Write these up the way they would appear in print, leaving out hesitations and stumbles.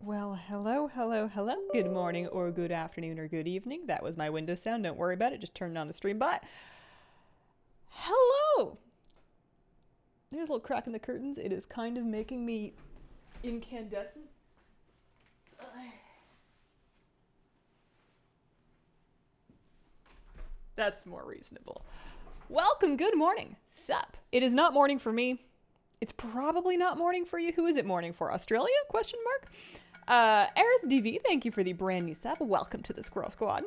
Well, hello, hello, hello. Good morning or good afternoon or good evening. That was my window sound. Don't worry about it. Just turned on the stream bot. Hello! There's a little crack in the curtains. It is kind of making me incandescent. That's more reasonable. Welcome, good morning. Sup. It is not morning for me. It's probably not morning for you. Who is it morning for? Australia? Question mark. Eris DV, thank you for the brand new sub. Welcome to the Squirrel Squad.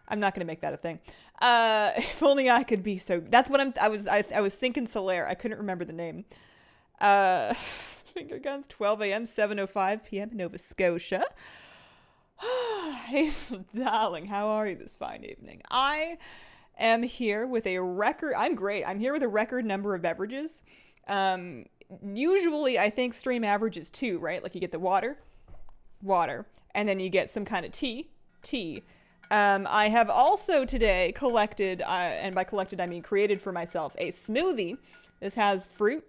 I'm not gonna make that a thing. If only I could be so. That's what I was thinking. Solaire. I couldn't remember the name. Finger guns. 12 a.m. 7:05 p.m. Nova Scotia. Hazel, darling, how are you this fine evening? I am here with a record. I'm great. I'm here with a record number of beverages. Usually, I think stream average is 2, right? Like you get the water, and then you get some kind of tea. I have also today collected, and by collected I mean created for myself, a smoothie. This has fruit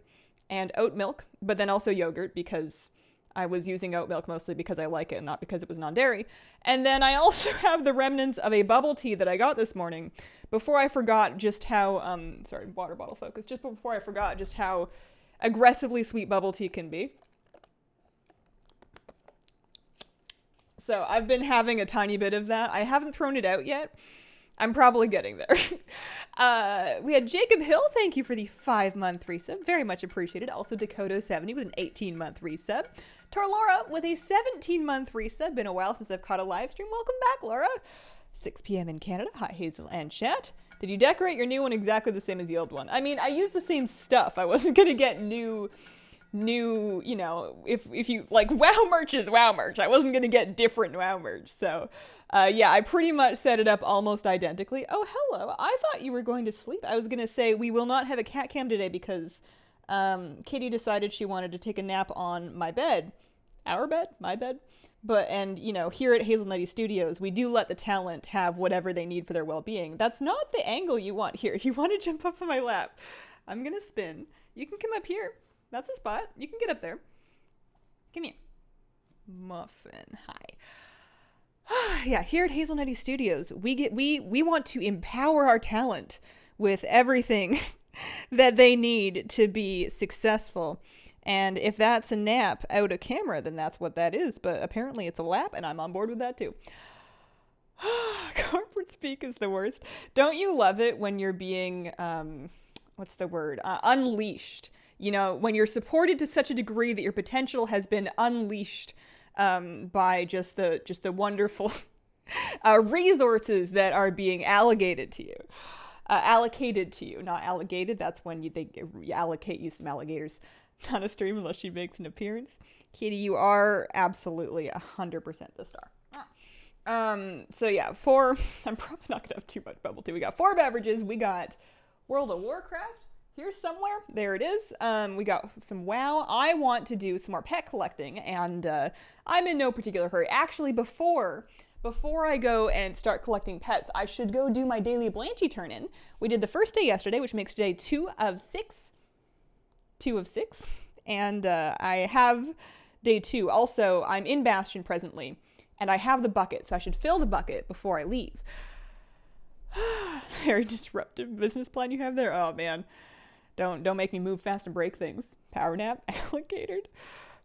and oat milk, but then also yogurt because I was using oat milk mostly because I like it, not because it was non-dairy. And then I also have the remnants of a bubble tea that I got this morning before I forgot just how, water bottle focus, just before I forgot just how aggressively sweet bubble tea can be. So I've been having a tiny bit of that. I haven't thrown it out yet. I'm probably getting there. We had Jacob Hill. Thank you for the 5-month resub. Very much appreciated. Also Dakota70 with an 18-month resub. Torlora with a 17-month resub. Been a while since I've caught a live stream. Welcome back, Laura. 6 p.m. in Canada. Hi, Hazel and chat. Did you decorate your new one exactly the same as the old one? I mean, I used the same stuff. I wasn't going to get new, you know, if you, like, WoW merch is WoW merch. I wasn't going to get different WoW merch. So, yeah, I pretty much set it up almost identically. Oh, hello. I thought you were going to sleep. I was going to say we will not have a cat cam today because Katie decided she wanted to take a nap on my bed. Our bed? My bed? And, you know, here at Hazelnutty Studios, we do let the talent have whatever they need for their well-being. That's not the angle you want here. If you want to jump up on my lap, I'm going to spin. You can come up here. That's a spot. You can get up there. Come here. Muffin. Hi. Yeah, here at Hazelnutty Studios, we want to empower our talent with everything that they need to be successful. And if that's a nap out of camera, then that's what that is. But apparently it's a lap, and I'm on board with that too. Corporate speak is the worst. Don't you love it when you're being, what's the word? Unleashed. You know, when you're supported to such a degree that your potential has been unleashed by just the wonderful resources that are being allocated to you. Allocated to you, not allocated. That's when they allocate you some alligators. Not a stream unless she makes an appearance. Katie, you are absolutely 100% the star. So yeah, I'm probably not gonna have too much bubble tea. We got 4 beverages. We got World of Warcraft here somewhere. There it is. We got some WoW. I want to do some more pet collecting, and I'm in no particular hurry. Actually, before I go and start collecting pets, I should go do my daily Blanchy turn-in. We did the first day yesterday, which makes today 2 of 6. 2 of 6. And I have day 2. Also, I'm in Bastion presently, and I have the bucket, so I should fill the bucket before I leave. Very disruptive business plan you have there. Oh, man. Don't make me move fast and break things. Power nap, allocated.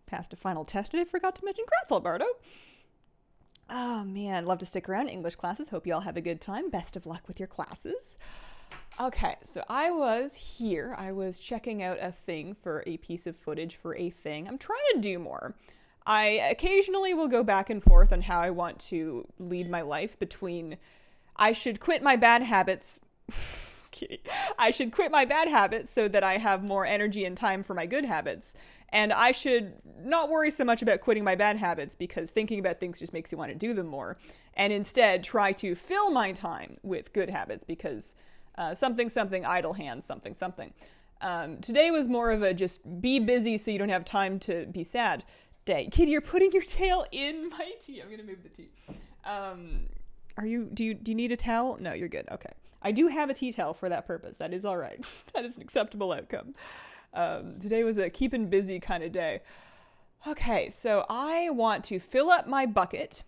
Passed a final test today. Forgot to mention Gratz Alberto. Oh, man. Love to stick around. English classes. Hope you all have a good time. Best of luck with your classes. Okay, so I was here. I was checking out a thing for a piece of footage for a thing. I'm trying to do more. I occasionally will go back and forth on how I want to lead my life between I should quit my bad habits. I should quit my bad habits so that I have more energy and time for my good habits. And I should not worry so much about quitting my bad habits because thinking about things just makes you want to do them more. And instead try to fill my time with good habits because something, idle hands, something. Today was more of a just be busy so you don't have time to be sad day. Kitty, you're putting your tail in my tea. I'm going to move the tea. Do you need a towel? No, you're good. Okay. I do have a tea towel for that purpose. That is all right. That is an acceptable outcome. Today was a keeping busy kind of day. Okay, so I want to fill up my bucket,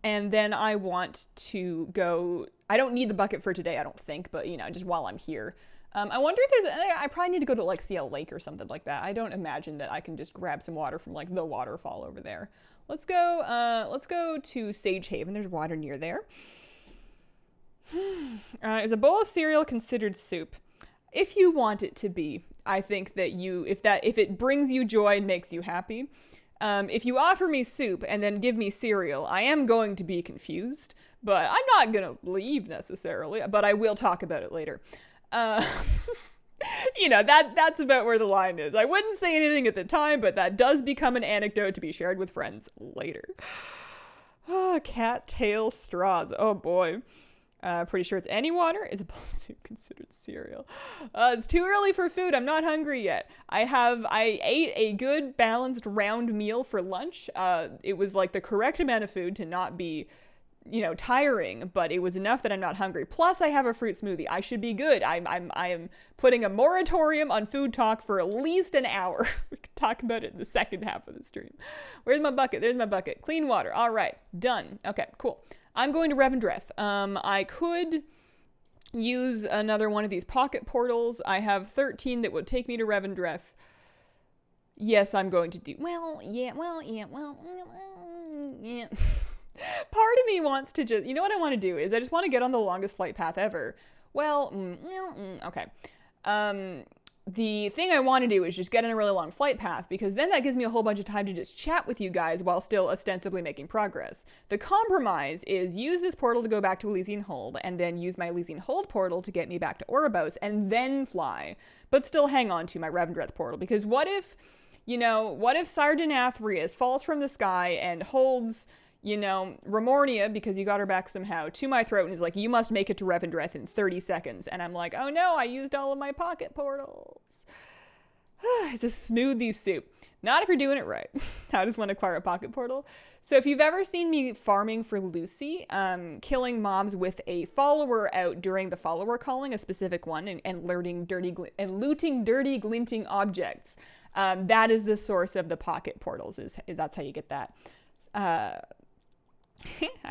and then I want to go. I don't need the bucket for today, I don't think, but you know, just while I'm here. I wonder if there's. I probably need to go to like see a lake or something like that. I don't imagine that I can just grab some water from like the waterfall over there. Let's go. Let's go to Sage Haven. There's water near there. Is a bowl of cereal considered soup? If you want it to be, I think that if it brings you joy and makes you happy. If you offer me soup and then give me cereal, I am going to be confused, but I'm not gonna leave necessarily, but I will talk about it later. You know, that's about where the line is. I wouldn't say anything at the time, but that does become an anecdote to be shared with friends later. Oh, cattail straws. Oh boy. Pretty sure it's any water. Is a bowl of soup considered cereal? It's too early for food. I'm not hungry yet. I ate a good balanced round meal for lunch. It was like the correct amount of food to not be, you know, tiring, but it was enough that I'm not hungry. Plus I have a fruit smoothie. I should be good. I am putting a moratorium on food talk for at least an hour. We can talk about it in the second half of the stream. Where's my bucket? There's my bucket. Clean water. All right. Done. Okay, cool. I'm going to Revendreth. I could use another one of these pocket portals. I have 13 that would take me to Revendreth. Yes, I'm going to do... yeah. Part of me wants to just... You know what I want to do is I just want to get on the longest flight path ever. Okay. The thing I want to do is just get on a really long flight path, because then that gives me a whole bunch of time to just chat with you guys while still ostensibly making progress. The compromise is use this portal to go back to Elysian Hold, and then use my Elysian Hold portal to get me back to Oribos, and then fly, but still hang on to my Revendreth portal, because what if Sardonathrius falls from the sky and holds... you know, Remornia, because you got her back somehow, to my throat and is like, you must make it to Revendreth in 30 seconds. And I'm like, oh no, I used all of my pocket portals. It's a smoothie soup. Not if you're doing it right. How does one acquire a pocket portal? So if you've ever seen me farming for Lucy, killing mobs with a follower out during the follower calling, a specific one, and looting dirty glinting objects, that is the source of the pocket portals. That's how you get that. I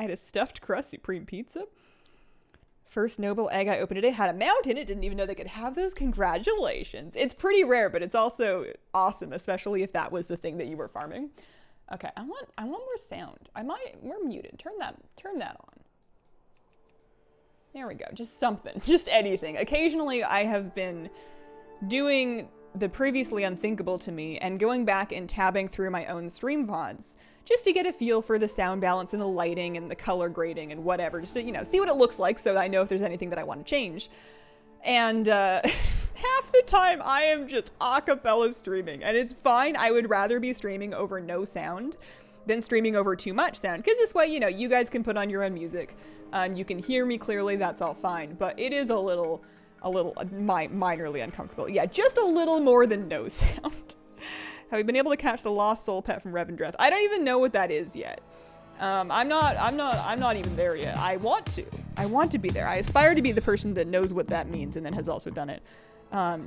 had a stuffed crust supreme pizza. First noble egg I opened today had a mount in it. Didn't even know they could have those. Congratulations. It's pretty rare, but it's also awesome, especially if that was the thing that you were farming. Okay, I want more sound. We're muted. Turn that on. There we go. Just something. Just anything. Occasionally I have been doing the previously unthinkable to me and going back and tabbing through my own stream VoDs just to get a feel for the sound balance and the lighting and the color grading and whatever, just to, you know, see what it looks like so I know if there's anything that I want to change. And half the time I am just a cappella streaming, and it's fine. I would rather be streaming over no sound than streaming over too much sound, because this way, you know, you guys can put on your own music, you can hear me clearly, that's all fine, but it is a little minorly uncomfortable. Yeah, just a little more than no sound. Have you been able to catch the lost soul pet from Revendreth? I don't even know what that is yet. I'm not even there yet. I want to be there. I aspire to be the person that knows what that means and then has also done it.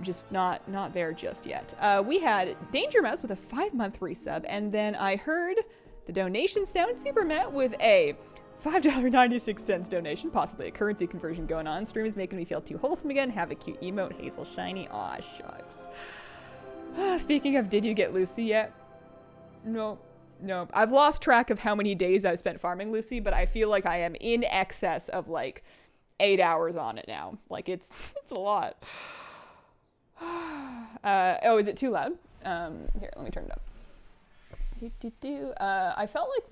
Just not there just yet. We had Danger Mouse with a 5-month resub, and then I heard the donation sound super met with a $5.96 donation, possibly a currency conversion going on. Stream is making me feel too wholesome again. Have a cute emote, Hazel Shiny. Aw, shucks. Speaking of, did you get Lucy yet? No. I've lost track of how many days I've spent farming Lucy, but I feel like I am in excess of like 8 hours on it now. Like it's a lot. Oh, is it too loud? Here, let me turn it up. I felt like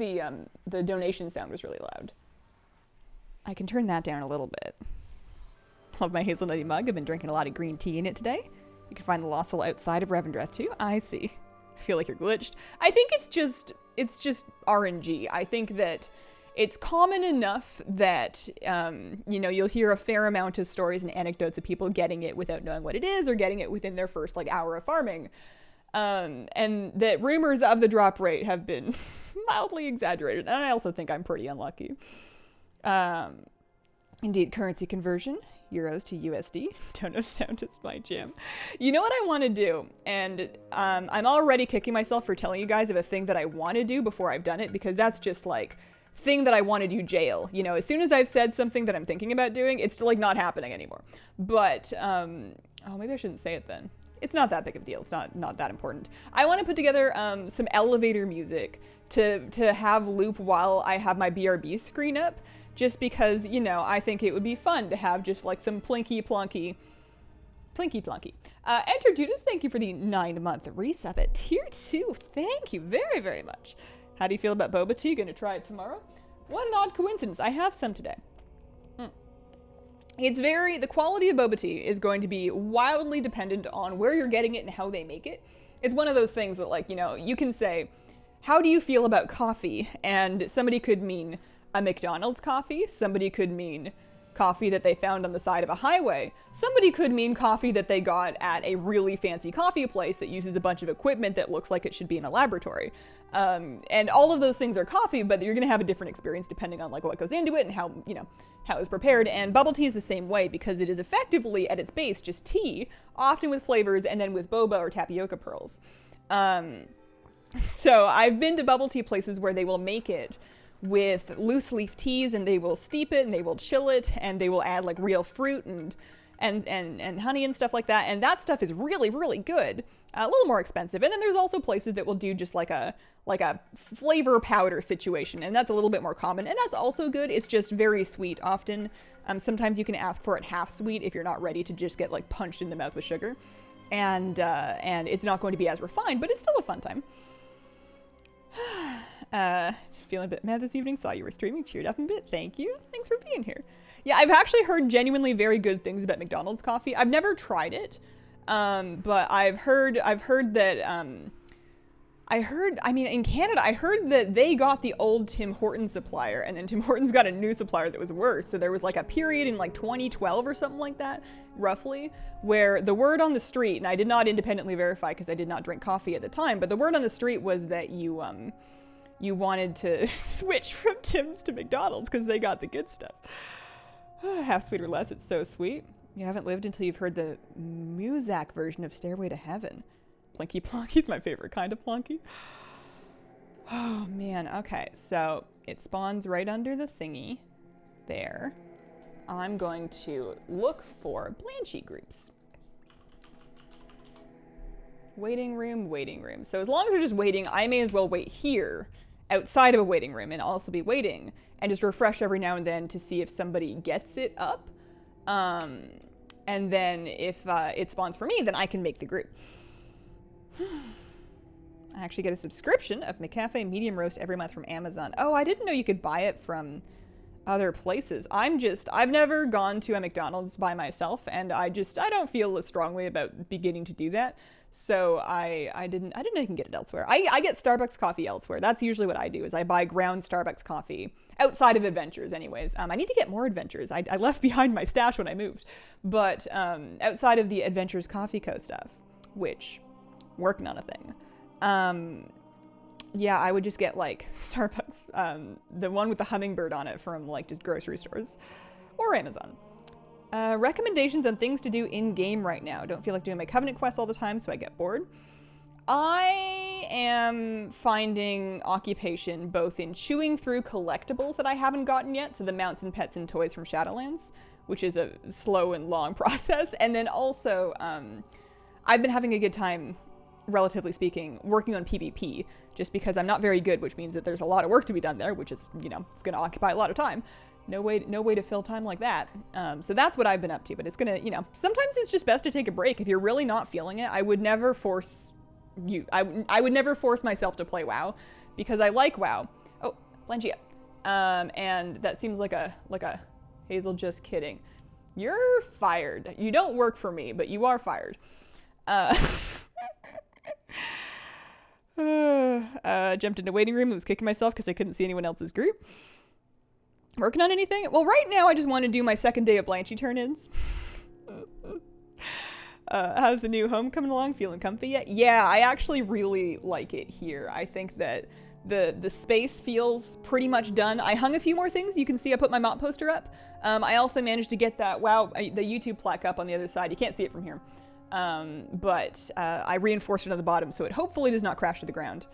the donation sound was really loud. I can turn that down a little bit. Love my hazelnutty mug. I've been drinking a lot of green tea in it today. You can find the lost soul outside of Revendreth too. I see. I feel like you're glitched. I think it's just RNG. I think that it's common enough that, you know, you'll hear a fair amount of stories and anecdotes of people getting it without knowing what it is or getting it within their first like hour of farming. And that rumors of the drop rate have been mildly exaggerated. And I also think I'm pretty unlucky. Indeed, currency conversion. euros to USD. Don't know, sound is my jam. You know what I want to do? And I'm already kicking myself for telling you guys of a thing that I want to do before I've done it, because that's just like thing that I want to do jail. You know, as soon as I've said something that I'm thinking about doing, it's like not happening anymore. But, oh, maybe I shouldn't say it then. It's not that big of a deal. It's not that important. I want to put together some elevator music to have loop while I have my BRB screen up, just because, you know, I think it would be fun to have just like some plinky plonky. Enter Judas, thank you for the 9-month resub at tier 2. Thank you very, very much. How do you feel about boba tea? Gonna try it tomorrow? What an odd coincidence. I have some today. The quality of boba tea is going to be wildly dependent on where you're getting it and how they make it. It's one of those things that, like, you know, you can say, how do you feel about coffee? And somebody could mean a McDonald's coffee. Somebody could mean coffee that they found on the side of a highway. Somebody could mean coffee that they got at a really fancy coffee place that uses a bunch of equipment that looks like it should be in a laboratory. And all of those things are coffee, but you're gonna have a different experience depending on like what goes into it and how, you know, how it's prepared. And bubble tea is the same way, because it is effectively at its base just tea, often with flavors and then with boba or tapioca pearls. So I've been to bubble tea places where they will make it with loose leaf teas, and they will steep it and they will chill it and they will add like real fruit and honey and stuff like that. And that stuff is really, really good. A little more expensive. And then there's also places that will do just like a flavor powder situation, and that's a little bit more common, and that's also good. It's just very sweet often. Sometimes you can ask for it half sweet if you're not ready to just get like punched in the mouth with sugar. And it's not going to be as refined, but it's still a fun time. Feeling a bit mad this evening, saw you were streaming, cheered up a bit. Thank you. Thanks for being here. Yeah, I've actually heard genuinely very good things about McDonald's coffee. I've never tried it, but I've heard that, I mean, in Canada, I heard that they got the old Tim Hortons supplier, and then Tim Hortons got a new supplier that was worse. So there was like a period in like 2012 or something like that, roughly, where the word on the street, and I did not independently verify because I did not drink coffee at the time, but the word on the street was that you wanted to switch from Tim's to McDonald's because they got the good stuff. Half sweet or less, it's so sweet. You haven't lived until you've heard the Muzak version of Stairway to Heaven. Plinky Plonky's my favorite kind of Plonky. Oh man, okay, so it spawns right under the thingy there. I'm going to look for Blanchy groups. Waiting room, waiting room. So as long as they're just waiting, I may as well wait here outside of a waiting room and also be waiting and just refresh every now and then to see if somebody gets it up. And then if it spawns for me, then I can make the group. I actually get a subscription of McCafe Medium Roast every month from Amazon. Oh, I didn't know you could buy it from other places. I've never gone to a McDonald's by myself, and I don't feel as strongly about beginning to do that. So I didn't know you can get it elsewhere. I get Starbucks coffee elsewhere. That's usually what I do, is I buy ground Starbucks coffee outside of Adventures anyways. I need to get more Adventures. I left behind my stash when I moved. But outside of the Adventures Coffee Co. stuff, which, working on a thing. Yeah, I would just get like Starbucks, the one with the hummingbird on it from like just grocery stores or Amazon. Recommendations on things to do in-game right now. Don't feel like doing my Covenant quest all the time, so I get bored. I am finding occupation both in chewing through collectibles that I haven't gotten yet, so the mounts and pets and toys from Shadowlands, which is a slow and long process, and then also I've been having a good time, relatively speaking, working on PvP, just because I'm not very good, which means that there's a lot of work to be done there, which is, you know, it's going to occupy a lot of time. No way to fill time like that. So that's what I've been up to, but it's going to, you know, sometimes it's just best to take a break. If you're really not feeling it, I would never force you. I would never force myself to play WoW, because I like WoW. Oh, Blanchia. And that seems like a Hazel, just kidding. You're fired. You don't work for me, but you are fired. Jumped into waiting room and was kicking myself because I couldn't see anyone else's group. Working on anything? Well, right now I just want to do my second day of Blanchy turn-ins. How's the new home coming along? Feeling comfy yet? Yeah, I actually really like it here. I think that The space feels pretty much done. I hung a few more things. You can see I put my mop poster up. I also managed to get that, the YouTube plaque up on the other side. You can't see it from here. But I reinforced it on the bottom so it hopefully does not crash to the ground.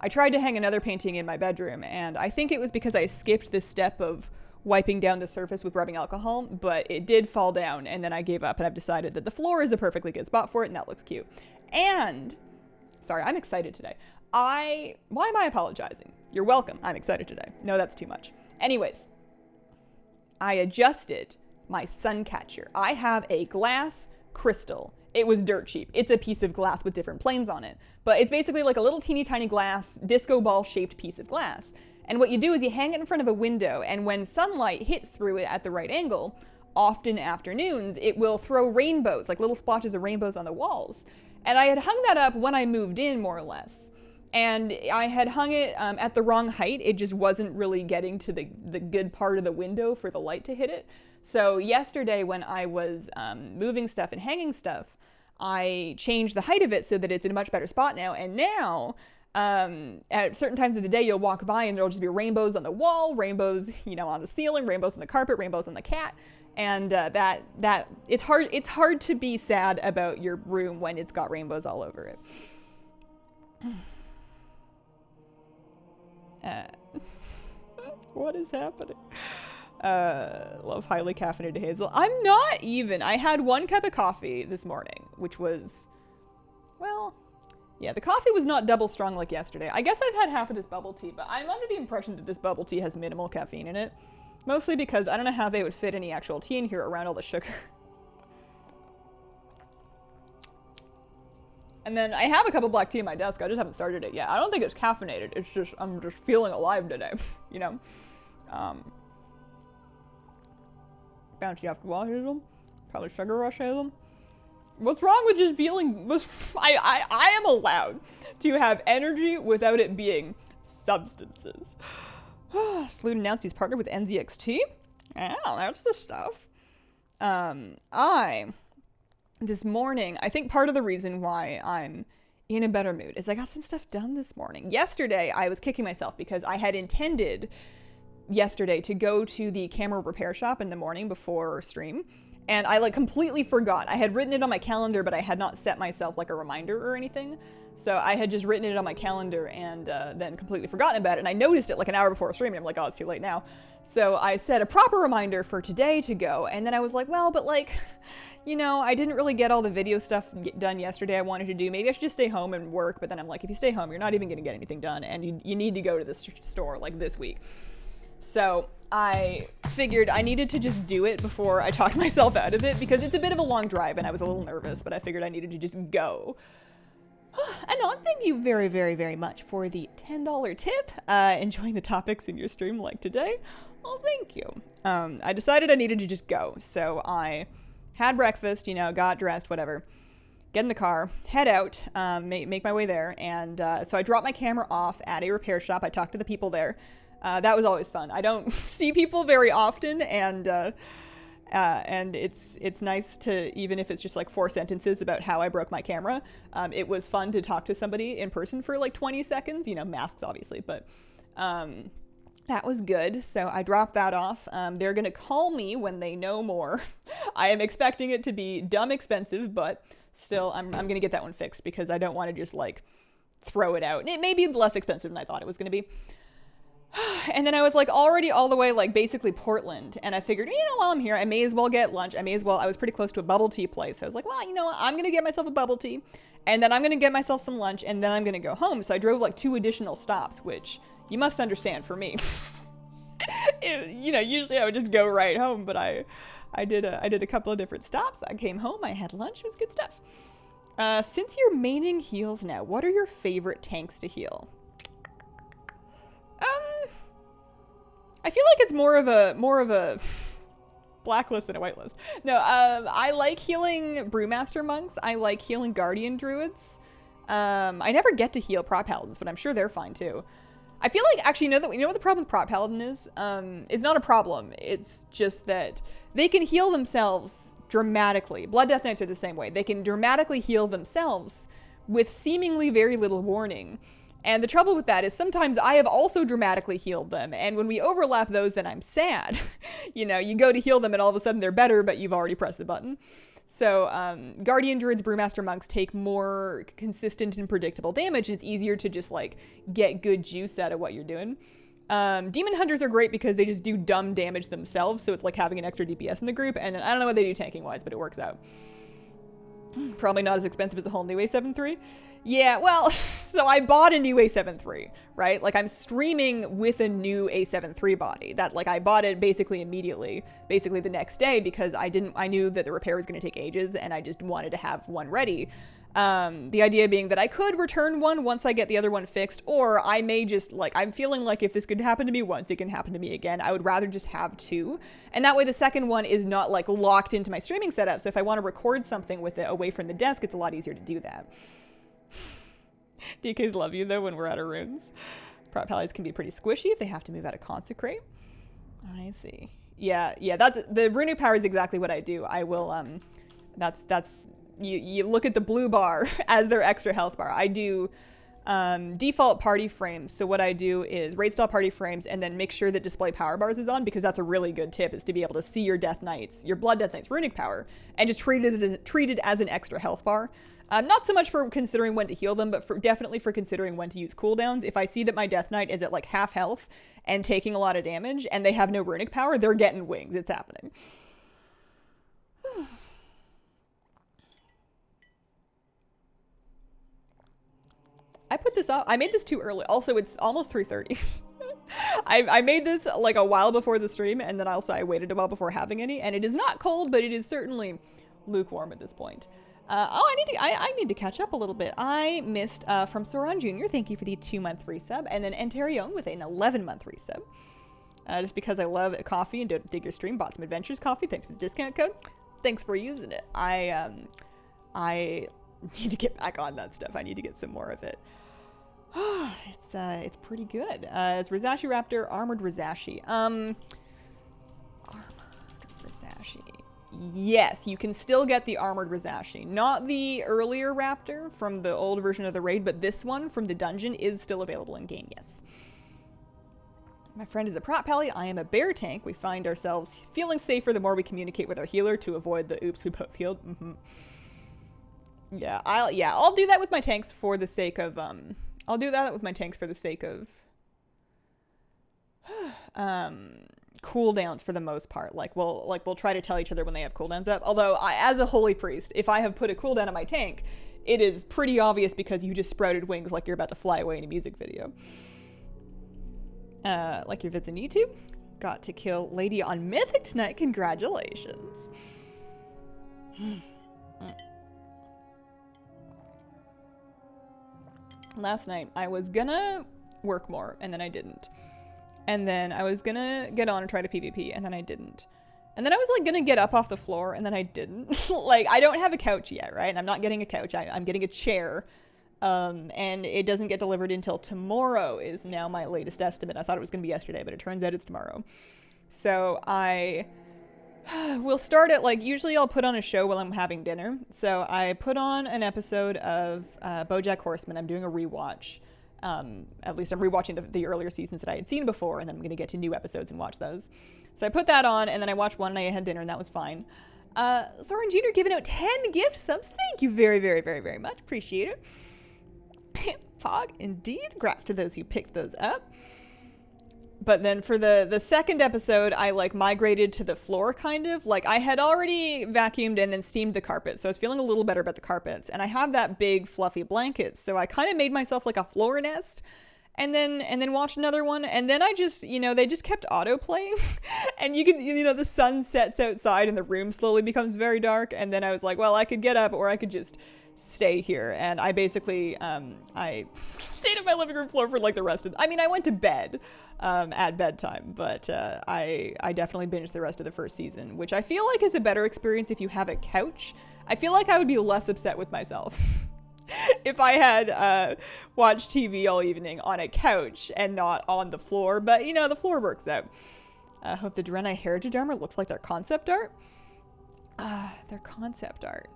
I tried to hang another painting in my bedroom, and I think it was because I skipped this step of wiping down the surface with rubbing alcohol, but it did fall down, and then I gave up, and I've decided that the floor is a perfectly good spot for it, and that looks cute. And, sorry, I'm excited today. Why am I apologizing? You're welcome. I'm excited today. No, that's too much. Anyways, I adjusted my sun catcher. I have a glass crystal. It was dirt cheap. It's a piece of glass with different planes on it. But it's basically like a little teeny tiny glass, disco ball shaped piece of glass. And what you do is you hang it in front of a window, and when sunlight hits through it at the right angle, often afternoons, it will throw rainbows, like little splotches of rainbows on the walls. And I had hung that up when I moved in, more or less. And I had hung it at the wrong height. It just wasn't really getting to the good part of the window for the light to hit it. So yesterday when I was moving stuff and hanging stuff, I changed the height of it so that it's in a much better spot now. And now, at certain times of the day, you'll walk by and there'll just be rainbows on the wall, rainbows, on the ceiling, rainbows on the carpet, rainbows on the cat. And that it's hard to be sad about your room when it's got rainbows all over it. What is happening? Love highly caffeinated hazel. I'm not even. I had 1 cup of coffee this morning, which was, well, yeah, the coffee was not double strong like yesterday. I guess I've had half of this bubble tea, but I'm under the impression that this bubble tea has minimal caffeine in it. Mostly because I don't know how they would fit any actual tea in here around all the sugar. And then I have a cup of black tea in my desk. I just haven't started it yet. I don't think it's caffeinated. It's just, I'm just feeling alive today, Bounty after wall hazel. Probably sugar rush hazel. What's wrong with just feeling, I am allowed to have energy without it being substances. Sloot announced he's partnered with NZXT. Oh, that's the stuff. This morning, I think part of the reason why I'm in a better mood is I got some stuff done this morning. Yesterday, I was kicking myself because I had intended yesterday to go to the camera repair shop in the morning before stream, and I completely forgot. I had written it on my calendar, but I had not set myself a reminder or anything. So I had just written it on my calendar and then completely forgotten about it. And I noticed it an hour before stream, and I'm like, oh, it's too late now. So I set a proper reminder for today to go. And then I was like, well, but I didn't really get all the video stuff done yesterday I wanted to do. Maybe I should just stay home and work. But then I'm like, if you stay home, you're not even going to get anything done. And you need to go to the store this week. So I figured I needed to just do it before I talked myself out of it, because it's a bit of a long drive and I was a little nervous, but I figured I needed to just go. Anon, thank you very, very, very much for the $10 tip. Enjoying the topics in your stream like today. Oh, thank you. I decided I needed to just go. So I had breakfast, got dressed, whatever. Get in the car, head out, make my way there. And so I dropped my camera off at a repair shop. I talked to the people there. That was always fun. I don't see people very often, and it's nice to, even if it's just 4 sentences about how I broke my camera. It was fun to talk to somebody in person for 20 seconds, masks obviously, but that was good. So I dropped that off. They're gonna call me when they know more. I am expecting it to be dumb expensive, but still I'm gonna get that one fixed because I don't want to just throw it out. And it may be less expensive than I thought it was gonna be. And then I was already all the way basically Portland, and I figured, while I'm here, I may as well get lunch. I was pretty close to a bubble tea place. I was like, well, what? I'm going to get myself a bubble tea, and then I'm going to get myself some lunch, and then I'm going to go home. So I drove 2 additional stops, which you must understand for me. Usually I would just go right home, but I did a couple of different stops. I came home, I had lunch, it was good stuff. Since you're maining heals now, what are your favorite tanks to heal? I feel like it's more of a blacklist than a whitelist. No, I like healing Brewmaster monks. I like healing Guardian druids. I never get to heal prop paladins, but I'm sure they're fine too. I feel like, actually, you know what the problem with prop paladin is? It's not a problem. It's just that they can heal themselves dramatically. Blood Death Knights are the same way. They can dramatically heal themselves with seemingly very little warning. And the trouble with that is sometimes I have also dramatically healed them. And when we overlap those, then I'm sad. You know, you go to heal them and all of a sudden they're better, but you've already pressed the button. So Guardian Druids, Brewmaster Monks take more consistent and predictable damage. It's easier to just like get good juice out of what you're doing. Demon Hunters are great because they just do dumb damage themselves. So it's like having an extra DPS in the group. And then I don't know what they do tanking wise, but it works out. Probably not as expensive as a whole new A7 III. Yeah, well, so I bought a new A7 III, right? Like I'm streaming with a new A7 III body. That like I bought it basically immediately, basically the next day because I knew that the repair was going to take ages and I just wanted to have one ready. The idea being that I could return one once I get the other one fixed, or I may just like, I'm feeling like if this could happen to me once, it can happen to me again. I would rather just have two. And that way the second one is not like locked into my streaming setup. So if I want to record something with it away from the desk, it's a lot easier to do that. DKs love you though when we're out of runes. Prop pallies can be pretty squishy if they have to move out of Consecrate. I see. Yeah, that's the runic power is exactly what I do. I will that's you look at the blue bar as their extra health bar. I do default party frames. So what I do is raid style party frames and then make sure that display power bars is on, because that's a really good tip, is to be able to see your Death Knights, your Blood Death Knights runic power, and just treat it as an extra health bar. Not so much for considering when to heal them, but definitely for considering when to use cooldowns. If I see that my Death Knight is at like half health and taking a lot of damage and they have no runic power, they're getting wings. It's happening. I put this up. I made this too early. Also, it's almost 3:30. I made this like a while before the stream, and then also I waited a while before having any, and it is not cold, but it is certainly lukewarm at this point. I need to catch up a little bit. I missed from Soran Jr. Thank you for the 2-month resub, and then Antarion with an 11-month resub. Just because I love coffee and don't dig your stream, bought some Adventures coffee. Thanks for the discount code. Thanks for using it. I need to get back on that stuff. I need to get some more of it. It's pretty good. It's Rizashi Raptor, Armored Rizashi. Armored Rizashi. Yes, you can still get the Armored Rizashi. Not the earlier Raptor from the old version of the raid, but this one from the dungeon is still available in game, yes. My friend is a prop pally. I am a bear tank. We find ourselves feeling safer the more we communicate with our healer to avoid the oops we both healed. Yeah, I'll do that with my tanks for the sake of cooldowns for the most part. We'll try to tell each other when they have cooldowns up. Although as a holy priest, if I have put a cooldown on my tank, it is pretty obvious because you just sprouted wings like you're about to fly away in a music video. Like your vids in YouTube. Got to kill Lady on Mythic tonight. Congratulations. Last night I was gonna work more and then I didn't. And then I was gonna get on and try to PvP and then I didn't. And then I was like gonna get up off the floor and then I didn't. Like I don't have a couch yet, right? I'm not getting a couch. I'm getting a chair. And it doesn't get delivered until tomorrow is now my latest estimate. I thought it was gonna be yesterday, but it turns out it's tomorrow. So I will start at like, usually I'll put on a show while I'm having dinner. So I put on an episode of BoJack Horseman. I'm doing a rewatch. At least I'm rewatching the earlier seasons that I had seen before, and then I'm going to get to new episodes and watch those. So I put that on, and then I watched one and I had dinner, and that was fine. Soren Jr. giving out 10 gift subs. Thank you very, very, very, very much. Appreciate it. Pog, indeed. Congrats to those who picked those up. But then for the second episode, I like migrated to the floor kind of. Like I had already vacuumed and then steamed the carpet. So I was feeling a little better about the carpets. And I have that big fluffy blanket. So I kind of made myself like a floor nest and then watched another one. And then I just, they just kept auto playing and you can, the sun sets outside and the room slowly becomes very dark. And then I was like, well, I could get up or I could just stay here. And I basically, I stayed on my living room floor for like the rest of, I went to bed. At bedtime, but I definitely binged the rest of the first season, which I feel like is a better experience if you have a couch. I feel like I would be less upset with myself if I had watched TV all evening on a couch and not on the floor, but the floor works out. I hope the Draenei Heritage Armor looks like their concept art. Their concept art.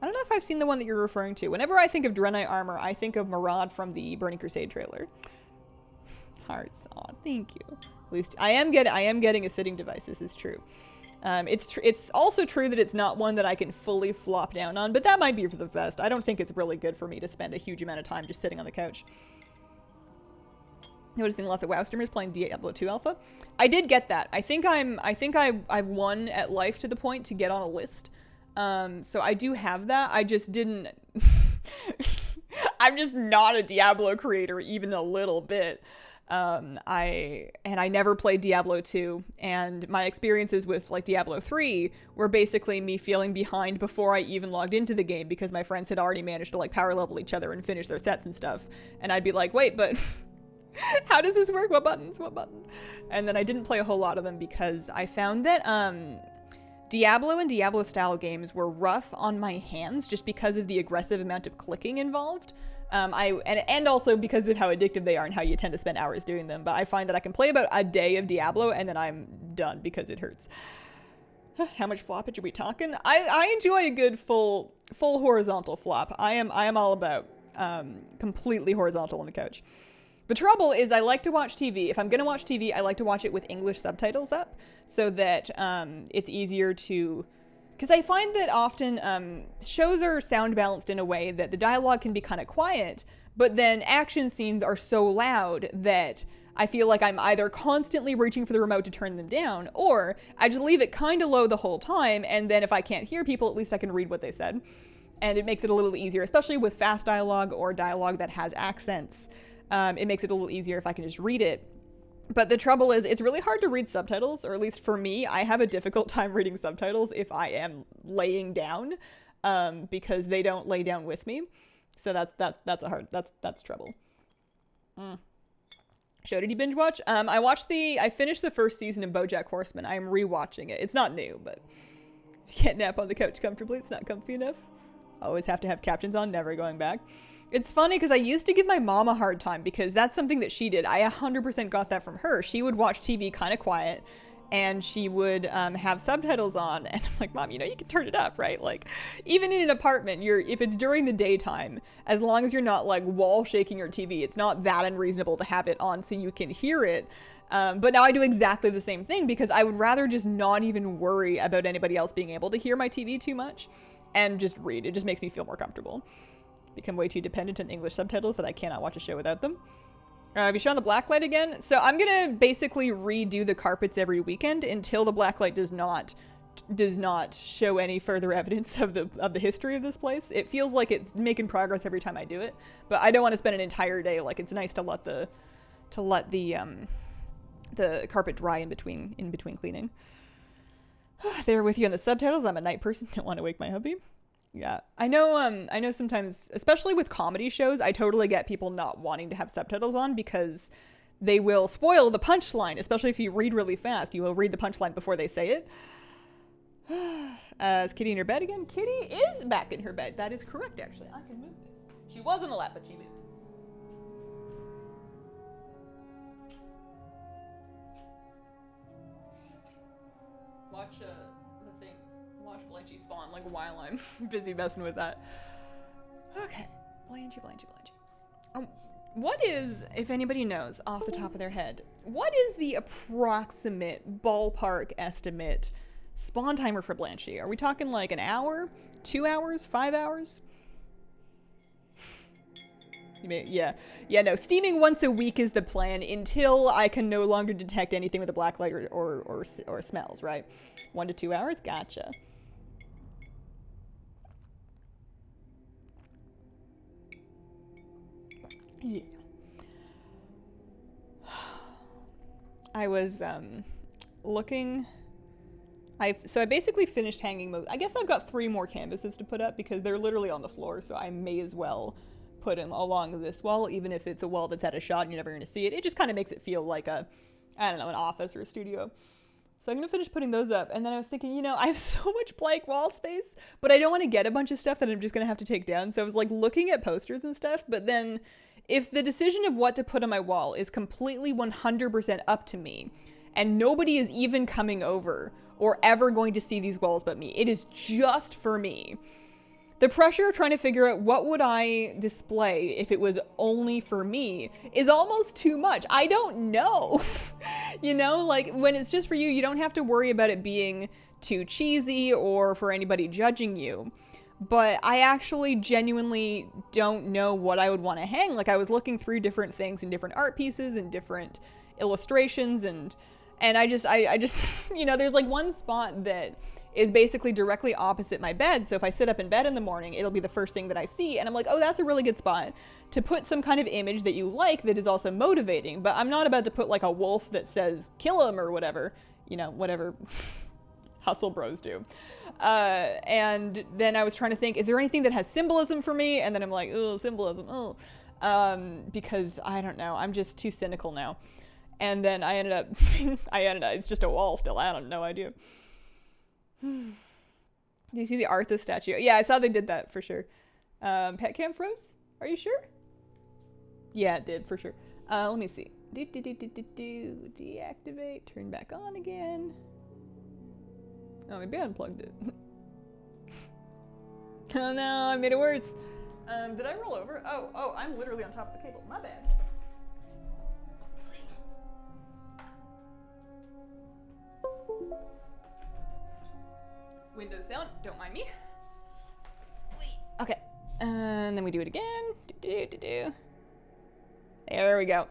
I don't know if I've seen the one that you're referring to. Whenever I think of Draenei armor, I think of Maraud from the Burning Crusade trailer. Hearts. Aw, thank you. At least I am getting a sitting device. This is true. It's also true that it's not one that I can fully flop down on, but that might be for the best. I don't think it's really good for me to spend a huge amount of time just sitting on the couch. Noticing lots of WoW streamers playing Diablo 2 Alpha. I did get that. I think I've won at life to the point to get on a list. So I do have that. I just didn't. I'm just not a Diablo creator even a little bit. I never played Diablo 2, and my experiences with like Diablo 3 were basically me feeling behind before I even logged into the game because my friends had already managed to like power level each other and finish their sets and stuff. And I'd be like, wait, but how does this work? What buttons? What button? And then I didn't play a whole lot of them because I found that, Diablo and Diablo style games were rough on my hands just because of the aggressive amount of clicking involved. And also because of how addictive they are and how you tend to spend hours doing them. But I find that I can play about a day of Diablo and then I'm done because it hurts. How much floppage are we talking? I enjoy a good full horizontal flop. I am all about completely horizontal on the couch. The trouble is I like to watch TV. If I'm going to watch TV, I like to watch it with English subtitles up so that it's easier to... Because I find that often shows are sound balanced in a way that the dialogue can be kind of quiet, but then action scenes are so loud that I feel like I'm either constantly reaching for the remote to turn them down, or I just leave it kind of low the whole time, and then if I can't hear people, at least I can read what they said. And it makes it a little easier, especially with fast dialogue or dialogue that has accents. It makes it a little easier if I can just read it. But the trouble is, it's really hard to read subtitles, or at least for me, I have a difficult time reading subtitles if I am laying down, because they don't lay down with me. So that's trouble. Show, did you binge watch? I finished the first season of BoJack Horseman. I am rewatching it. It's not new, but if you can't nap on the couch comfortably, it's not comfy enough. Always have to have captions on, never going back. It's funny because I used to give my mom a hard time because that's something that she did. I 100% got that from her. She would watch TV kind of quiet and she would have subtitles on. And I'm like, Mom, you can turn it up, right? Like, even in an apartment, if it's during the daytime, as long as you're not like wall shaking your TV, it's not that unreasonable to have it on so you can hear it. But now I do exactly the same thing because I would rather just not even worry about anybody else being able to hear my TV too much and just read. It just makes me feel more comfortable. Become way too dependent on English subtitles that I cannot watch a show without them. Have you shown the blacklight again? So I'm gonna basically redo the carpets every weekend until the blacklight does not show any further evidence of the history of this place. It feels like it's making progress every time I do it, but I don't want to spend an entire day. Like, it's nice to let the carpet dry in between cleaning. There with you on the subtitles. I'm a night person. Don't want to wake my hubby. Yeah, I know sometimes, especially with comedy shows, I totally get people not wanting to have subtitles on because they will spoil the punchline, especially if you read really fast. You will read the punchline before they say it. Is Kitty in her bed again? Kitty is back in her bed. That is correct, actually. I can move this. She was in the lap, but she moved. Watch the thing. Watch Blanchy spawn like while I'm busy messing with that. Okay, Blanchy. What is, if anybody knows off the top of their head, what is the approximate ballpark estimate spawn timer for Blanchy? Are we talking like an hour, 2 hours, 5 hours? No, steaming once a week is the plan until I can no longer detect anything with a black light or smells, right? 1 to 2 hours? Gotcha. Yeah. I was looking. I basically finished hanging most. I guess I've got 3 more canvases to put up because they're literally on the floor, so I may as well put them along this wall, even if it's a wall that's at a shot and you're never going to see it. It just kind of makes it feel like an office or a studio. So I'm going to finish putting those up. And then I was thinking, I have so much blank wall space, but I don't want to get a bunch of stuff that I'm just going to have to take down. So I was like looking at posters and stuff, but then if the decision of what to put on my wall is completely 100% up to me, and nobody is even coming over or ever going to see these walls but me, it is just for me, The pressure of trying to figure out what would I display if it was only for me is almost too much. I don't know. You know, like when it's just for you, you don't have to worry about it being too cheesy or for anybody judging you. But I actually genuinely don't know what I would want to hang. Like I was looking through different things and different art pieces and different illustrations and I just, you know, there's like one spot that is basically directly opposite my bed. So if I sit up in bed in the morning, it'll be the first thing that I see. And I'm like, oh, that's a really good spot to put some kind of image that you like that is also motivating. But I'm not about to put like a wolf that says, kill him or whatever, you know, whatever hustle bros do. And then I was trying to think, is there anything that has symbolism for me? And then I'm like, oh, symbolism, oh. Because I don't know, I'm just too cynical now. And then I ended up, it's just a wall still, I have no idea. Do you see the Arthur statue? Yeah, I saw they did that for sure. Pet cam froze? Are you sure? Yeah, it did for sure. Let me see. Deactivate, turn back on again. Oh, maybe I unplugged it. Oh no, I made it worse. Did I roll over? Oh, I'm literally on top of the cable. My bad. Windows down, don't mind me. Okay, and then we do it again. There we go.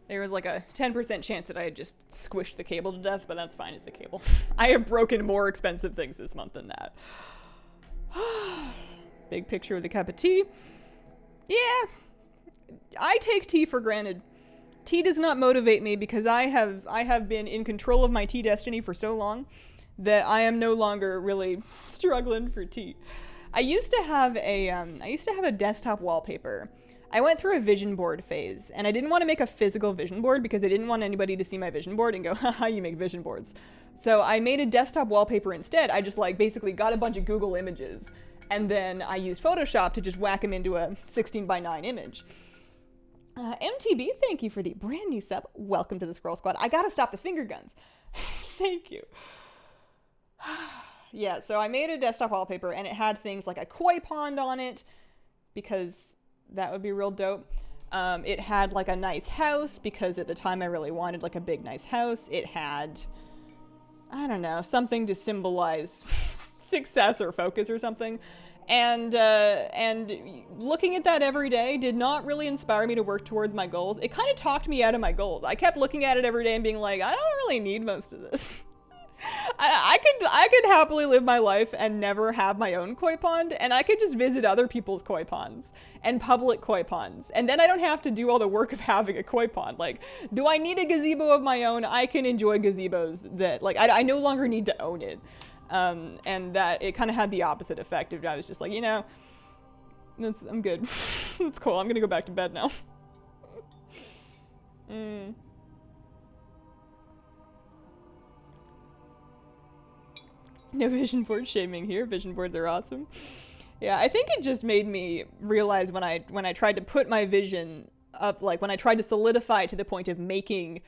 There was like a 10% chance that I had just squished the cable to death, but that's fine, it's a cable. I have broken more expensive things this month than that. Big picture with a cup of tea. Yeah, I take tea for granted. Tea does not motivate me because I have been in control of my tea destiny for so long that I am no longer really struggling for tea. I used to have a desktop wallpaper. I went through a vision board phase, and I didn't want to make a physical vision board because I didn't want anybody to see my vision board and go, haha, you make vision boards. So I made a desktop wallpaper instead. I just like basically got a bunch of Google images, and then I used Photoshop to just whack them into a 16:9 image. MTB, thank you for the brand new sub. Welcome to the Squirrel Squad. I gotta stop the finger guns. Thank you. Yeah, so I made a desktop wallpaper, and it had things like a koi pond on it, because that would be real dope. It had like a nice house, because at the time I really wanted like a big nice house. It had, I don't know, something to symbolize success or focus or something. And looking at that every day did not really inspire me to work towards my goals. It kind of talked me out of my goals. I kept looking at it every day and being like, I don't really need most of this. I could happily live my life and never have my own koi pond, and I could just visit other people's koi ponds and public koi ponds, and then I don't have to do all the work of having a koi pond. Like, do I need a gazebo of my own? I can enjoy gazebos that, like, I no longer need to own it. And that it kind of had the opposite effect of I was just like, you know, I'm good. It's cool. I'm gonna go back to bed now. No vision board shaming here. Vision boards are awesome. Yeah, I think it just made me realize when I tried to put my vision up, like when I tried to solidify to the point of making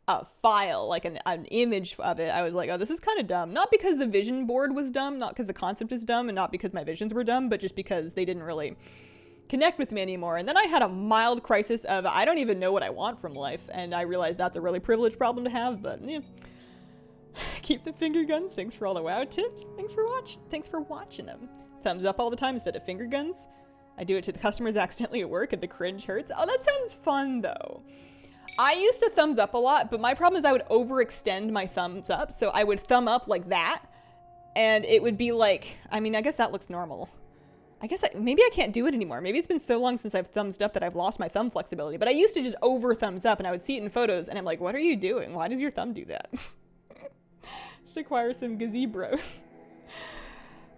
a file, like an image of it, I was like, oh, this is kind of dumb. Not because the vision board was dumb, not because the concept is dumb, and not because my visions were dumb, but just because they didn't really connect with me anymore. And then I had a mild crisis of, I don't even know what I want from life, and I realized that's a really privileged problem to have, but yeah. Keep the finger guns. Thanks for all the WoW tips. Thanks for watching them. Thumbs up all the time instead of finger guns. I do it to the customers accidentally at work and the cringe hurts. Oh, that sounds fun though. I used to thumbs up a lot, but my problem is I would overextend my thumbs up. So I would thumb up like that, and it would be like, I mean, I guess that looks normal. I guess maybe I can't do it anymore. Maybe it's been so long since I've thumbs up that I've lost my thumb flexibility. But I used to just over thumbs up, and I would see it in photos, and I'm like, what are you doing? Why does your thumb do that? Just acquire some gazebros.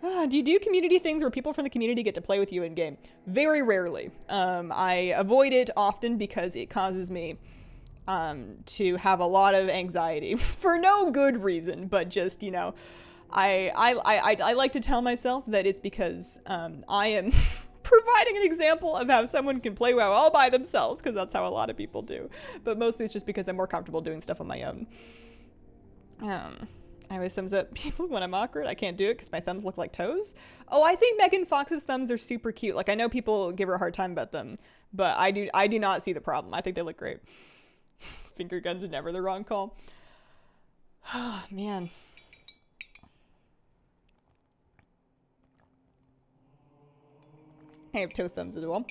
Do you do community things where people from the community get to play with you in game? Very rarely. I avoid it often because it causes me to have a lot of anxiety for no good reason, but just, you know, I like to tell myself that it's because I am providing an example of how someone can play WoW all by themselves, because that's how a lot of people do. But mostly it's just because I'm more comfortable doing stuff on my own. I always thumbs up people when I'm awkward. I can't do it because my thumbs look like toes. Oh, I think Megan Fox's thumbs are super cute. Like, I know people give her a hard time about them, but I do not see the problem. I think they look great. Finger guns is never the wrong call. Oh, man. I have toe thumbs as well.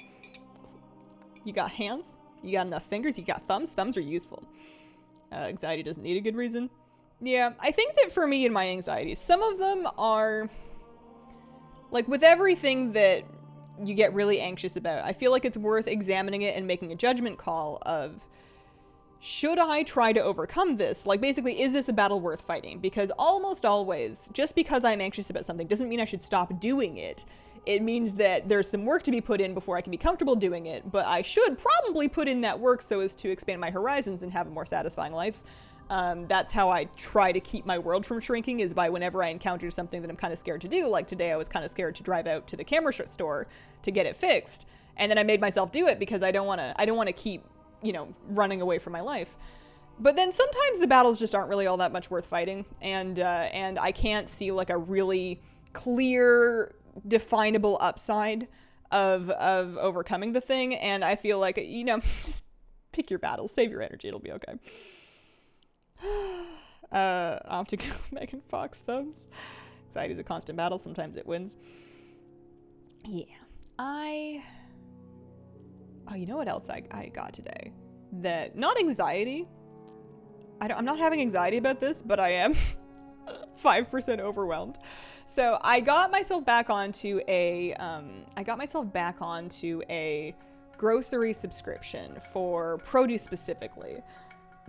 You got hands, you got enough fingers, you got thumbs. Thumbs are useful. Anxiety doesn't need a good reason. Yeah, I think that for me and my anxieties, some of them are, like, with everything that you get really anxious about, I feel like it's worth examining it and making a judgment call of, should I try to overcome this? Like, basically, is this a battle worth fighting? Because almost always, just because I'm anxious about something doesn't mean I should stop doing it. It means that there's some work to be put in before I can be comfortable doing it, but I should probably put in that work so as to expand my horizons and have a more satisfying life. That's how I try to keep my world from shrinking, is by whenever I encounter something that I'm kind of scared to do. Like today, I was kind of scared to drive out to the camera store to get it fixed, and then I made myself do it because I don't want to keep, you know, running away from my life. But then sometimes the battles just aren't really all that much worth fighting, and I can't see like a really clear, definable upside of overcoming the thing, and I feel like, you know, just pick your battles, save your energy, it'll be okay. I'll have to go Megan Fox thumbs. Anxiety is a constant battle. Sometimes it wins. Yeah. Oh, you know what else I got today? That, not anxiety. I'm not having anxiety about this, but I am 5% overwhelmed. So I got myself back onto a grocery subscription for produce specifically.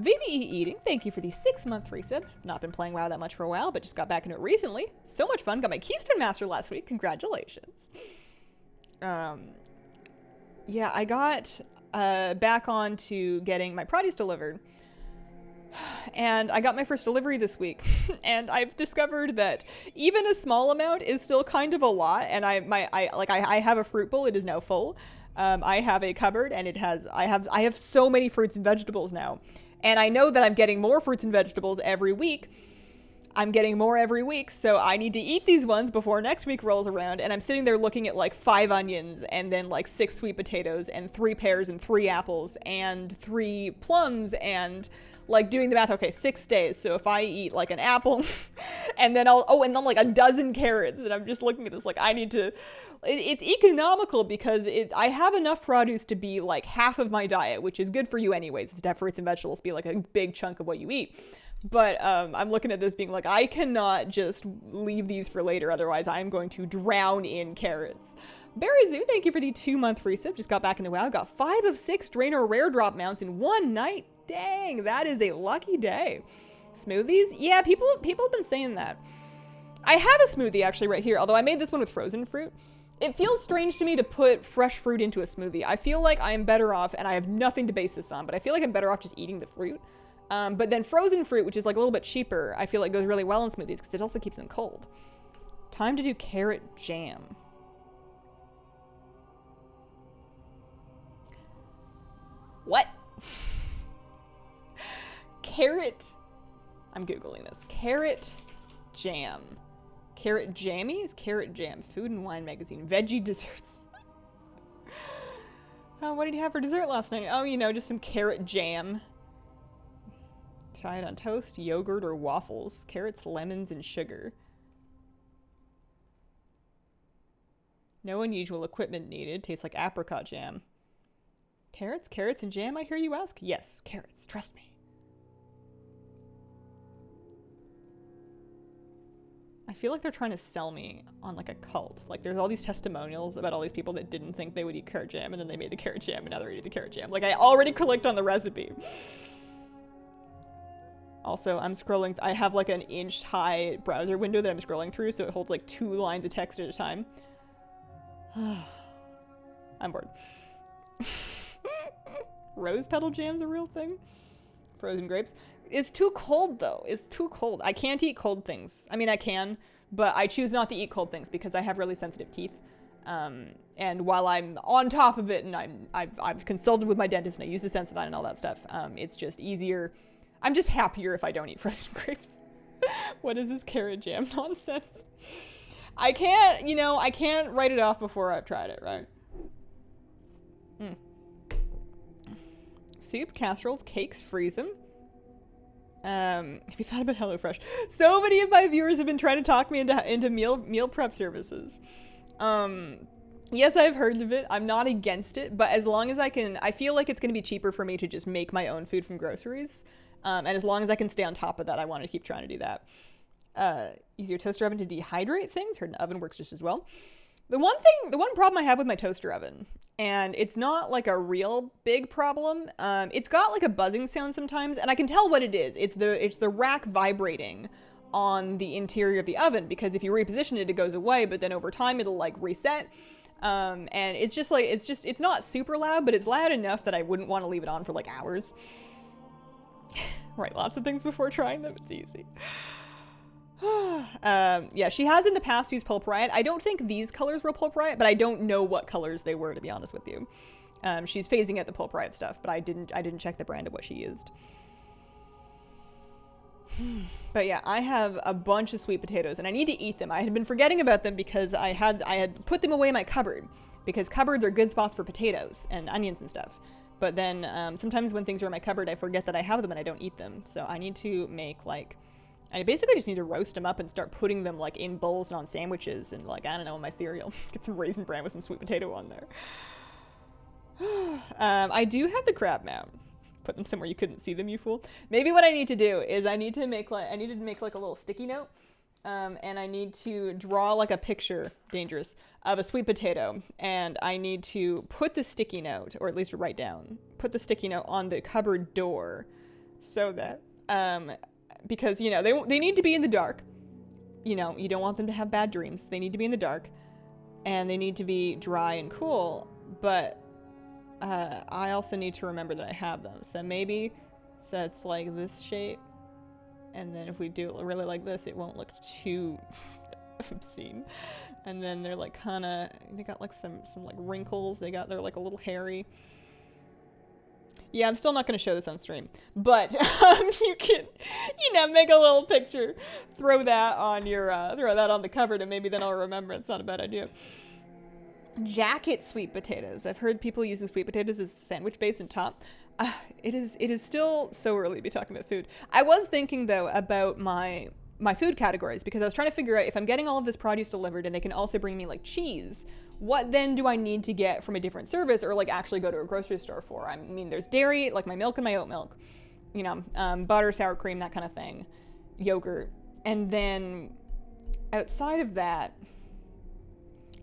VBE Eating, thank you for the 6-month resub. Not been playing WoW that much for a while, but just got back into it recently. So much fun. Got my Keystone Master last week. Congratulations. Yeah, I got back on to getting my produce delivered. And I got my first delivery this week. And I've discovered that even a small amount is still kind of a lot. And I have a fruit bowl. It is now full. I have a cupboard, and I have so many fruits and vegetables now. And I know that I'm getting more fruits and vegetables every week. I'm getting more every week, so I need to eat these ones before next week rolls around. And I'm sitting there looking at like 5 onions, and then like 6 sweet potatoes, and 3 pears, and 3 apples, and 3 plums, and like doing the math. Okay, 6 days. So if I eat like an apple, and then and then like a dozen carrots, and I'm just looking at this like I need to. It's economical because I have enough produce to be like half of my diet, which is good for you anyways, is to have fruits and vegetables be like a big chunk of what you eat. But I'm looking at this being like, I cannot just leave these for later, otherwise I'm going to drown in carrots. Barry Zoo, thank you for the 2-month resub. Just got back into WoW. Got 5 of 6 Draenor rare drop mounts in one night. Dang, that is a lucky day. Smoothies? Yeah, people have been saying that. I have a smoothie actually right here, although I made this one with frozen fruit. It feels strange to me to put fresh fruit into a smoothie. I feel like I am better off, and I have nothing to base this on, but I feel like I'm better off just eating the fruit. But then frozen fruit, which is like a little bit cheaper, I feel like goes really well in smoothies because it also keeps them cold. Time to do carrot jam. What? Carrot. I'm Googling this. Carrot jam. Carrot jammies? Carrot jam. Food and Wine magazine. Veggie desserts. Oh, what did you have for dessert last night? Oh, you know, just some carrot jam. Try it on toast, yogurt, or waffles. Carrots, lemons, and sugar. No unusual equipment needed. Tastes like apricot jam. Carrots, and jam, I hear you ask? Yes, carrots. Trust me. I feel like they're trying to sell me on like a cult. Like there's all these testimonials about all these people that didn't think they would eat carrot jam, and then they made the carrot jam, and now they're eating the carrot jam. Like I already clicked on the recipe. Also, I'm scrolling. I have like an inch high browser window that I'm scrolling through, so it holds like 2 lines of text at a time. I'm bored. Rose petal jam's a real thing. Frozen grapes. It's too cold though. It's too cold. I can't eat cold things. I mean, I can, but I choose not to eat cold things because I have really sensitive teeth. And while I'm on top of it, and I've consulted with my dentist and I use the Sensodyne and all that stuff, it's just easier. I'm just happier if I don't eat frozen grapes. What is this carrot jam nonsense? I can't, you know, I can't write it off before I've tried it, right? Soup, casseroles, cakes, freeze them. Have you thought about HelloFresh? So many of my viewers have been trying to talk me into meal prep services. Yes, I've heard of it. I'm not against it, but as long as I feel like it's going to be cheaper for me to just make my own food from groceries. And as long as I can stay on top of that, I want to keep trying to do that. Use your toaster oven to dehydrate things. Heard an oven works just as well. The one problem I have with my toaster oven, and it's not like a real big problem. It's got like a buzzing sound sometimes, and I can tell what it is. It's the rack vibrating on the interior of the oven, because if you reposition it, it goes away, but then over time it'll like reset. And it's just like, it's not super loud, but it's loud enough that I wouldn't want to leave it on for like hours. Write lots of things before trying them. It's easy. Yeah, she has in the past used Pulp Riot. I don't think these colors were Pulp Riot, but I don't know what colors they were, to be honest with you. She's phasing out the Pulp Riot stuff, but I didn't check the brand of what she used. But yeah, I have a bunch of sweet potatoes and I need to eat them. I had been forgetting about them because I had put them away in my cupboard, because cupboards are good spots for potatoes and onions and stuff. But then sometimes when things are in my cupboard, I forget that I have them and I don't eat them. So I need to make like, I basically just need to roast them up and start putting them like in bowls and on sandwiches and like, I don't know, in my cereal. Get some Raisin Bran with some sweet potato on there. I do have the crab mount. Put them somewhere you couldn't see them, you fool. Maybe what I need to do is I need to make like a little sticky note. And I need to draw like a picture, dangerous, of a sweet potato. And I need to put the sticky note, or at least write down, put the sticky note on the cupboard door so that, because, you know, they need to be in the dark. You know, you don't want them to have bad dreams. They need to be in the dark and they need to be dry and cool. But I also need to remember that I have them. So maybe, so it's like this shape. And then if we do it really like this, it won't look too obscene. And then they're like kind of, they got like some like wrinkles. They're like a little hairy. Yeah, I'm still not going to show this on stream, but you can, you know, make a little picture, throw that on your, throw that on the cupboard, and maybe then I'll remember. It's not a bad idea. Jacket sweet potatoes. I've heard people using sweet potatoes as sandwich base and top. It is still so early to be talking about food. I was thinking though about my food categories, because I was trying to figure out if I'm getting all of this produce delivered and they can also bring me like cheese, what then do I need to get from a different service or like actually go to a grocery store for? I mean, there's dairy, like my milk and my oat milk, you know, butter, sour cream, that kind of thing, yogurt. And then outside of that,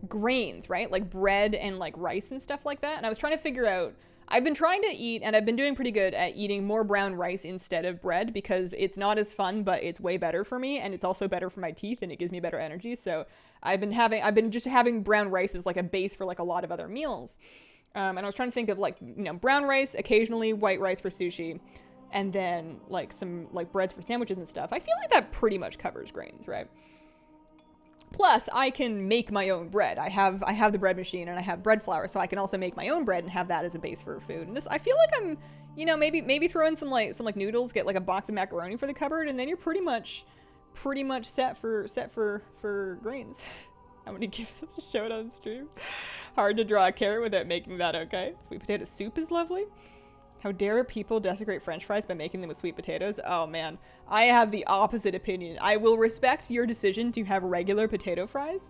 grains, right? Like bread and like rice and stuff like that. And I was trying to figure out, I've been trying to eat, and I've been doing pretty good at eating more brown rice instead of bread, because it's not as fun, but it's way better for me, and it's also better for my teeth, and it gives me better energy. So I've been just having brown rice as like a base for like a lot of other meals. And I was trying to think of like, you know, brown rice, occasionally white rice for sushi, and then like some like breads for sandwiches and stuff. I feel like that pretty much covers grains, right? Plus, I can make my own bread. I have the bread machine and I have bread flour, so I can also make my own bread and have that as a base for food. And this, I feel like I'm, you know, maybe throw in some noodles, get like a box of macaroni for the cupboard, and then you're pretty much set for grains. How many gifts to show it on stream? Hard to draw a carrot without making that okay. Sweet potato soup is lovely. How dare people desecrate French fries by making them with sweet potatoes? Oh man, I have the opposite opinion. I will respect your decision to have regular potato fries,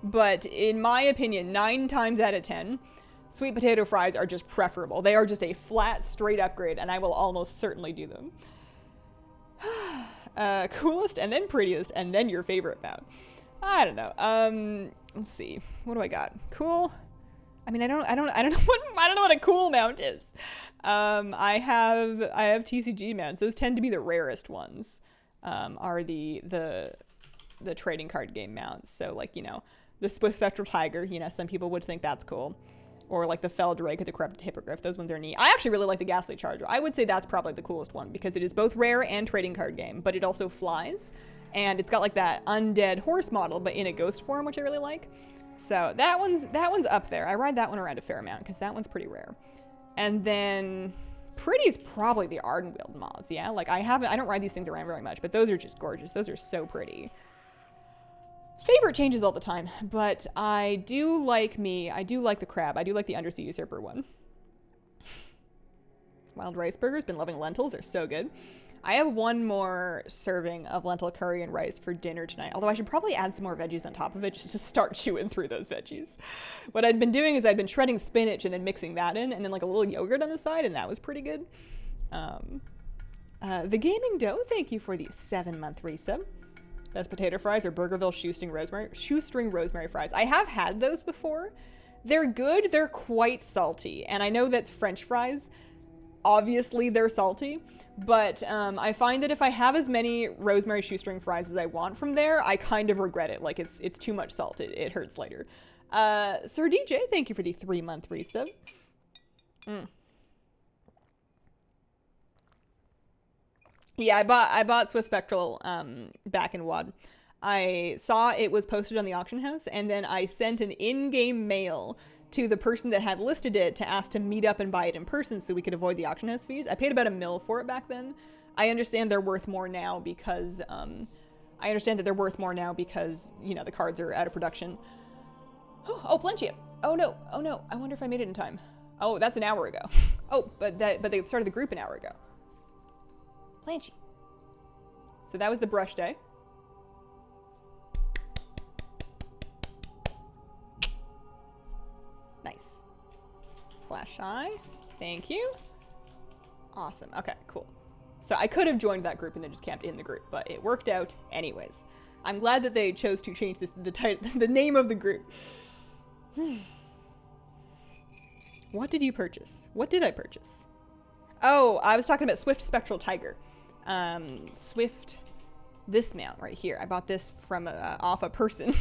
but in my opinion, 9 times out of 10, sweet potato fries are just preferable. They are just a flat, straight upgrade, and I will almost certainly do them. Coolest, and then prettiest, and then your favorite mount. I don't know. Let's see. What do I got? Cool. I mean, I don't know what a cool mount is. I have TCG mounts. Those tend to be the rarest ones. Are the trading card game mounts. So like, you know, the Swift Spectral Tiger, you know, some people would think that's cool. Or like the Fell Drake or the Corrupted Hippogriff. Those ones are neat. I actually really like the Ghastly Charger. I would say that's probably the coolest one, because it is both rare and trading card game, but it also flies. And it's got like that undead horse model, but in a ghost form, which I really like. So that one's up there. I ride that one around a fair amount because that one's pretty rare. And then Pretty is probably the Ardenweald moths, yeah? Like, I don't ride these things around very much, but those are just gorgeous. Those are so pretty. Favorite changes all the time, but I do like the crab. I do like the undersea usurper one. Wild rice burgers, been loving lentils. They're so good. I have one more serving of lentil curry and rice for dinner tonight, although I should probably add some more veggies on top of it just to start chewing through those veggies. What I'd been doing is I'd been shredding spinach and then mixing that in, and then like a little yogurt on the side, and that was pretty good. The Gaming Dough, thank you for the 7-month resub. Best potato fries are Burgerville shoestring rosemary fries. I have had those before. They're good. They're quite salty, and I know that's French fries. Obviously, they're salty. But I find that if I have as many rosemary shoestring fries as I want from there, I kind of regret it. Like, it's too much salt. It hurts later. Sir DJ, thank you for the 3-month resub. Yeah, I bought Swift Spectral back in WoD. I saw it was posted on the auction house, and then I sent an in-game mail to the person that had listed it to ask to meet up and buy it in person so we could avoid the auction house fees. I paid about $1 million for it back then. I understand they're worth more now because, you know, the cards are out of production. Oh, Plentia. Oh no. I wonder if I made it in time. Oh, that's an hour ago. Oh, but they started the group an hour ago. Planchy. So that was the brush day. Nice. /I. Thank you. Awesome. Okay, cool. So I could have joined that group and then just camped in the group, but it worked out anyways. I'm glad that they chose to change the name of the group. What did you purchase? What did I purchase? Oh, I was talking about Swift Spectral Tiger. Swift, this mount right here. I bought this from off a person.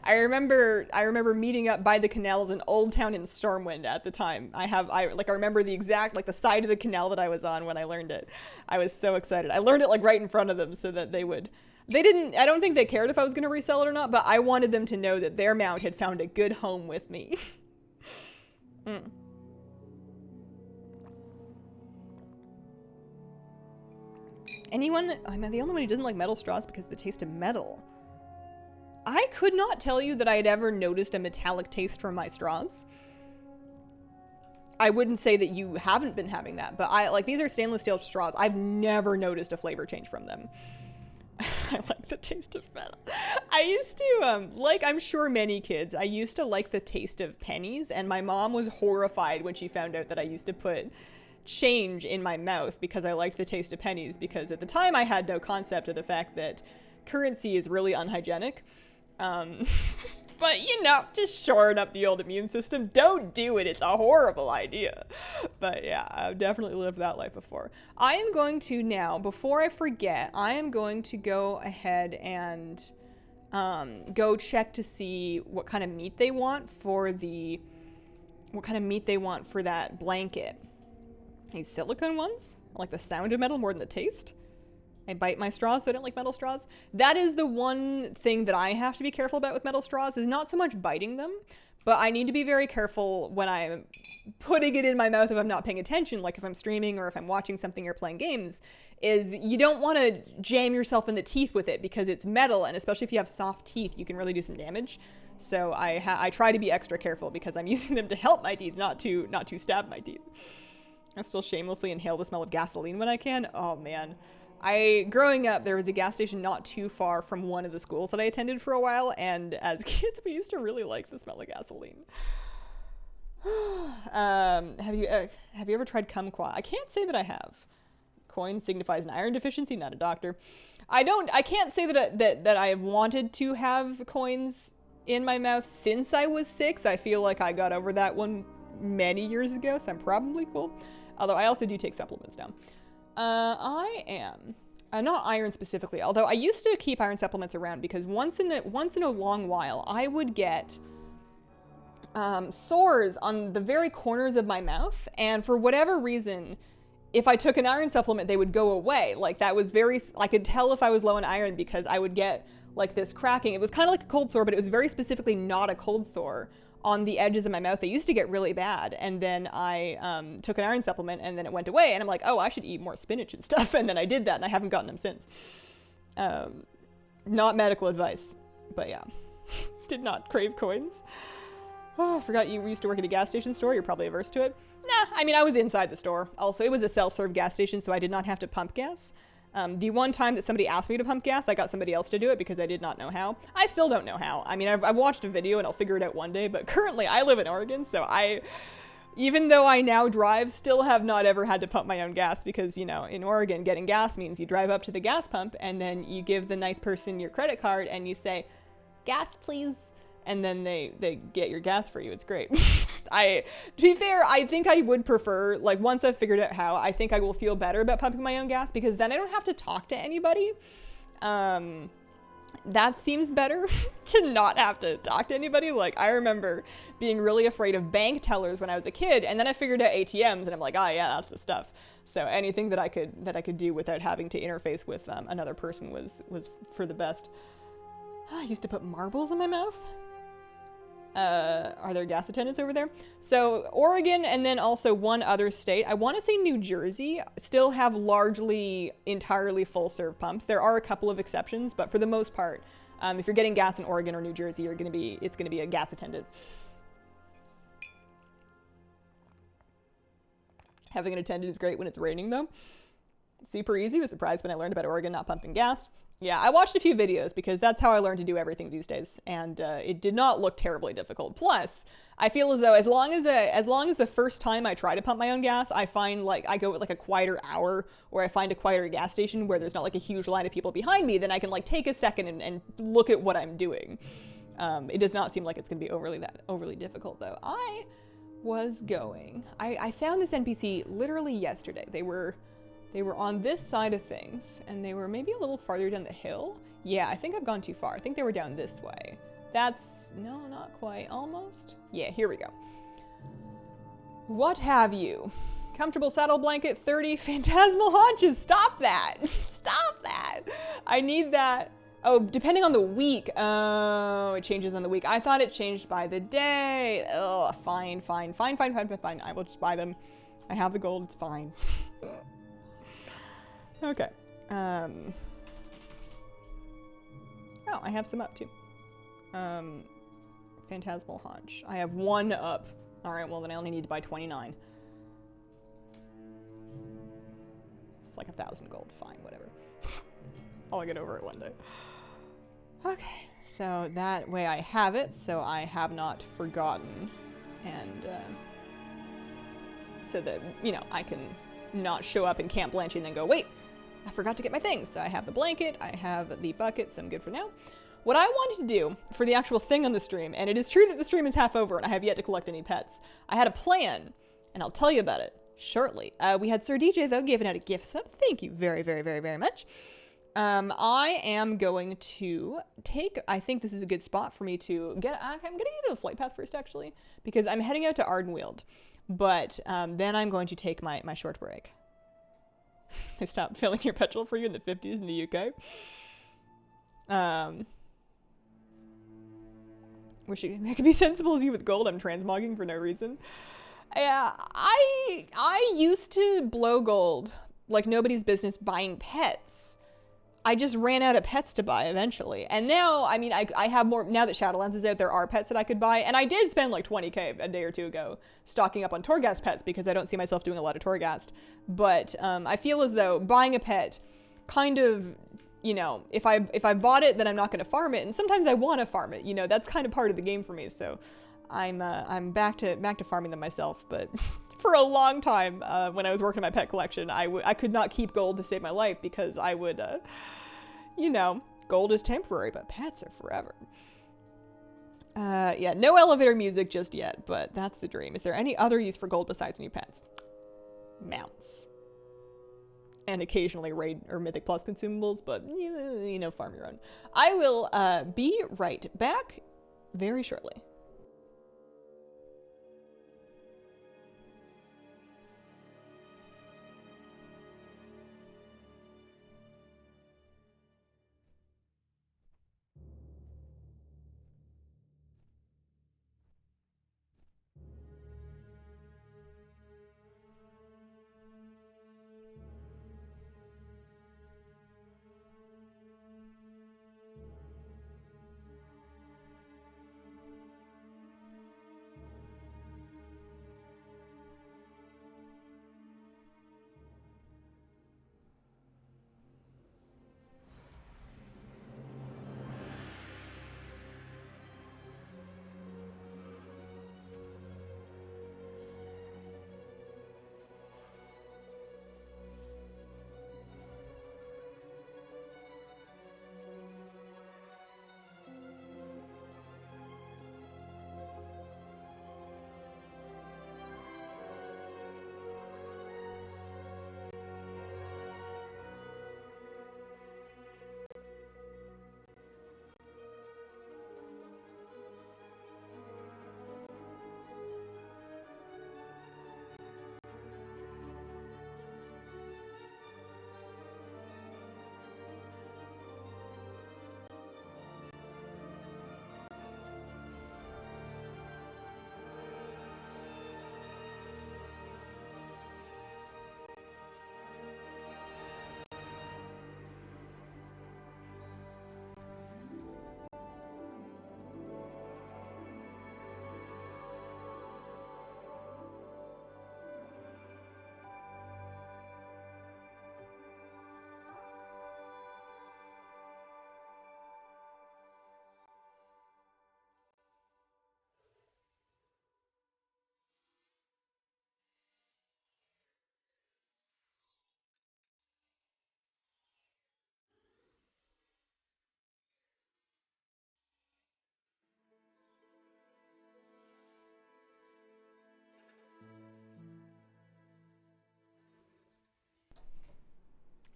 I remember meeting up by the canals in Old Town in Stormwind at the time. I remember the exact, like the side of the canal that I was on when I learned it. I was so excited. I learned it like right in front of them so that I don't think they cared if I was going to resell it or not, but I wanted them to know that their mount had found a good home with me. Anyone? Am I the only one who doesn't like metal straws because of the taste of metal? I could not tell you that I had ever noticed a metallic taste from my straws. I wouldn't say that you haven't been having that, but these are stainless steel straws. I've never noticed a flavor change from them. I like the taste of metal. I used to, like I'm sure many kids, I used to like the taste of pennies, and my mom was horrified when she found out that I used to put change in my mouth because I liked the taste of pennies, because at the time I had no concept of the fact that currency is really unhygienic. But you know, just shoring up the old immune system. Don't do it. It's a horrible idea. But yeah, I've definitely lived that life before. I am going to now, before I forget, I am going to go ahead and go check to see what kind of meat they want for that blanket. These silicone ones? I like the sound of metal more than the taste. I bite my straws, so I don't like metal straws. That is the one thing that I have to be careful about with metal straws, is not so much biting them, but I need to be very careful when I'm putting it in my mouth if I'm not paying attention, like if I'm streaming or if I'm watching something or playing games, is you don't want to jam yourself in the teeth with it because it's metal, and especially if you have soft teeth, you can really do some damage. So I try to be extra careful because I'm using them to help my teeth, not to stab my teeth. I still shamelessly inhale the smell of gasoline when I can. Oh man. Growing up, there was a gas station not too far from one of the schools that I attended for a while, and as kids, we used to really like the smell of gasoline. Have you ever tried kumquat? I can't say that I have. Coin signifies an iron deficiency, not a doctor. I can't say that I have wanted to have coins in my mouth since I was 6. I feel like I got over that one many years ago, so I'm probably cool. Although I also do take supplements now. I am not iron specifically, although I used to keep iron supplements around because once in a long while I would get sores on the very corners of my mouth, and for whatever reason, if I took an iron supplement, they would go away. Like that was I could tell if I was low in iron because I would get like this cracking. It was kind of like a cold sore, but it was very specifically not a cold sore on the edges of my mouth. They used to get really bad, and then I took an iron supplement, and then it went away, and I'm like, oh, I should eat more spinach and stuff, and then I did that, and I haven't gotten them since. Not medical advice, but yeah. Did not crave coins. Oh, I forgot you used to work at a gas station store. You're probably averse to it. Nah, I mean, I was inside the store. Also, it was a self-serve gas station, so I did not have to pump gas. The one time that somebody asked me to pump gas, I got somebody else to do it because I did not know how. I still don't know how. I mean, I've watched a video and I'll figure it out one day, but currently I live in Oregon, so even though I now drive, still have not ever had to pump my own gas because, you know, in Oregon, getting gas means you drive up to the gas pump and then you give the nice person your credit card and you say, gas, please. And then they get your gas for you. It's great. To be fair, I think I would prefer, like, once I've figured out how, I think I will feel better about pumping my own gas because then I don't have to talk to anybody. That seems better to not have to talk to anybody. Like, I remember being really afraid of bank tellers when I was a kid, and then I figured out ATMs, and I'm like, oh yeah, that's the stuff. So anything that I could do without having to interface with another person was for the best. I used to put marbles in my mouth. Are there gas attendants over there? So Oregon and then also one other state, I want to say New Jersey, still have largely entirely full serve pumps. There are a couple of exceptions, but for the most part, if you're getting gas in Oregon or New Jersey, it's gonna be a gas attendant. Having an attendant is great when it's raining though. Super easy. Was surprised when I learned about Oregon not pumping gas. Yeah, I watched a few videos because that's how I learned to do everything these days, and it did not look terribly difficult. Plus, I feel as though as long as the first time I try to pump my own gas, I find like I go with like a quieter hour, or I find a quieter gas station where there's not like a huge line of people behind me, then I can like take a second and look at what I'm doing. It does not seem like it's going to be overly difficult though. I found this NPC literally yesterday. They were on this side of things, and they were maybe a little farther down the hill. Yeah, I think I've gone too far. I think they were down this way. No, not quite, almost. Yeah, here we go. What have you? Comfortable saddle blanket, 30 phantasmal haunches. Stop that. Stop that. I need that. Oh, depending on the week. Oh, it changes on the week. I thought it changed by the day. Oh, fine. I will just buy them. I have the gold, it's fine. Okay. Oh, I have some up too. Phantasmal haunch. I have one up. All right, well then I only need to buy 29. It's like 1,000 gold. Fine, whatever. I'll get over it one day. Okay, so that way I have it, so I have not forgotten, and so that, you know, I can not show up in Camp Blanche and then go, wait, I forgot to get my things. So I have the blanket, I have the bucket, so I'm good for now. What I wanted to do for the actual thing on the stream, and it is true that the stream is half over and I have yet to collect any pets, I had a plan, and I'll tell you about it shortly. We had Sir DJ, though, giving out a gift sub. Thank you very, very, very, very much. I am going to take, I think this is a good spot for me to get, I'm going to get a flight path first, actually, because I'm heading out to Ardenweald, but then I'm going to take my short break. They stopped filling your petrol for you in the 50s in the UK. Wish I could be sensible as you with gold. I'm transmogging for no reason. Yeah, I used to blow gold like nobody's business buying pets. I just ran out of pets to buy eventually. And now, I mean, I have more, now that Shadowlands is out, there are pets that I could buy. And I did spend like 20k a day or two ago stocking up on Torghast pets because I don't see myself doing a lot of Torghast. But I feel as though buying a pet kind of, you know, if I bought it, then I'm not going to farm it. And sometimes I want to farm it, you know, that's kind of part of the game for me. So I'm back to farming them myself. But for a long time, when I was working on my pet collection, I could not keep gold to save my life because I would, you know, gold is temporary, but pets are forever. Yeah, no elevator music just yet, but that's the dream. Is there any other use for gold besides new pets? Mounts. And occasionally raid or Mythic Plus consumables, but you know, farm your own. I will be right back very shortly.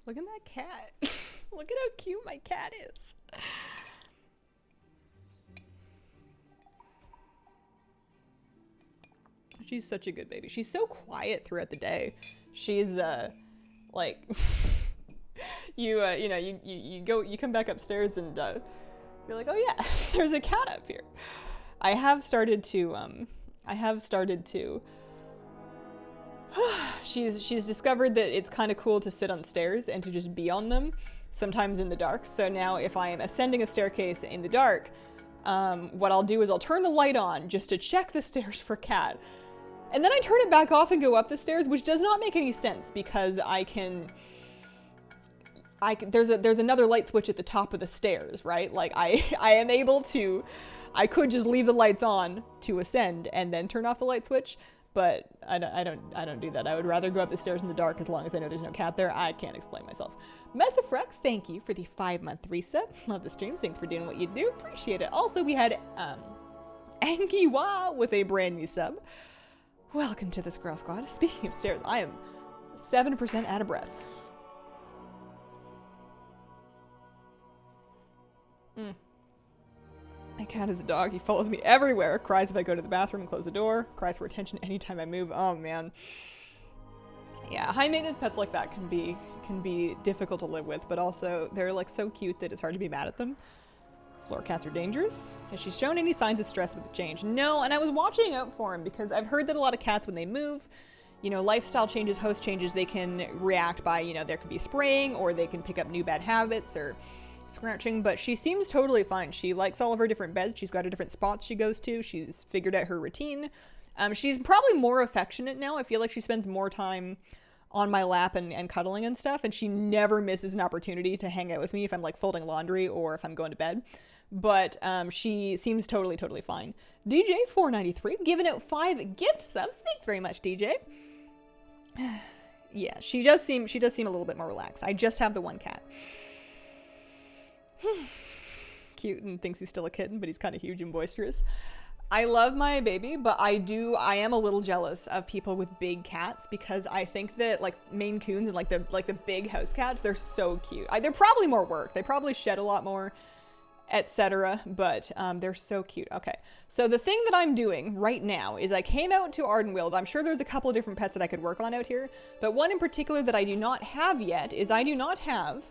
Look at that cat. Look at how cute my cat is. She's such a good baby. She's so quiet throughout the day. She's like you know, you come back upstairs and you're like, oh yeah, there's a cat up here. I have started to she's discovered that it's kind of cool to sit on stairs and to just be on them, sometimes in the dark. So now if I am ascending a staircase in the dark, what I'll do is I'll turn the light on just to check the stairs for cat. And then I turn it back off and go up the stairs, which does not make any sense because there's another light switch at the top of the stairs, right? Like I am able to, I could just leave the lights on to ascend and then turn off the light switch, but I don't do that. I would rather go up the stairs in the dark as long as I know there's no cat there. I can't explain myself. Mesafrex, thank you for the 5-month resub. Love the streams. Thanks for doing what you do. Appreciate it. Also, we had Angiwa with a brand new sub. Welcome to the Squirrel Squad. Speaking of stairs, I am 7% out of breath. My cat is a dog. He follows me everywhere. Cries if I go to the bathroom and close the door. Cries for attention anytime I move. Oh man. Yeah, high maintenance pets like that can be difficult to live with, but also they're like so cute that it's hard to be mad at them. Floor cats are dangerous. Has she shown any signs of stress with the change? No, and I was watching out for him because I've heard that a lot of cats, when they move, you know, lifestyle changes, host changes, they can react by, you know, there could be spraying or they can pick up new bad habits or scratching, but she seems totally fine. She likes all of her different beds. She's got her different spots she goes to. She's figured out her routine. She's probably more affectionate now. I feel like she spends more time on my lap and cuddling and stuff, and she never misses an opportunity to hang out with me if I'm like folding laundry or if I'm going to bed. But she seems totally fine. DJ493 giving out 5 gift subs. Thanks very much, DJ. Yeah, she does seem a little bit more relaxed. I just have the one cat. Cute and thinks he's still a kitten, but he's kind of huge and boisterous. I love my baby, but I am a little jealous of people with big cats because I think that like Maine Coons and like the big house cats, they're so cute. They're probably more work. They probably shed a lot more, etc. But they're so cute. Okay, so the thing that I'm doing right now is I came out to Ardenweald. I'm sure there's a couple of different pets that I could work on out here, but one in particular that I do not have yet is I do not have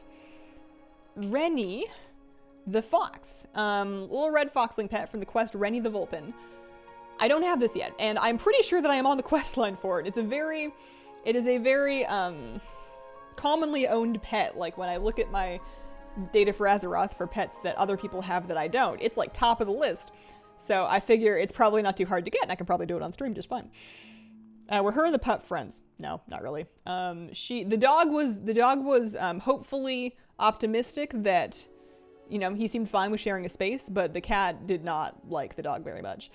Rennie the fox, little red foxling pet from the quest Rennie the Vulpin. I don't have this yet, and I'm pretty sure that I am on the quest line for it. It is a very commonly owned pet. Like when I look at my data for Azeroth for pets that other people have that I don't, it's like top of the list. So I figure it's probably not too hard to get, and I can probably do it on stream just fine. Were her and the pup friends? No, not really. The dog was hopefully optimistic that, you know, he seemed fine with sharing a space, but the cat did not like the dog very much.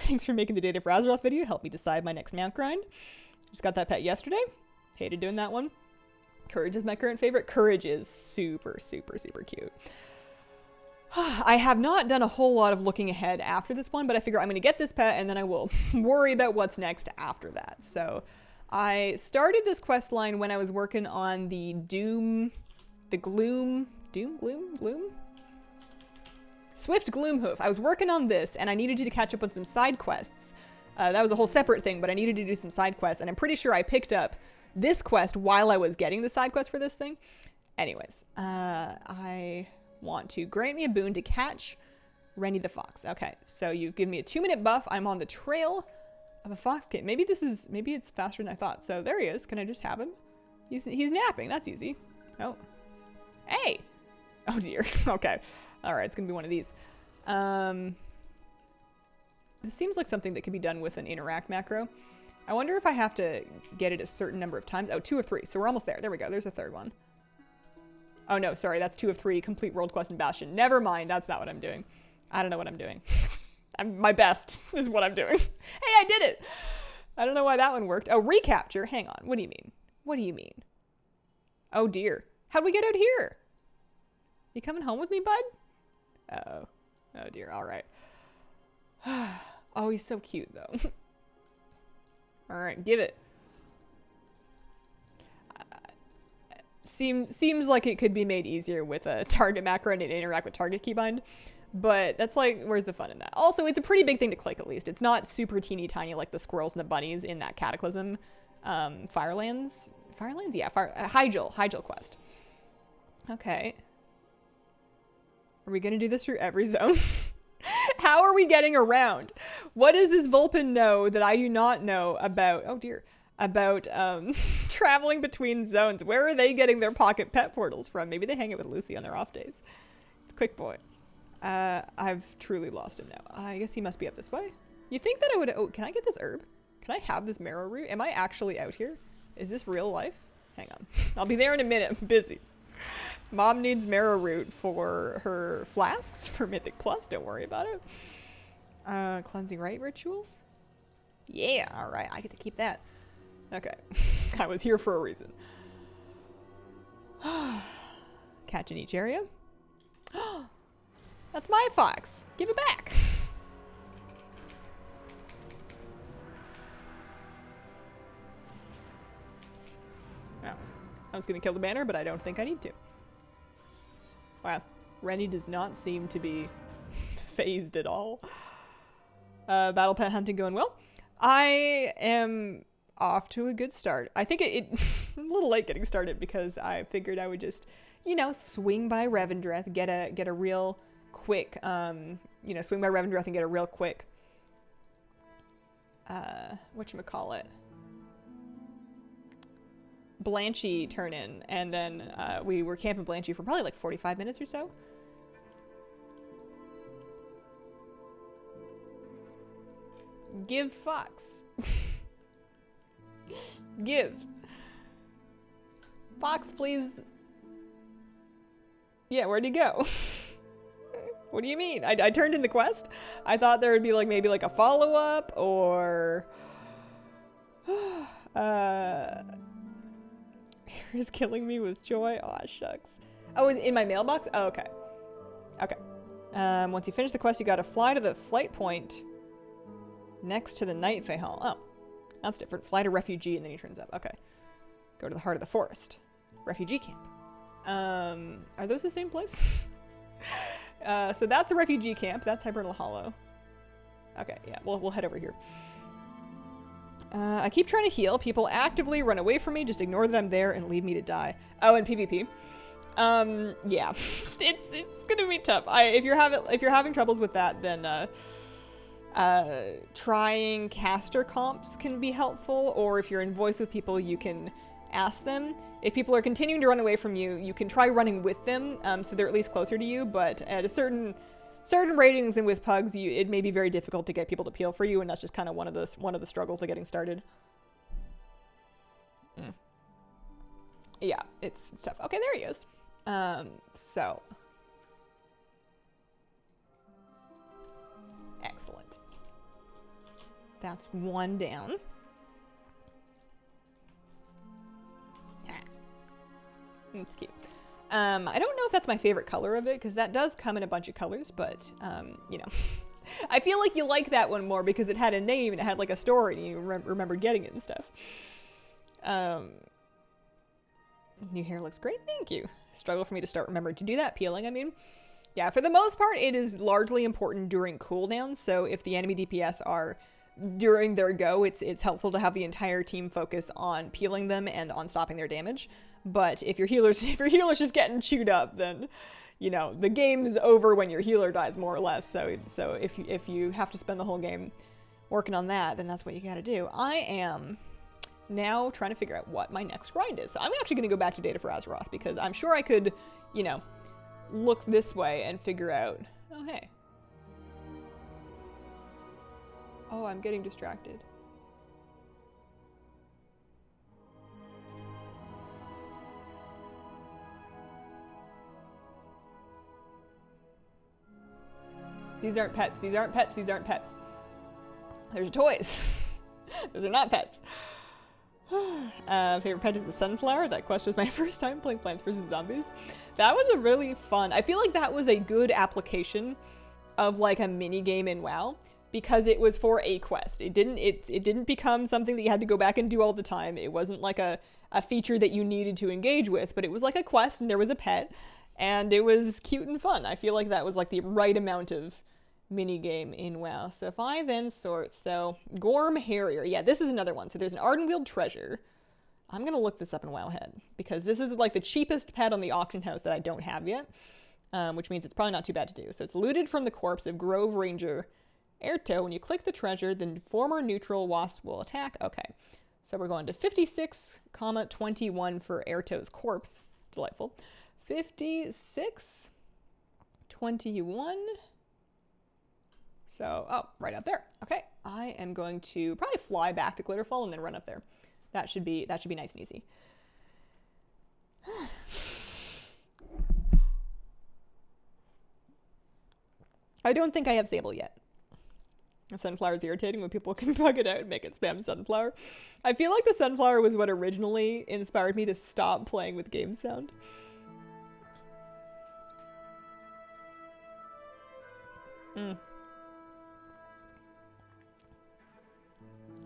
Thanks for making the Data for Azeroth video. Help me decide my next mount grind. Just got that pet yesterday. Hated doing that one. Courage is my current favorite. Courage is super cute. I have not done a whole lot of looking ahead after this one, but I figure I'm going to get this pet and then I will worry about what's next after that. So I started this quest line when I was working on the Swift Gloomhoof. I was working on this and I needed to catch up on some side quests. That was a whole separate thing, but I needed to do some side quests, and I'm pretty sure I picked up this quest while I was getting the side quest for this thing. Anyways, I want to grant me a boon to catch Rennie the Fox. Okay, so you've given me a 2-minute buff. I'm on the trail of a fox kit. Maybe it's faster than I thought. So there he is. Can I just have him? He's napping. That's easy. Oh. Hey! Oh dear. Okay. Alright, it's gonna be one of these. This seems like something that could be done with an interact macro. I wonder if I have to get it a certain number of times. Oh, 2 of 3. So we're almost there. There we go. There's a third one. Oh no, sorry. That's 2 of 3. Complete World Quest and Bastion. Never mind. That's not what I'm doing. I don't know what I'm doing. My best is what I'm doing. Hey, I did it! I don't know why that one worked. Oh, recapture. Hang on. What do you mean? What do you mean? Oh dear. How'd we get out here? You coming home with me, bud? Uh-oh. Oh dear. All right. Oh, he's so cute though. All right, give it. seems like it could be made easier with a target macro and an interact with target keybind. But that's like, where's the fun in that? Also, it's a pretty big thing to click, at least. It's not super teeny tiny like the squirrels and the bunnies in that Cataclysm Firelands? Yeah, Hyjal quest. Okay. Are we gonna do this through every zone? How are we getting around? What does this Vulpin know that I do not know about, oh dear, about traveling between zones? Where are they getting their pocket pet portals from? Maybe they hang it with Lucy on their off days. It's quick boy. I've truly lost him now. I guess he must be up this way. You think that I would, oh, can I get this herb? Can I have this marrow root? Am I actually out here? Is this real life? Hang on. I'll be there in a minute. I'm busy. Mom needs marrow root for her flasks for Mythic Plus. Don't worry about it. Cleansing rite rituals? Yeah, all right. I get to keep that. Okay. I was here for a reason. Catch in each area. That's my fox. Give it back. Oh, I was going to kill the banner, but I don't think I need to. Wow. Rennie does not seem to be phased at all. Battle pet hunting going well. I am off to a good start. I think I'm a little late getting started because I figured I would just, you know, swing by Revendreth, get a real quick, you know, swing by Revendreth and get a real quick, whatchamacallit, Blanchy turn in, and then we were camping Blanchy for probably like 45 minutes or so. Give Fox. Give. Fox, please. Yeah, where'd he go? What do you mean? I turned in the quest? I thought there would be like maybe like a follow-up or is killing me with joy. Aw, shucks. Oh, in my mailbox? Oh, okay. Okay. Once you finish the quest, you gotta fly to the flight point next to the Night Fae Hall. Oh, that's different. Fly to Refugee and then he turns up. Okay. Go to the heart of the forest. Refugee camp. Are those the same place? So that's a refugee camp. That's Hibernal Hollow. Okay, yeah, we'll head over here. I keep trying to heal. People actively run away from me. Just ignore that I'm there and leave me to die. Oh, and PvP. Yeah, it's gonna be tough. If you're having troubles with that, then trying caster comps can be helpful. Or if you're in voice with people, you can ask them. If people are continuing to run away from you, you can try running with them, so they're at least closer to you. But at a certain ratings and with pugs, it may be very difficult to get people to peel for you, and that's just kind of one of the struggles of getting started. Yeah, it's tough. Okay, there he is. So excellent. That's one down. It's cute. I don't know if that's my favorite color of it, because that does come in a bunch of colors, but, you know. I feel like you like that one more because it had a name and it had, like, a story, and you remembered getting it and stuff. New hair looks great, thank you. Struggle for me to start remembering to do that, peeling, I mean. Yeah, for the most part, it is largely important during cooldowns, so if the enemy DPS are during their go, it's helpful to have the entire team focus on peeling them and on stopping their damage. But if your healer's just getting chewed up, then, you know, the game is over when your healer dies, more or less. So if you have to spend the whole game working on that, then that's what you gotta do. I am now trying to figure out what my next grind is. So I'm actually gonna go back to Data for Azeroth, because I'm sure I could, you know, look this way and figure out, oh, hey. Oh, I'm getting distracted. These aren't pets. These aren't pets. These aren't pets. They're toys. Those are not pets. Favorite pet is a sunflower. That quest was my first time playing Plants vs. Zombies. That was a really fun... I feel like that was a good application of like a mini game in WoW, because it was for a quest. It didn't become something that you had to go back and do all the time. It wasn't like a feature that you needed to engage with, but it was like a quest and there was a pet and it was cute and fun. I feel like that was like the right amount of mini game in WoW. So if I then sort, so Gorm Harrier. Yeah, this is another one. So there's an Ardenweald treasure. I'm going to look this up in Wowhead because this is like the cheapest pet on the auction house that I don't have yet, which means it's probably not too bad to do. So it's looted from the corpse of Grove Ranger Erto. When you click the treasure, the former neutral wasp will attack. Okay, so we're going to 56,21 for Erto's corpse. Delightful. 56,21. So, oh, right out there. Okay, I am going to probably fly back to Glitterfall and then run up there. That should be nice and easy. I don't think I have Sable yet. Sunflower's irritating when people can bug it out and make it spam Sunflower. I feel like the Sunflower was what originally inspired me to stop playing with game sound.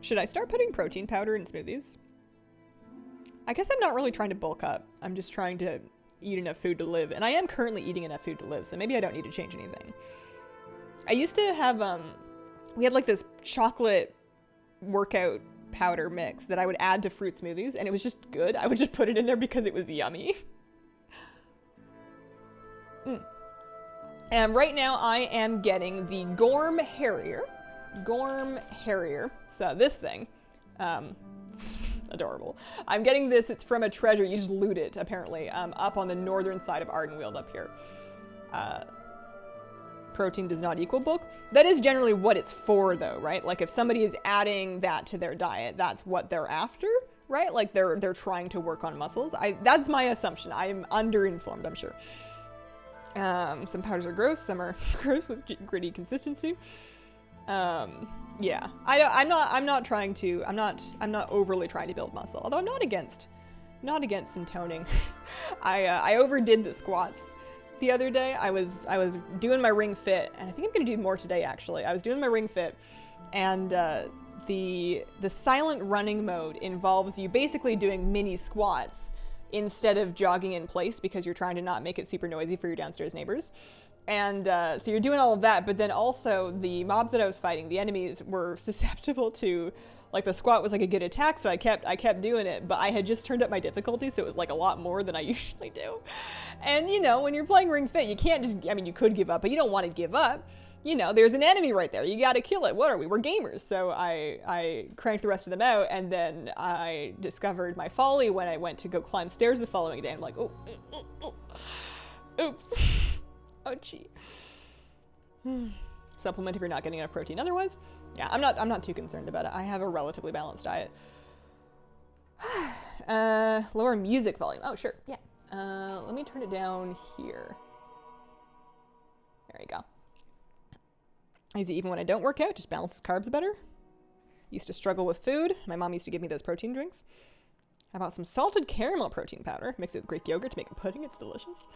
Should I start putting protein powder in smoothies? I guess I'm not really trying to bulk up. I'm just trying to eat enough food to live. And I am currently eating enough food to live, so maybe I don't need to change anything. I used to have, we had like this chocolate workout powder mix that I would add to fruit smoothies, and it was just good. I would just put it in there because it was yummy. And right now I am getting the Gorm Harrier. Gorm Harrier. So this thing, adorable. I'm getting this, it's from a treasure, you just loot it, apparently, up on the northern side of Ardenweald up here. Protein does not equal bulk. That is generally what it's for though, right? Like if somebody is adding that to their diet, that's what they're after, right? Like they're trying to work on muscles. That's my assumption. I am underinformed, I'm sure. Some powders are gross, some are gross with gritty consistency. Yeah, I'm not overly trying to build muscle, although I'm not against some toning. I overdid the squats the other day. I was doing my ring fit, and I think I'm gonna do more today actually. I was doing my ring fit, and the silent running mode involves you basically doing mini squats instead of jogging in place because you're trying to not make it super noisy for your downstairs neighbors. And so you're doing all of that, but then also the mobs that I was fighting, the enemies were susceptible to, like the squat was like a good attack, so I kept doing it, but I had just turned up my difficulty, so it was like a lot more than I usually do. And you know, when you're playing Ring Fit, you can't just, I mean, you could give up, but you don't want to give up. You know, there's an enemy right there, you gotta kill it. What are we? We're gamers. So I cranked the rest of them out, and then I discovered my folly when I went to go climb stairs the following day. I'm like, oh, oops. Oh, gee. Supplement if you're not getting enough protein. Otherwise, yeah, I'm not too concerned about it. I have a relatively balanced diet. Lower music volume. Oh, sure. Yeah. Let me turn it down here. There you go. I use it even when I don't work out. Just balances carbs better. Used to struggle with food. My mom used to give me those protein drinks. How about some salted caramel protein powder? Mix it with Greek yogurt to make a pudding. It's delicious.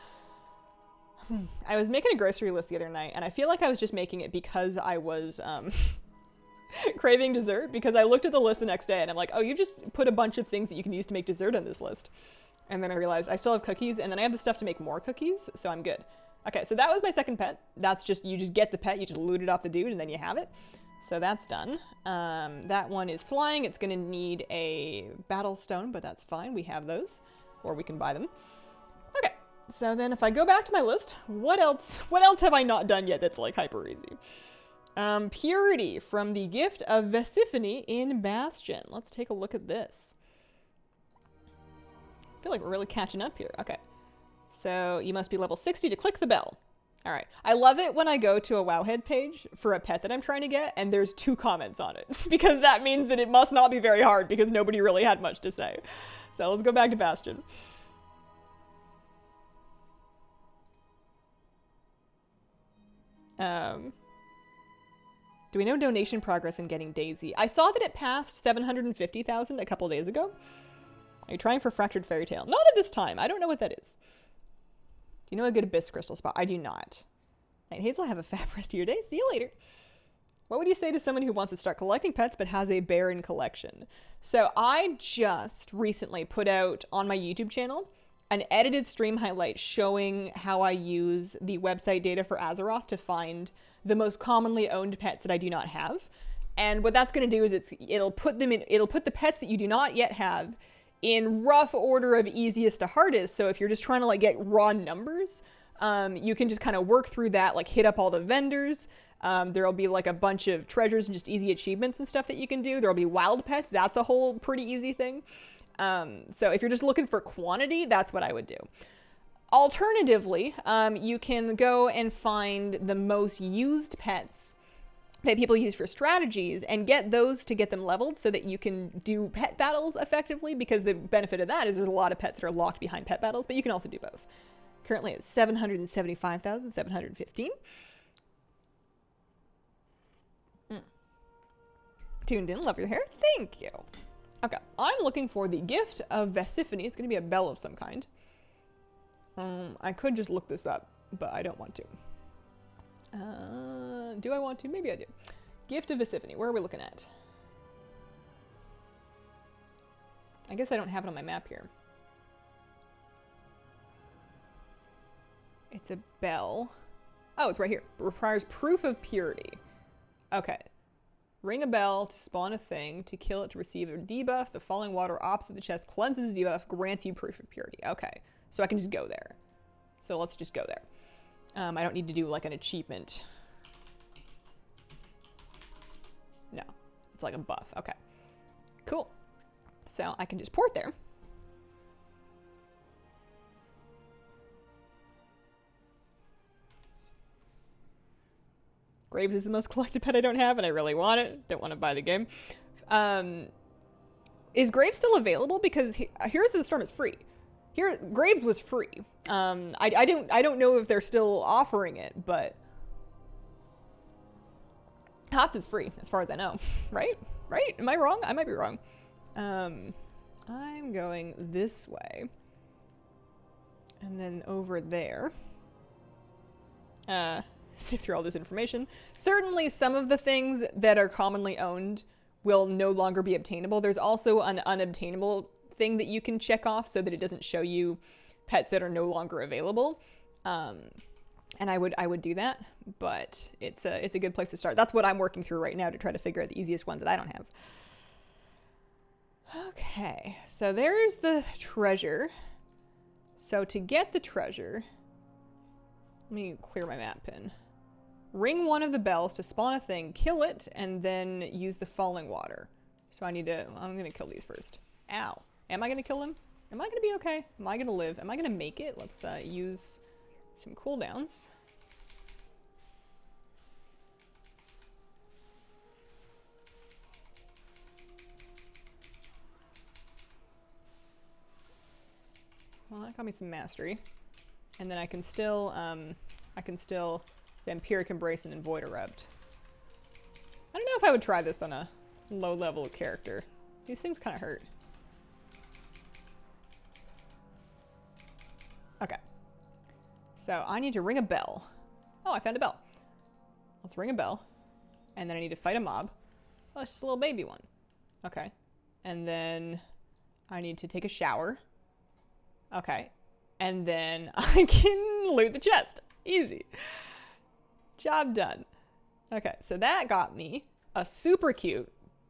I was making a grocery list the other night, and I feel like I was just making it because I was craving dessert, because I looked at the list the next day and I'm like, oh, you just put a bunch of things that you can use to make dessert on this list. And then I realized I still have cookies, and then I have the stuff to make more cookies, so I'm good. Okay, so that was my second pet. That's just, you just get the pet, you just loot it off the dude, and then you have it. So that's done. That one is flying. It's gonna need a battle stone, but that's fine. We have those, or we can buy them. Okay. So then if I go back to my list, what else have I not done yet that's like hyper easy? Purity from the Gift of Vesiphony in Bastion. Let's take a look at this. I feel like we're really catching up here. Okay. So you must be level 60 to click the bell. All right. I love it when I go to a Wowhead page for a pet that I'm trying to get and there's 2 comments on it because that means that it must not be very hard because nobody really had much to say. So let's go back to Bastion. Do we know donation progress in getting Daisy? I saw that it passed 750,000 a couple days ago. Are you trying for Fractured Fairy Tale? Not at this time. I don't know what that is. Do you know a good Abyss Crystal spot? I do not. Night Hazel, have a fab rest of your day. See you later. What would you say to someone who wants to start collecting pets but has a barren collection? So I just recently put out on my YouTube channel an edited stream highlight showing how I use the website data for Azeroth to find the most commonly owned pets that I do not have. And what that's going to do is it'll put the pets that you do not yet have in rough order of easiest to hardest. So if you're just trying to like get raw numbers, you can just kind of work through that, like hit up all the vendors. There'll be like a bunch of treasures and just easy achievements and stuff that you can do. There'll be wild pets. That's a whole pretty easy thing. So if you're just looking for quantity, that's what I would do. Alternatively, you can go and find the most used pets that people use for strategies and get those to get them leveled so that you can do pet battles effectively, because the benefit of that is there's a lot of pets that are locked behind pet battles, but you can also do both. Currently it's 775,715. Tuned in, love your hair. Thank you. Okay, I'm looking for the gift of Vesiphone. It's going to be a bell of some kind. I could just look this up, but I don't want to. Do I want to? Maybe I do. Gift of Vesiphone. Where are we looking at? I guess I don't have it on my map here. It's a bell. Oh, it's right here. It requires proof of purity. Okay. Ring a bell to spawn a thing. To kill it to receive a debuff. The falling water opposite the chest cleanses the debuff. Grants you proof of purity. Okay. So I can just go there. So let's just go there. I don't need to do like an achievement. No. It's like a buff. Okay. Cool. So I can just port there. Graves is the most collected pet I don't have, and I really want it. Don't want to buy the game. Is Graves still available? Because Heroes of the Storm is free. Here, Graves was free. I don't know if they're still offering it, but HOTS is free as far as I know. Right? Right? Am I wrong? I might be wrong. I'm going this way, and then over there. Sift through all this information. Certainly some of the things that are commonly owned will no longer be obtainable. There's also an unobtainable thing that you can check off so that it doesn't show you pets that are no longer available. And I would do that, but it's a good place to start. That's what I'm working through right now to try to figure out the easiest ones that I don't have. Okay, so there's the treasure. So to get the treasure, let me clear my map pin. Ring one of the bells to spawn a thing, kill it, and then use the falling water. So I'm gonna kill these first. Ow. Am I gonna kill them? Am I gonna be okay? Am I gonna live? Am I gonna make it? Let's use some cooldowns. Well, that got me some mastery. And then I can still Vampiric Embrace and then Void Erupt. I don't know if I would try this on a low level character. These things kind of hurt. Okay. So I need to ring a bell. Oh, I found a bell. Let's ring a bell. And then I need to fight a mob. Oh, it's just a little baby one. Okay. And then I need to take a shower. Okay. And then I can loot the chest. Easy. Job done. Okay, so that got me a super cute,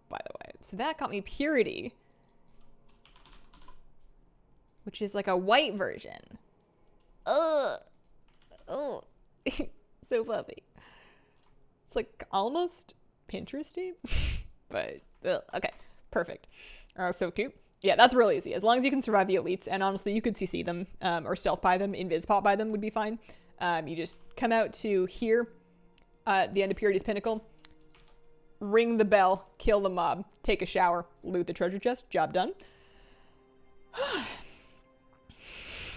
by the way. So that got me Purity, which is like a white version. Ugh. Oh. So fluffy. It's like almost Pinteresty, but okay, perfect. So cute. Yeah, that's real easy. As long as you can survive the elites, and honestly, you could CC them or stealth by them, invis pop by them would be fine. You just come out to here, the end of Purity's Pinnacle, ring the bell, kill the mob, take a shower, loot the treasure chest, job done.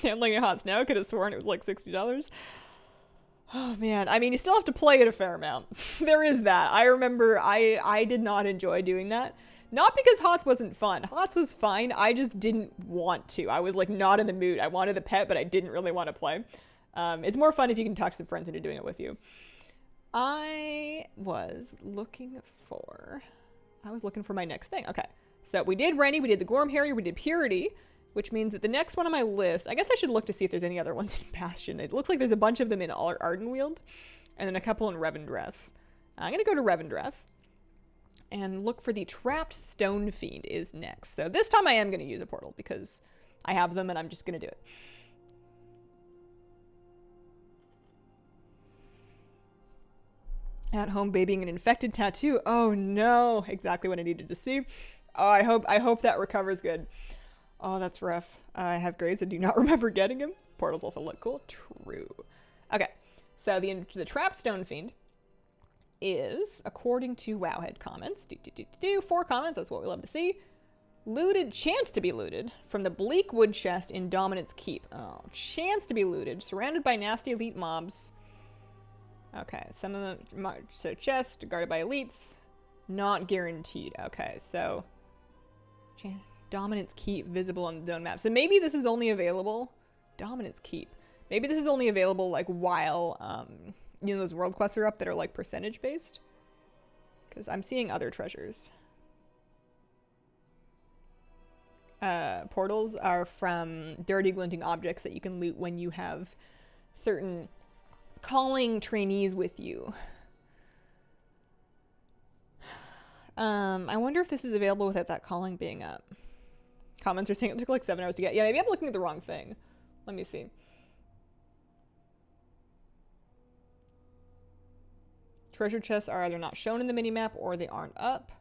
I'm looking at HOTS now, could have sworn it was like $60. Oh man, I mean, you still have to play it a fair amount. There is that. I remember I did not enjoy doing that. Not because HOTS wasn't fun. HOTS was fine. I just didn't want to. I was like not in the mood. I wanted the pet, but I didn't really want to play. It's more fun if you can talk some friends into doing it with you. I was looking for my next thing. Okay. So we did Rennie, we did the Gorm Harrier, we did Purity, which means that the next one on my list, I guess I should look to see if there's any other ones in Bastion. It looks like there's a bunch of them in Ardenweald, and then a couple in Revendreth. I'm going to go to Revendreth and look for the Trapped Stone Fiend is next. So this time I am going to use a portal because I have them and I'm just going to do it. At home babying an infected tattoo. Oh no, exactly what I needed to see. Oh, I hope that recovers good. Oh, that's rough. I have grades and do not remember getting him. Portals also look cool. True. Okay, so the Trapped Stone Fiend is, according to Wowhead comments, 4 comments, that's what we love to see. Looted, chance to be looted from the Bleak Wood Chest in Dominance Keep. Oh, chance to be looted, surrounded by nasty elite mobs. Okay, some of them, so chest, guarded by elites, not guaranteed. Okay, so Dominance Keep visible on the zone map. So maybe this is only available, Dominance Keep. Maybe this is only available like while, you know, those world quests are up that are like percentage based. Because I'm seeing other treasures. Portals are from dirty glinting objects that you can loot when you have certain calling trainees with you. I wonder if this is available without that calling being up. Comments are saying it took like 7 hours to get. Yeah, maybe I'm looking at the wrong thing. Let me see. Treasure chests are either not shown in the minimap or they aren't up.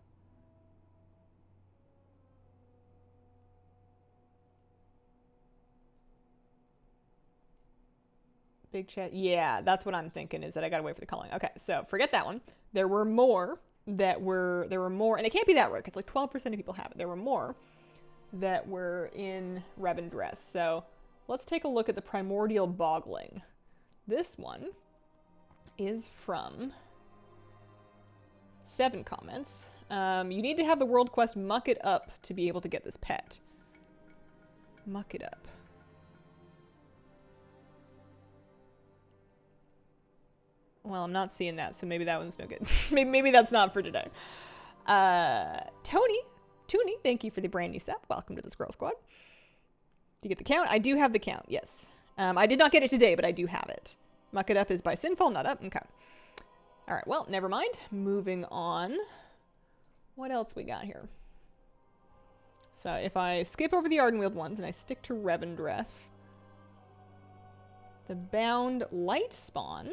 Big chat. Yeah, that's what I'm thinking, is that I gotta wait for the calling. Okay, so forget that one. There were more, and it can't be that rare because like 12% of people have it. There were more that were in Revendreth. So let's take a look at the Primordial Boggling. This one is from 7 comments. You need to have the world quest Muck It Up to be able to get this pet. Muck It Up. Well, I'm not seeing that, so maybe that one's no good. maybe that's not for today. Tony, thank you for the brand new sub. Welcome to the Squirrel Squad. Do you get the count? I do have the count, yes. I did not get it today, but I do have it. Muck It Up is by Sinful, not up. Okay. All right, well, never mind. Moving on. What else we got here? So if I skip over the Ardenweald ones and I stick to Revendreth, the Bound Light Spawn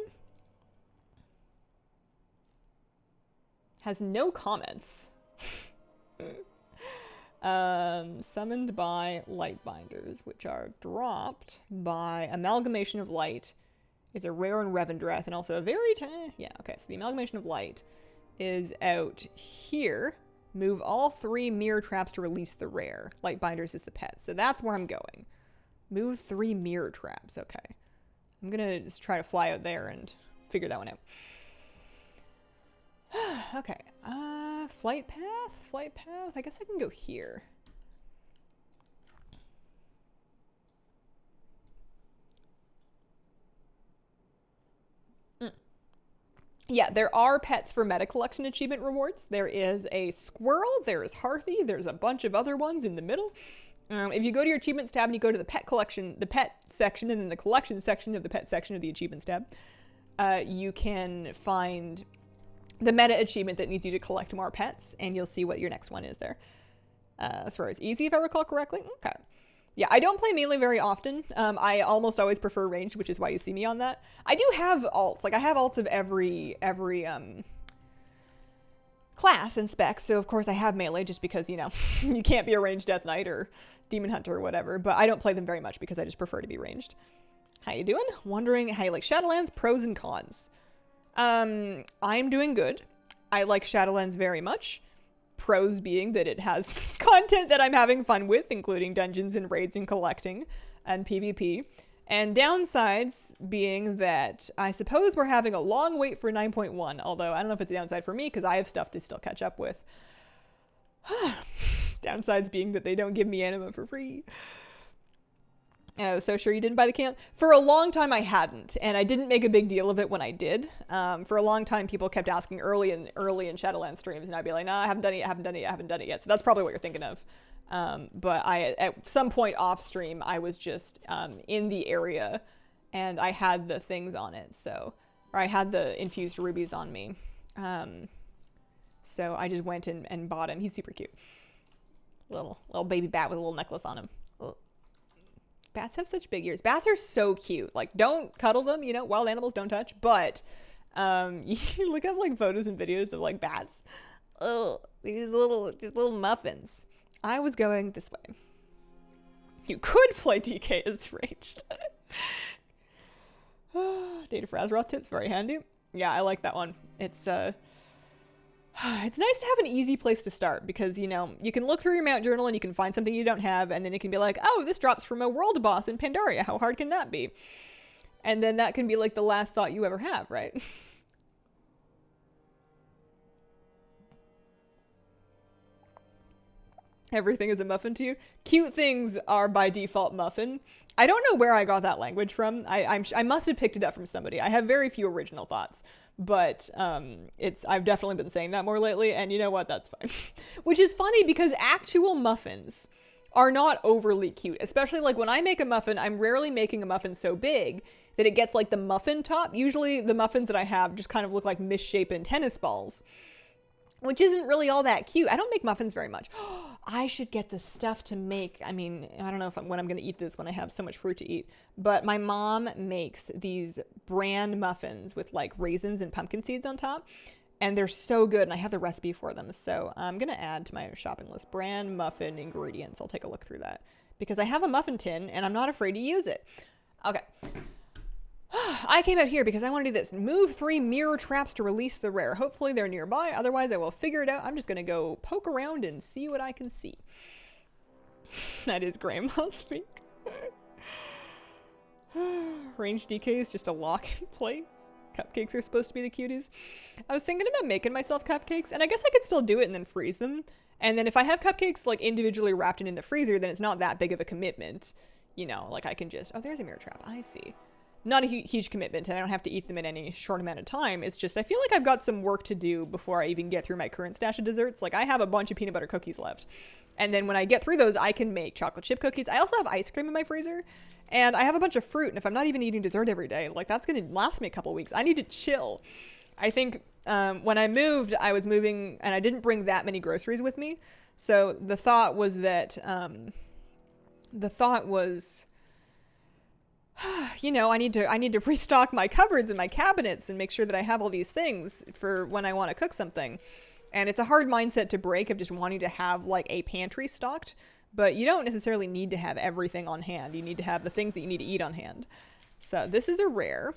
has no comments. Summoned by Lightbinders, which are dropped by Amalgamation of Light. It's a rare in Revendreth, and also a very yeah, okay, so the Amalgamation of Light is out here. Move all 3 mirror traps to release the rare. Lightbinders is the pet, so that's where I'm going. Move 3 mirror traps, okay. I'm gonna just try to fly out there and figure that one out. Okay, flight path, I guess I can go here. Yeah, there are pets for meta collection achievement rewards. There is a squirrel, there is Hearthy, there's a bunch of other ones in the middle. If you go to your achievements tab and you go to the pet collection, the pet section, and then the collection section of the pet section of the achievements tab, you can find the meta achievement that needs you to collect more pets, and you'll see what your next one is there. As far as easy, if I recall correctly. Okay. Yeah, I don't play melee very often. I almost always prefer ranged, which is why you see me on that. I do have alts. Like, I have alts of every class and spec, so of course I have melee just because, you know, you can't be a ranged Death Knight or Demon Hunter or whatever, but I don't play them very much because I just prefer to be ranged. How you doing? Wondering how you like Shadowlands, pros and cons. I'm doing good. I like Shadowlands very much. Pros being that it has content that I'm having fun with, including dungeons and raids and collecting and PvP. And downsides being that I suppose we're having a long wait for 9.1, although I don't know if it's a downside for me because I have stuff to still catch up with. Downsides being that they don't give me anima for free. I was so sure you didn't buy the can. For a long time, I hadn't, and I didn't make a big deal of it when I did. For a long time, people kept asking early in Shadowlands streams, and I'd be like, "Nah, I haven't done it yet. I haven't done it yet. I haven't done it yet." So that's probably what you're thinking of. But at some point off stream, I was just in the area, and I had the things on it. So, or I had the infused rubies on me. So I just went and bought him. He's super cute. Little baby bat with a little necklace on him. Bats have such big ears. Bats are so cute. Like, don't cuddle them, you know, wild animals don't touch. But you look up like photos and videos of like bats. Oh, these little muffins. I was going this way. You could play DK as ranged. Data for Azeroth tips, very handy. Yeah, I like that one. It's it's nice to have an easy place to start because, you know, you can look through your mount journal and you can find something you don't have, and then it can be like, oh, this drops from a world boss in Pandaria. How hard can that be? And then that can be like the last thought you ever have, right? Everything is a muffin to you. Cute things are by default muffin. I don't know where I got that language from. I must have picked it up from somebody. I have very few original thoughts, but I've definitely been saying that more lately, and you know what? That's fine. Which is funny because actual muffins are not overly cute, especially like when I make a muffin, I'm rarely making a muffin so big that it gets like the muffin top. Usually the muffins that I have just kind of look like misshapen tennis balls, which isn't really all that cute. I don't make muffins very much. I should get the stuff to make. I mean, I don't know when I'm going to eat this when I have so much fruit to eat, but my mom makes these bran muffins with like raisins and pumpkin seeds on top, and they're so good, and I have the recipe for them. So I'm going to add to my shopping list bran muffin ingredients. I'll take a look through that because I have a muffin tin and I'm not afraid to use it. Okay. I came out here because I want to do this. Move 3 mirror traps to release the rare. Hopefully they're nearby. Otherwise, I will figure it out. I'm just going to go poke around and see what I can see. That is grandma's speak. Range DK is just a lock and play. Cupcakes are supposed to be the cuties. I was thinking about making myself cupcakes, and I guess I could still do it and then freeze them. And then if I have cupcakes like individually wrapped in the freezer, then it's not that big of a commitment. You know, like I can just, oh, there's a mirror trap. I see. Not a huge commitment, and I don't have to eat them in any short amount of time. It's just I feel like I've got some work to do before I even get through my current stash of desserts. Like I have a bunch of peanut butter cookies left. And then when I get through those, I can make chocolate chip cookies. I also have ice cream in my freezer, and I have a bunch of fruit. And if I'm not even eating dessert every day, like that's going to last me a couple weeks. I need to chill. I think when I moved, I was moving and I didn't bring that many groceries with me. So the thought was that, you know, I need to restock my cupboards and my cabinets and make sure that I have all these things for when I want to cook something. And it's a hard mindset to break of just wanting to have like a pantry stocked, but you don't necessarily need to have everything on hand. You need to have the things that you need to eat on hand. So this is a rare.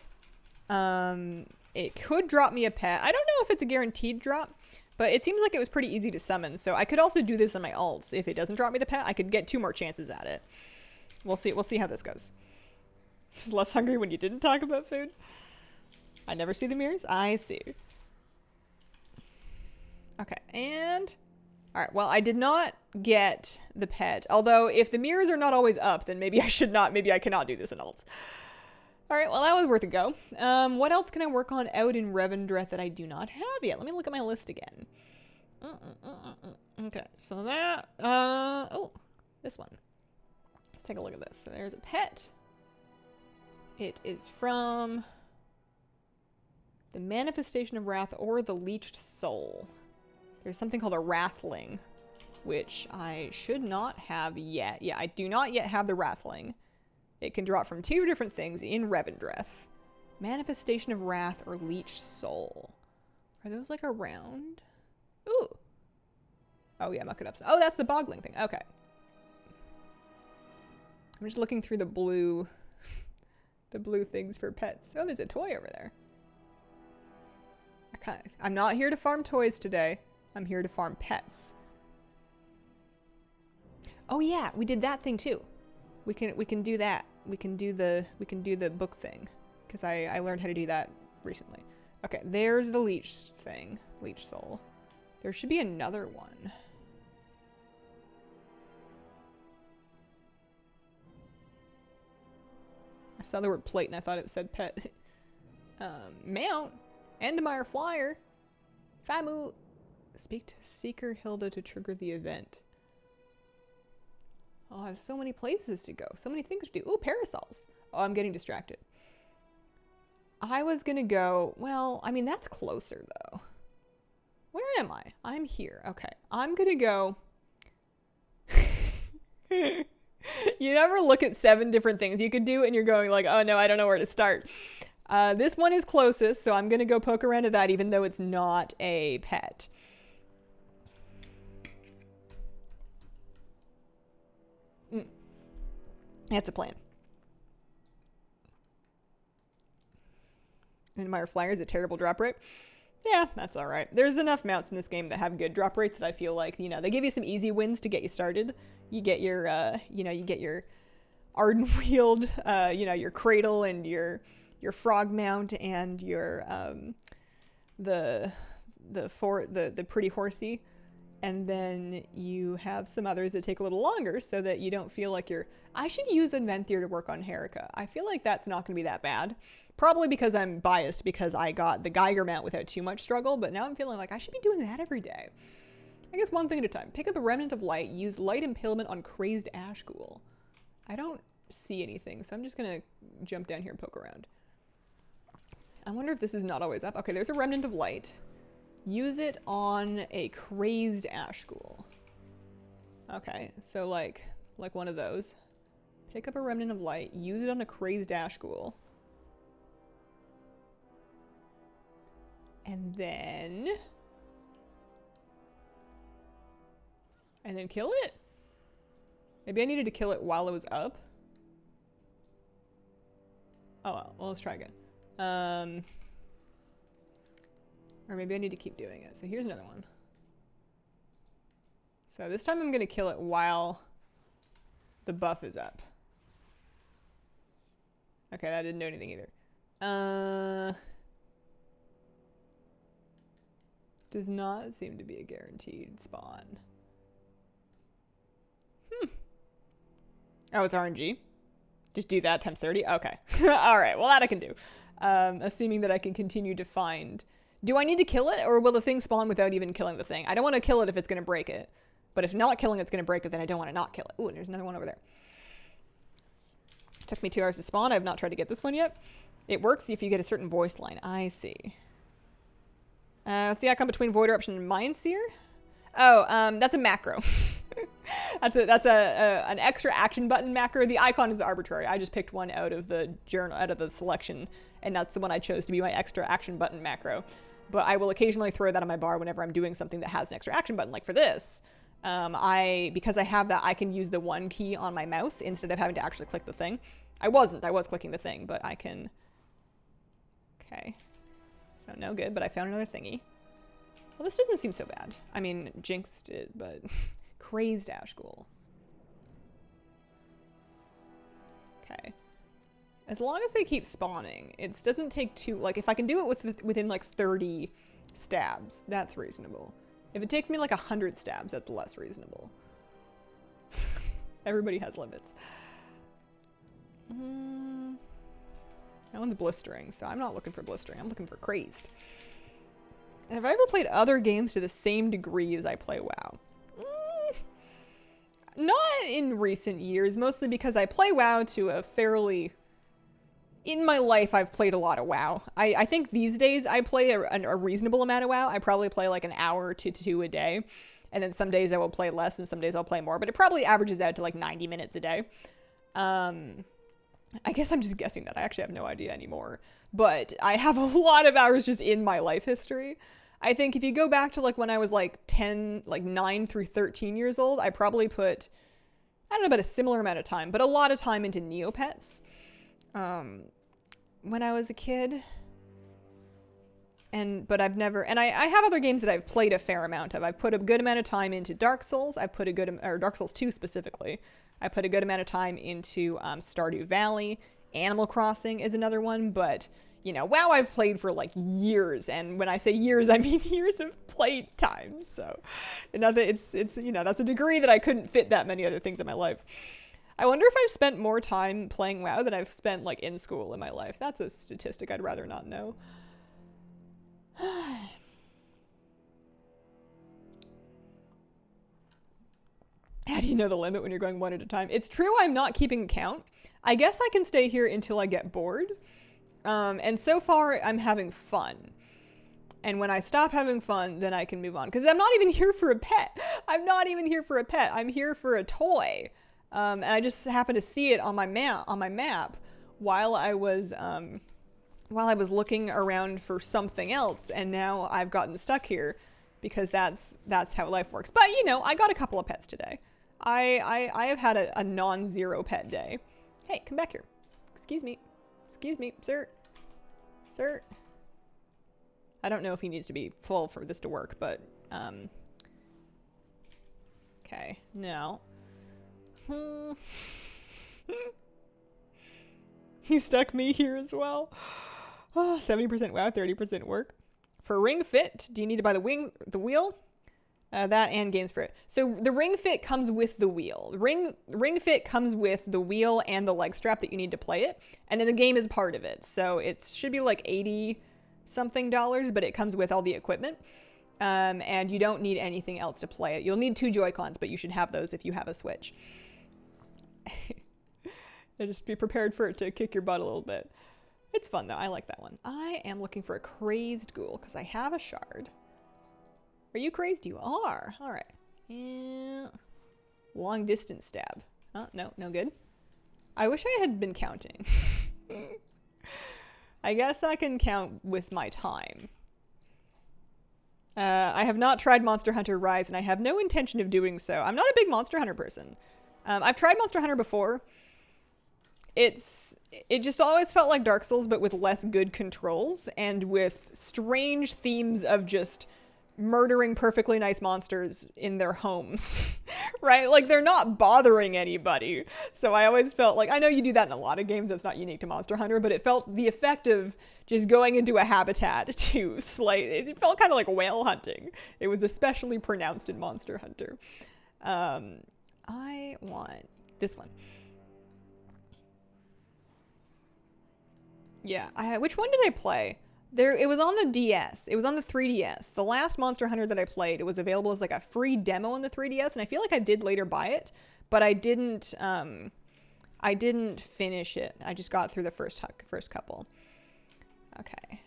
It could drop me a pet. I don't know if it's a guaranteed drop, but it seems like it was pretty easy to summon. So I could also do this on my alts. If it doesn't drop me the pet, I could get 2 more chances at it. We'll see. We'll see how this goes. Was less hungry when you didn't talk about food. I never see the mirrors. I see. Okay, and all right. Well, I did not get the pet. Although, if the mirrors are not always up, then maybe I should not. Maybe I cannot do this in alts. All right. Well, that was worth a go. What else can I work on out in Revendreth that I do not have yet? Let me look at my list again. Okay, so that. Oh, this one. Let's take a look at this. So there's a pet. It is from the Manifestation of Wrath or the Leeched Soul. There's something called a Wrathling, which I should not have yet. Yeah, I do not yet have the Wrathling. It can drop from 2 different things in Revendreth. Manifestation of Wrath or Leeched Soul. Are those like around? Ooh. Oh yeah, muck it up. Oh, that's the Bogling thing. Okay. I'm just looking through the blue... the blue things for pets. Oh, there's a toy over there. I'm not here to farm toys today. I'm here to farm pets. Oh yeah, we did that thing too. We can do that. We can do the book thing because I learned how to do that recently. Okay, there's the leech thing, leech soul. There should be another one. saw the word plate and I thought it said pet. Mount. Endemeyer flyer. Famu. Speak to Seeker Hilda to trigger the event. Oh, I have so many places to go. So many things to do. Ooh, parasols. Oh, I'm getting distracted. I was gonna go... Well, I mean, that's closer, though. Where am I? I'm here. Okay. I'm gonna go... You never look at 7 different things you could do and you're going like, oh no, I don't know where to start. This one is closest, so I'm gonna go poke around at that even though it's not a pet. That's a plan. And Meyer Flyer is a terrible drop rate. Yeah, that's all right. There's enough mounts in this game that have good drop rates that I feel like, you know, they give you some easy wins to get you started. You get your, you know, you get your Ardenweald, you know, your Cradle and your Frog Mount and your, the Pretty Horsey. And then you have some others that take a little longer so that you don't feel like you're... I should use Inventhier to work on Herika. I feel like that's not going to be that bad. Probably because I'm biased because I got the Geiger mount without too much struggle, but now I'm feeling like I should be doing that every day. I guess one thing at a time. Pick up a Remnant of Light. Use Light Impalement on Crazed Ashghoul. I don't see anything, so I'm just going to jump down here and poke around. I wonder if this is not always up. Okay, there's a Remnant of Light. Use it on a Crazed Ashghoul. Okay, so like one of those. Pick up a Remnant of Light. Use it on a Crazed Ashghoul. And then kill it? Maybe I needed to kill it while it was up? Oh well, let's try again. Or maybe I need to keep doing it. So here's another one. So this time I'm going to kill it while the buff is up. Okay, that didn't do anything either. Does not seem to be a guaranteed spawn. Oh, it's RNG? Just do that times 30? Okay. Alright, well that I can do. Assuming that I can continue to find... Do I need to kill it, or will the thing spawn without even killing the thing? I don't want to kill it if it's going to break it. But if not killing it's going to break it, then I don't want to not kill it. Ooh, and there's another one over there. It took me 2 hours to spawn. I have not tried to get this one yet. It works if you get a certain voice line. I see. What's the icon between Void Eruption and Mindseer? Oh, that's a macro. that's an extra action button macro. The icon is arbitrary. I just picked one out of the journal, out of the selection, and that's the one I chose to be my extra action button macro. But I will occasionally throw that on my bar whenever I'm doing something that has an extra action button, like for this. Because I have that, I can use the 1 key on my mouse instead of having to actually click the thing. I was clicking the thing, but I can... Okay. So no good, but I found another thingy. Well, this doesn't seem so bad. I mean, Jinx did, but... Crazed Ashghoul. Okay. As long as they keep spawning, it doesn't take too... Like, if I can do it within, like, 30 stabs, that's reasonable. If it takes me, like, 100 stabs, that's less reasonable. Everybody has limits. That one's blistering, so I'm not looking for blistering. I'm looking for crazed. Have I ever played other games to the same degree as I play WoW? Not in recent years, mostly because I play WoW to a fairly... In my life, I've played a lot of WoW. I think these days I play a reasonable amount of WoW. I probably play like an hour to 2 a day. And then some days I will play less and some days I'll play more. But it probably averages out to like 90 minutes a day. I guess I'm just guessing that. I actually have no idea anymore. But I have a lot of hours just in my life history. I think if you go back to like when I was like 9 through 13 years old, I probably put, I don't know about a similar amount of time, but a lot of time into Neopets. When I was a kid. But I've never, and I have other games that I've played a fair amount of. I've put a good amount of time into Dark Souls. I've put a good, or Dark Souls 2 specifically. I put a good amount of time into Stardew Valley. Animal Crossing is another one, but you know, WoW I've played for like years, and when I say years, I mean years of play time. So, it's you know, that's a degree that I couldn't fit that many other things in my life. I wonder if I've spent more time playing WoW than I've spent like in school in my life. That's a statistic I'd rather not know. How do you know the limit when you're going one at a time? It's true I'm not keeping count. I guess I can stay here until I get bored. And so far I'm having fun. And when I stop having fun, then I can move on. Because I'm not even here for a pet. I'm not even here for a pet. I'm here for a toy. And I just happened to see it on my map while I was looking around for something else. And now I've gotten stuck here because that's how life works. But you know, I got a couple of pets today. I have had a non-zero pet day. Hey, come back here. Excuse me, sir. Sir. I don't know if he needs to be full for this to work, but, okay, now. He stuck me here as well. Oh, 70% WoW, 30% work. For Ring Fit, do you need to buy the wheel? That and games for it. So the Ring Fit comes with the wheel. Ring Fit comes with the wheel and the leg strap that you need to play it. And then the game is part of it. So it should be like $80 something, but it comes with all the equipment. And you don't need anything else to play it. You'll need 2 Joy-Cons, but you should have those if you have a Switch. Just be prepared for it to kick your butt a little bit. It's fun though. I like that one. I am looking for a crazed ghoul because I have a shard. Are you crazed? You are. All right. Yeah. Long distance stab. Oh, no good. I wish I had been counting. I guess I can count with my time. I have not tried Monster Hunter Rise, and I have no intention of doing so. I'm not a big Monster Hunter person. I've tried Monster Hunter before. It just always felt like Dark Souls, but with less good controls, and with strange themes of just murdering perfectly nice monsters in their homes, right? Like, they're not bothering anybody. So I always felt like, I know you do that in a lot of games, that's not unique to Monster Hunter, but it felt the effect of just going into a habitat to slay, it felt kind of like whale hunting. It was especially pronounced in Monster Hunter. I want this one. Yeah, which one did I play? It was on the DS. It was on the 3DS. The last Monster Hunter that I played, it was available as like a free demo on the 3DS, and I feel like I did later buy it, but I didn't finish it. I just got through the first couple. Okay.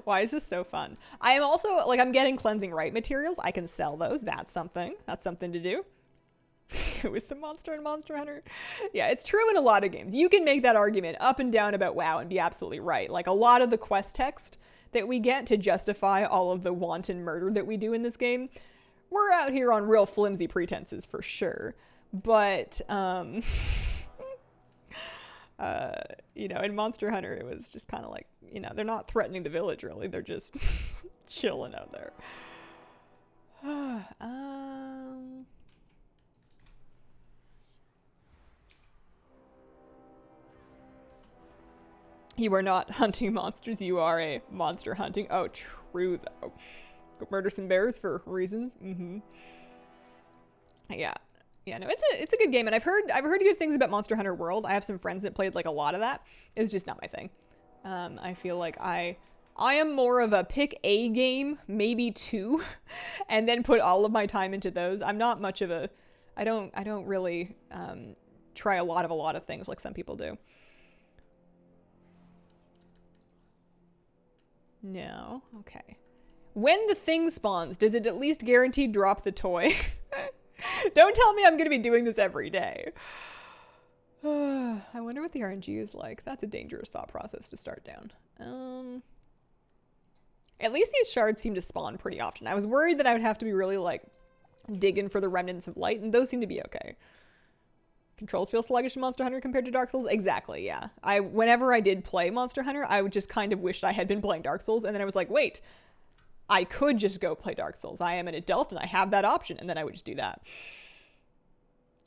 Why is this so fun? I am also, like, I'm getting cleansing right materials. I can sell those. That's something. That's something to do. It was the monster in Monster Hunter. Yeah, it's true in a lot of games. You can make that argument up and down about WoW and be absolutely right. Like, a lot of the quest text that we get to justify all of the wanton murder that we do in this game, we're out here on real flimsy pretenses for sure. But, you know, in Monster Hunter, it was just kind of like, you know, they're not threatening the village, really. They're just chilling out there. You are not hunting monsters, you are a monster hunting. Oh, true, though. Go murder some bears for reasons. Yeah. Yeah, no, it's a good game, and I've heard good things about Monster Hunter World. I have some friends that played like a lot of that. It's just not my thing. I feel like I am more of a pick a game, maybe 2, and then put all of my time into those. I'm not much of a, I don't really try a lot of things like some people do. No, okay. When the thing spawns, does it at least guarantee drop the toy? Don't tell me I'm going to be doing this every day. I wonder what the RNG is like. That's a dangerous thought process to start down. At least these shards seem to spawn pretty often. I was worried that I would have to be really, like, digging for the remnants of light, and those seem to be okay. Controls feel sluggish in Monster Hunter compared to Dark Souls? Exactly, yeah. Whenever I did play Monster Hunter, I would just kind of wished I had been playing Dark Souls, and then I was like, wait, I could just go play Dark Souls. I am an adult, and I have that option, and then I would just do that.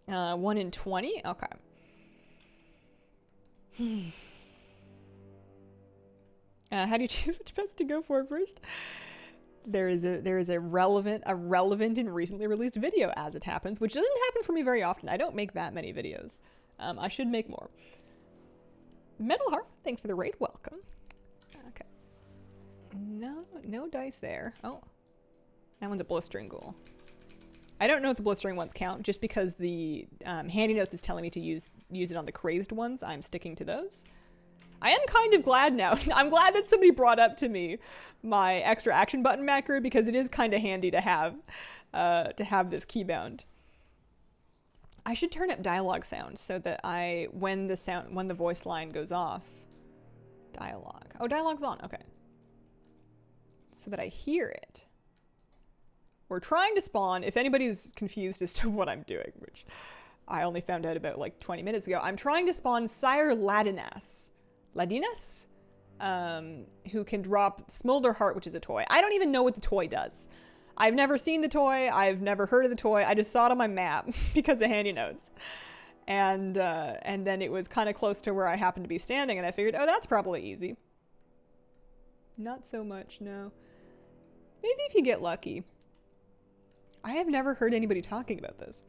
1 in 20? Okay. How do you choose which pets to go for first? there is a relevant and recently released video, as it happens, which doesn't happen for me very often. I don't make that many videos. I should make more. Metal Heart, thanks for the raid. Welcome. Okay. No dice there. Oh, that one's a blistering ghoul. I don't know if the blistering ones count, just because the handy notes is telling me to use it on the crazed ones. I'm sticking to those. I am kind of glad now. I'm glad that somebody brought up to me my extra action button macro, because it is kind of handy to have this keybound. I should turn up dialogue sounds so that when the voice line goes off, dialogue. Oh, dialogue's on. Okay. So that I hear it. We're trying to spawn, if anybody's confused as to what I'm doing, which I only found out about like 20 minutes ago, I'm trying to spawn Sire Ladinas, who can drop Smolder Heart, which is a toy. I don't even know what the toy does. I've never seen the toy. I've never heard of the toy. I just saw it on my map because of handy notes. And then it was kind of close to where I happened to be standing, and I figured, oh, that's probably easy. Not so much, no. Maybe if you get lucky. I have never heard anybody talking about this.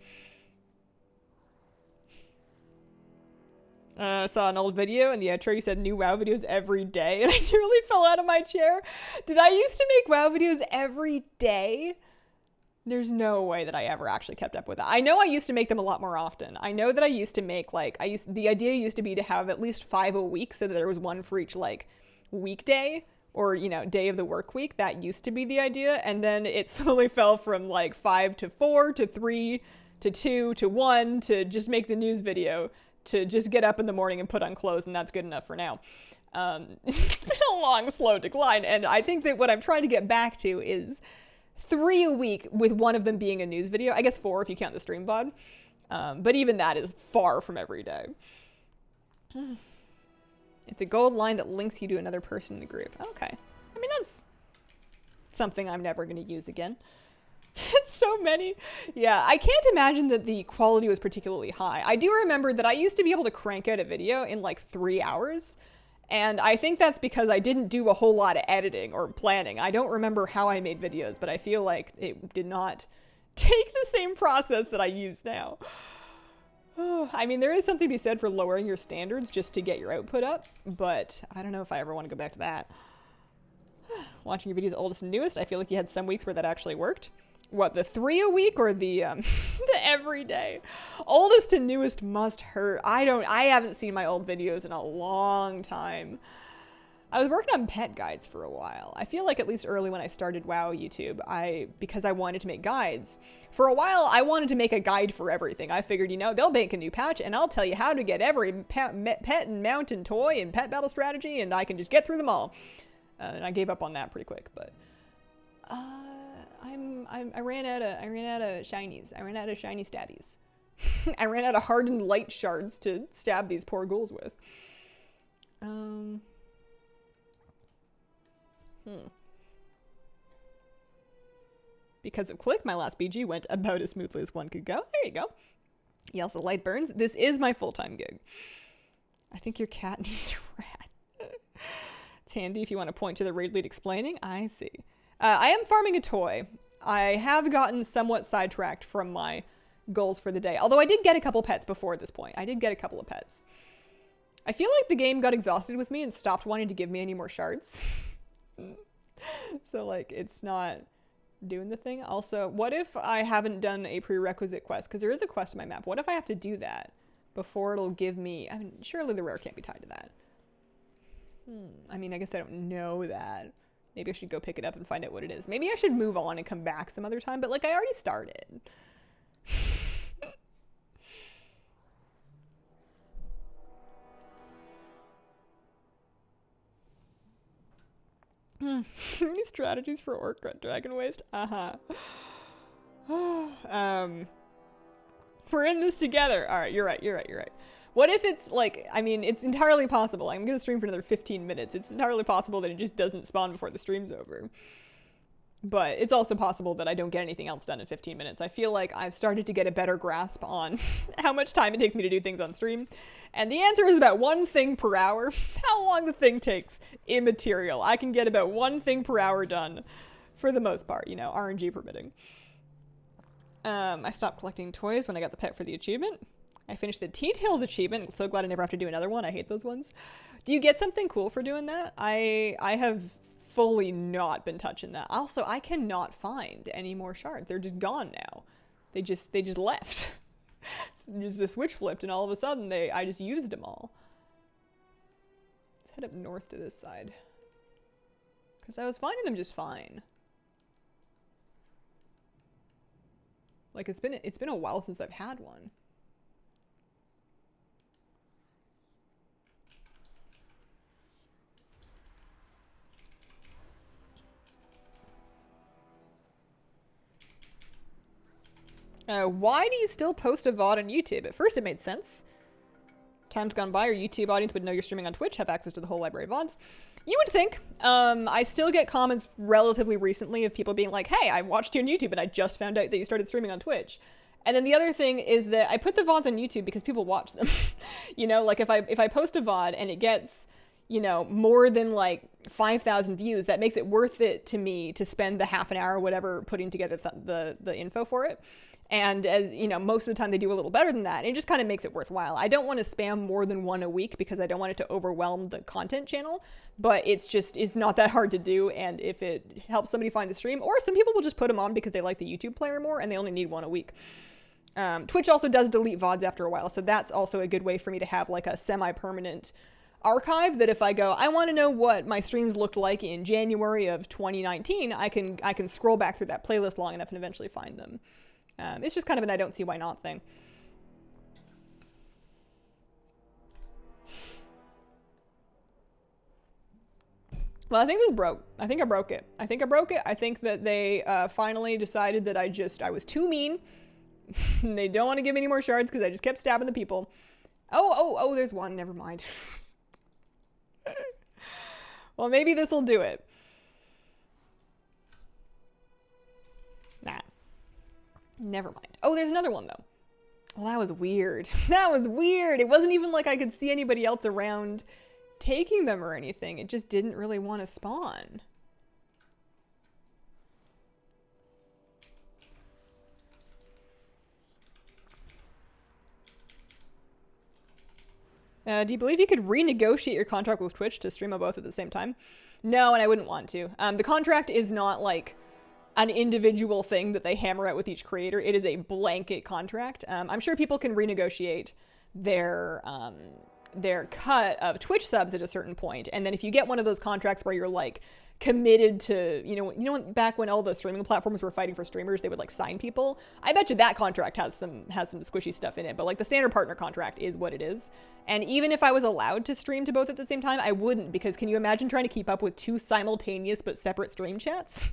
I saw an old video and the outro said new WoW videos every day, and I nearly fell out of my chair. Did I used to make WoW videos every day? There's no way that I ever actually kept up with it. I know I used to make them a lot more often. I know that I used to make the idea used to be to have at least 5 a week, so that there was one for each like weekday or, you know, day of the work week. That used to be the idea. And then it slowly fell from like 5 to 4 to 3 to 2 to 1 to just make the news video, to just get up in the morning and put on clothes, and that's good enough for now. It's been a long, slow decline, and I think that what I'm trying to get back to is 3 a week, with one of them being a news video. I guess 4 if you count the stream VoD. But even that is far from every day. It's a gold line that links you to another person in the group. Okay. I mean, that's something I'm never going to use again. It's so many. Yeah, I can't imagine that the quality was particularly high. I do remember that I used to be able to crank out a video in like 3 hours. And I think that's because I didn't do a whole lot of editing or planning. I don't remember how I made videos, but I feel like it did not take the same process that I use now. I mean, there is something to be said for lowering your standards just to get your output up, but I don't know if I ever want to go back to that. Watching your videos oldest and newest, I feel like you had some weeks where that actually worked. What, the 3 a week or the the everyday? Oldest and newest must hurt. I haven't seen my old videos in a long time. I was working on pet guides for a while. I feel like at least early when I started WoW YouTube, because I wanted to make guides. For a while, I wanted to make a guide for everything. I figured, you know, they'll make a new patch and I'll tell you how to get every pet and mount and toy and pet battle strategy, and I can just get through them all. And I gave up on that pretty quick, but I ran out of shinies. I ran out of shiny stabbies. I ran out of hardened light shards to stab these poor ghouls with. Because of Click, my last BG went about as smoothly as one could go. There you go. Yells the light burns. This is my full-time gig. I think your cat needs a rat. It's handy if you want to point to the raid lead explaining. I see. I am farming a toy. I have gotten somewhat sidetracked from my goals for the day. Although I did get a couple pets before this point. I did get a couple of pets. I feel like the game got exhausted with me and stopped wanting to give me any more shards. So, like, it's not doing the thing. Also, what if I haven't done a prerequisite quest? Because there is a quest on my map. What if I have to do that before it'll give me... I mean, surely the rare can't be tied to that. I mean, I guess I don't know that. Maybe I should go pick it up and find out what it is. Maybe I should move on and come back some other time, but, like, I already started. Any strategies for Orc Dragon Waste? We're in this together. All right, you're right. What if it's like, I mean, it's entirely possible. I'm going to stream for another 15 minutes. It's entirely possible that it just doesn't spawn before the stream's over. But it's also possible that I don't get anything else done in 15 minutes. I feel like I've started to get a better grasp on how much time it takes me to do things on stream. And the answer is about 1 thing per hour. How long the thing takes, immaterial. I can get about 1 thing per hour done For the most part, you know, RNG permitting. I stopped collecting toys when I got the pet for the achievement. I finished the T-Tails achievement. I'm so glad I never have to do another one. I hate those ones. Do you get something cool for doing that? I have fully not been touching that. Also, I cannot find any more shards. They're just gone now. They just left. Just a switch flipped, and all of a sudden I just used them all. Let's head up north to this side. Because I was finding them just fine. Like, it's been a while since I've had one. Why do you still post a VoD on YouTube? At first it made sense. Times gone by, your YouTube audience would know you're streaming on Twitch, have access to the whole library of VoDs. You would think. I still get comments relatively recently of people being like, hey, I watched you on YouTube and I just found out that you started streaming on Twitch. And then the other thing is that I put the VoDs on YouTube because people watch them. You know, like if I post a VoD and it gets, you know, more than like 5,000 views, that makes it worth it to me to spend the half an hour or whatever putting together the info for it. And as you know, most of the time they do a little better than that. It just kind of makes it worthwhile. I don't want to spam more than one a week because I don't want it to overwhelm the content channel, but it's not that hard to do. And if it helps somebody find the stream, or some people will just put them on because they like the YouTube player more and they only need one a week. Twitch also does delete VoDs after a while. So that's also a good way for me to have like a semi-permanent archive that if I go, I want to know what my streams looked like in January of 2019, I can scroll back through that playlist long enough and eventually find them. It's just kind of an I don't see why not thing. Well, I think this broke. I think I broke it. I think that they finally decided that I was too mean. They don't want to give me any more shards because I just kept stabbing the people. Oh, there's one. Never mind. Well, maybe this will do it. Nah. Never mind. Oh, there's another one, though. Well, that was weird. That was weird. It wasn't even like I could see anybody else around taking them or anything. It just didn't really want to spawn. Do you believe you could renegotiate your contract with Twitch to stream on both at the same time? No, and I wouldn't want to. The contract is not like an individual thing that they hammer out with each creator. It is a blanket contract. I'm sure people can renegotiate their cut of Twitch subs at a certain point. And then if you get one of those contracts where you're like committed to, you know, back when all the streaming platforms were fighting for streamers, they would like sign people. I bet you that contract has some squishy stuff in it, but like the standard partner contract is what it is. And even if I was allowed to stream to both at the same time, I wouldn't, because can you imagine trying to keep up with two simultaneous but separate stream chats?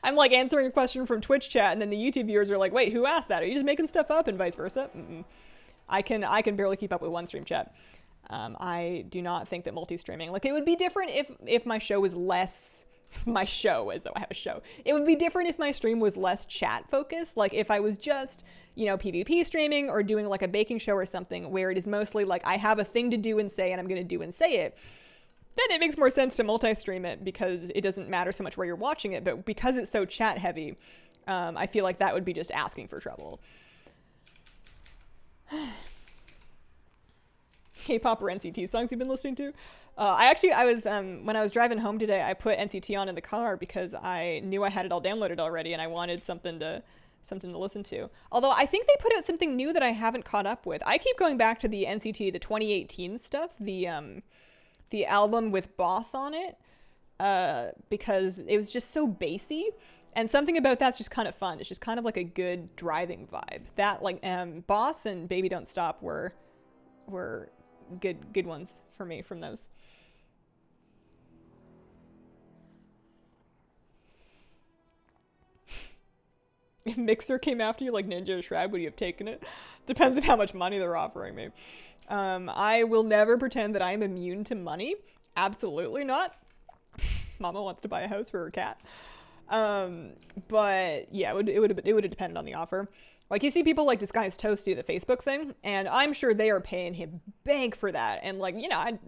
I'm like answering a question from Twitch chat and then the YouTube viewers are like, wait, who asked that? Are you just making stuff up? And vice versa. I can barely keep up with one stream chat. I do not think that multi-streaming, like it would be different if my show was less, my show as though I have a show. It would be different if my stream was less chat focused. Like if I was just, you know, PvP streaming or doing like a baking show or something where it is mostly like I have a thing to do and say and I'm going to do and say it. Then it makes more sense to multi-stream it because it doesn't matter so much where you're watching it. But because it's so chat heavy, I feel like that would be just asking for trouble. K-pop or NCT songs you've been listening to? I was, when I was driving home today, I put NCT on in the car because I knew I had it all downloaded already and I wanted something to listen to. Although I think they put out something new that I haven't caught up with. I keep going back to the NCT, the 2018 stuff, the album with Boss on it, because it was just so bassy. And something about that's just kind of fun. It's just kind of like a good driving vibe. That like Boss and Baby Don't Stop were good ones for me from those. If Mixer came after you like Ninja or Shroud, would you have taken it? Depends on how much money they're offering me. I will never pretend that I am immune to money. Absolutely not. Mama wants to buy a house for her cat. But yeah, it would have depended on the offer. Like you see people like Disguised Toast do the Facebook thing, and I'm sure they are paying him bank for that. And like, you know, I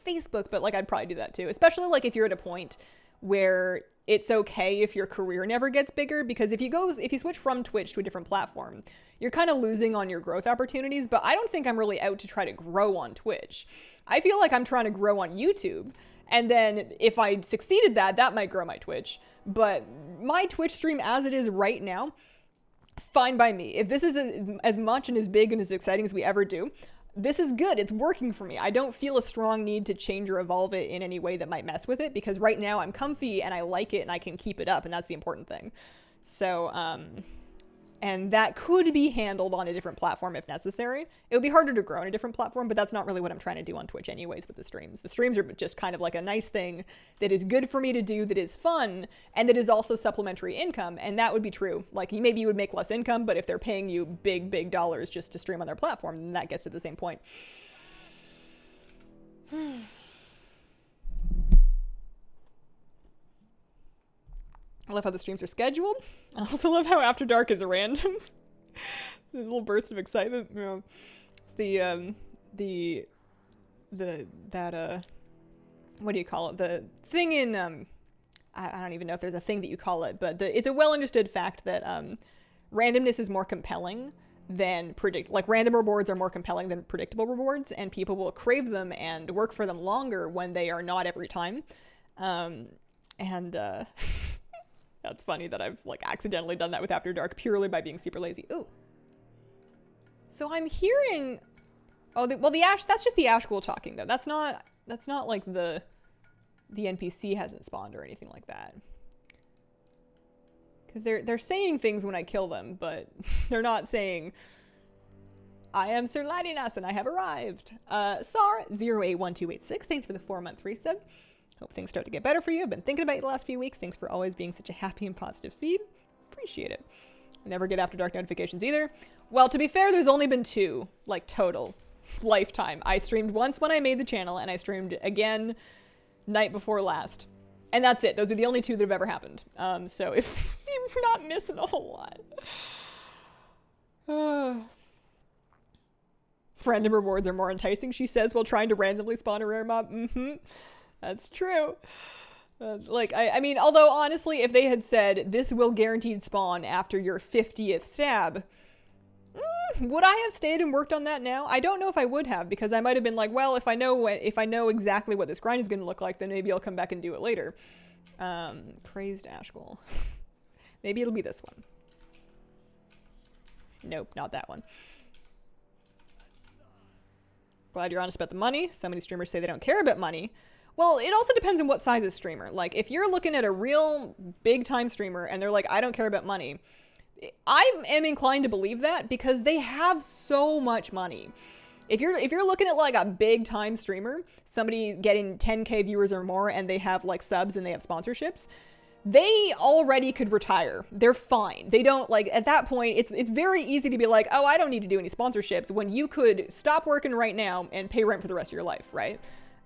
Facebook, but like I'd probably do that too. Especially like if you're at a point where it's okay if your career never gets bigger, because if you switch from Twitch to a different platform, you're kind of losing on your growth opportunities. But I don't think I'm really out to try to grow on Twitch. I feel like I'm trying to grow on YouTube. And then if I succeeded that might grow my Twitch. But my Twitch stream as it is right now, fine by me. If this is as much and as big and as exciting as we ever do, this is good. It's working for me. I don't feel a strong need to change or evolve it in any way that might mess with it, because right now I'm comfy and I like it and I can keep it up, and that's the important thing. So, and that could be handled on a different platform if necessary. It would be harder to grow on a different platform, but that's not really what I'm trying to do on Twitch anyways with the streams. The streams are just kind of like a nice thing that is good for me to do, that is fun, and that is also supplementary income. And that would be true. Like, maybe you would make less income, but if they're paying you big dollars just to stream on their platform, then that gets to the same point. I love how the streams are scheduled. I also love how After Dark is random. A little burst of excitement. You know, it's what do you call it? The thing in I don't even know if there's a thing that you call it, but it's a well understood fact that randomness is more compelling than random rewards are more compelling than predictable rewards, and people will crave them and work for them longer when they are not every time. That's funny that I've accidentally done that with After Dark purely by being super lazy. Ooh. So I'm hearing, the Ash, that's just the Ash Ghoul talking though. That's not like the NPC hasn't spawned or anything like that. Because they're saying things when I kill them, but they're not saying, I am Sir Ladinas and I have arrived. Sar081286, thanks for the 4-month resub. Hope things start to get better for you. I've been thinking about you the last few weeks. Thanks for always being such a happy and positive feed. Appreciate it. I never get After Dark notifications either. Well, to be fair, there's only been 2, total lifetime. I streamed once when I made the channel, and I streamed again night before last. And that's it. Those are the only 2 that have ever happened. So if you're not missing a whole lot. Random rewards are more enticing, she says, while trying to randomly spawn a rare mob. That's true. I mean, although honestly, if they had said this will guaranteed spawn after your 50th stab, would I have stayed and worked on that now? I don't know if I would have, because I might have been like, well, if I know exactly what this grind is going to look like, then maybe I'll come back and do it later. Crazed Ash Ghoul. Maybe it'll be this one. Nope, not that one. Glad you're honest about the money. So many streamers say they don't care about money. Well, it also depends on what size of streamer. Like, if you're looking at a real big-time streamer and they're like, I don't care about money, I am inclined to believe that because they have so much money. If you're looking at like a big-time streamer, somebody getting 10K viewers or more, and they have like subs and they have sponsorships, they already could retire. They're fine. They don't, at that point, it's very easy to be like, oh, I don't need to do any sponsorships, when you could stop working right now and pay rent for the rest of your life, right?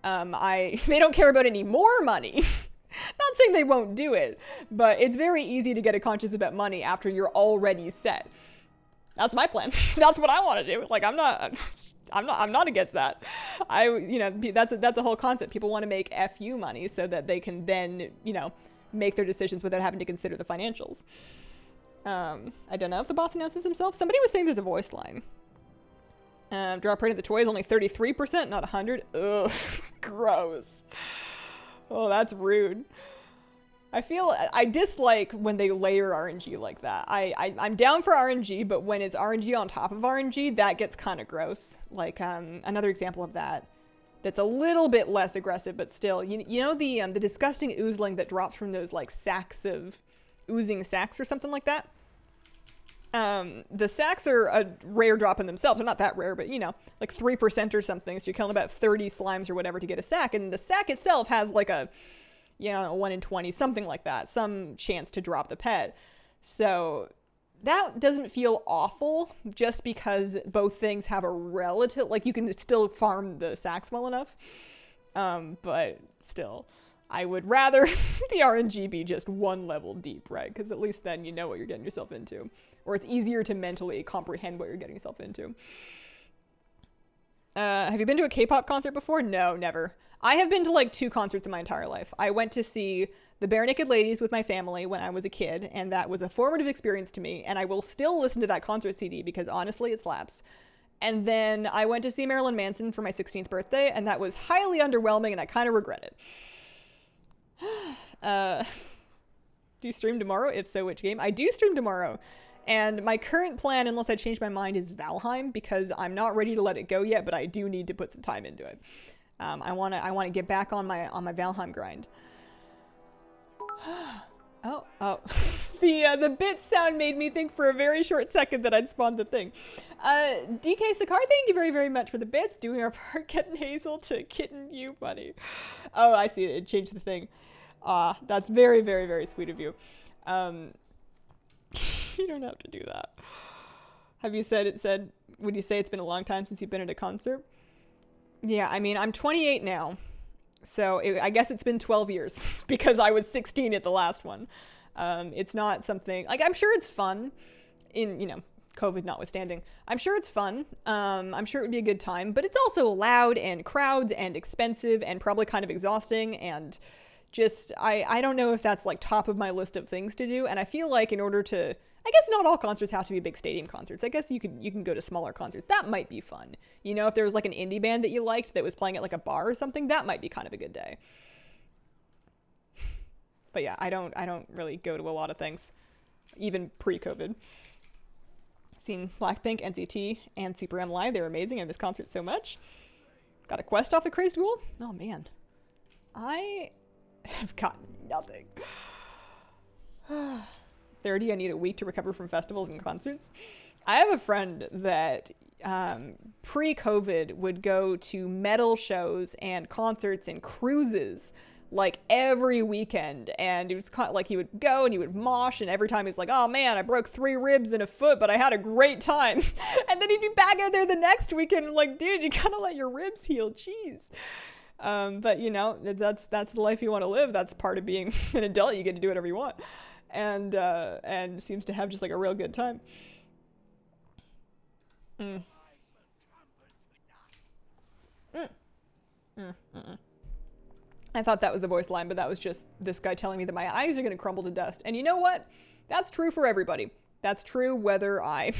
They don't care about any more money. Not saying they won't do it, but it's very easy to get a conscience about money after you're already set. That's my plan. That's what I want to do. I'm not against that. That's a whole concept. People want to make FU money so that they can then, make their decisions without having to consider the financials. I don't know if the boss announces himself. Somebody was saying there's a voice line. Drop rate of the toy is only 33%, not 100. Ugh, gross. Oh, that's rude. I dislike when they layer RNG like that. I'm down for RNG, but when it's RNG on top of RNG, that gets kind of gross. Another example of that's a little bit less aggressive, but still, you know the disgusting oozling that drops from those sacks of oozing sacks or something like that. The sacks are a rare drop in themselves. They're not that rare, but 3% or something. So you're killing about 30 slimes or whatever to get a sack, and the sack itself has a 1 in 20, something like that, some chance to drop the pet. So that doesn't feel awful, just because both things have a relative, you can still farm the sacks well enough. But still, I would rather the RNG be just 1 level deep, right? Because at least then you know what you're getting yourself into. Or it's easier to mentally comprehend what you're getting yourself into. Have you been to a K-pop concert before? No, never. I have been to 2 concerts in my entire life. I went to see the Bare Naked Ladies with my family when I was a kid, and that was a formative experience to me, and I will still listen to that concert CD because honestly it slaps. And then I went to see Marilyn Manson for my 16th birthday, and that was highly underwhelming, and I kind of regret it. Do you stream tomorrow? If so, which game? I do stream tomorrow. And my current plan, unless I change my mind, is Valheim, because I'm not ready to let it go yet, but I do need to put some time into it. I want to get back on my Valheim grind. Oh. The bit sound made me think for a very short second that I'd spawned the thing. DK Sakar, thank you very, very much for the bits. Doing our part, getting Hazel to kitten you, buddy. Oh, I see. It changed the thing. That's very, very, very sweet of you. You don't have to do that. Have you said, would you say it's been a long time since you've been at a concert? Yeah, I mean, I'm 28 now. So I guess it's been 12 years because I was 16 at the last one. It's not something, like, I'm sure it's fun in, COVID notwithstanding. I'm sure it's fun. I'm sure it would be a good time, but it's also loud and crowds and expensive and probably kind of exhausting, and just, I don't know if that's like top of my list of things to do. And I feel like in order to, I guess not all concerts have to be big stadium concerts. I guess you can go to smaller concerts. That might be fun. If there was like an indie band that you liked that was playing at like a bar or something, that might be kind of a good day. But yeah, I don't really go to a lot of things, even pre-COVID. Seen Blackpink, NCT, and Super M live. They're amazing. I miss concerts so much. Got a quest off the Crazed Duel? Oh man. I have got nothing. 30, I need a week to recover from festivals and concerts. I have a friend that pre-COVID would go to metal shows and concerts and cruises like every weekend, and it was kind of like he would go and he would mosh, and every time he's like, oh man, I broke 3 ribs and a foot, but I had a great time. And then he'd be back out there the next weekend and like, dude, you gotta let your ribs heal, jeez. But that's the life you want to live. That's part of being an adult. You get to do whatever you want, and seems to have just like a real good time. I thought that was the voice line, but that was just this guy telling me that my eyes are going to crumble to dust. And you know what? That's true for everybody. That's true whether I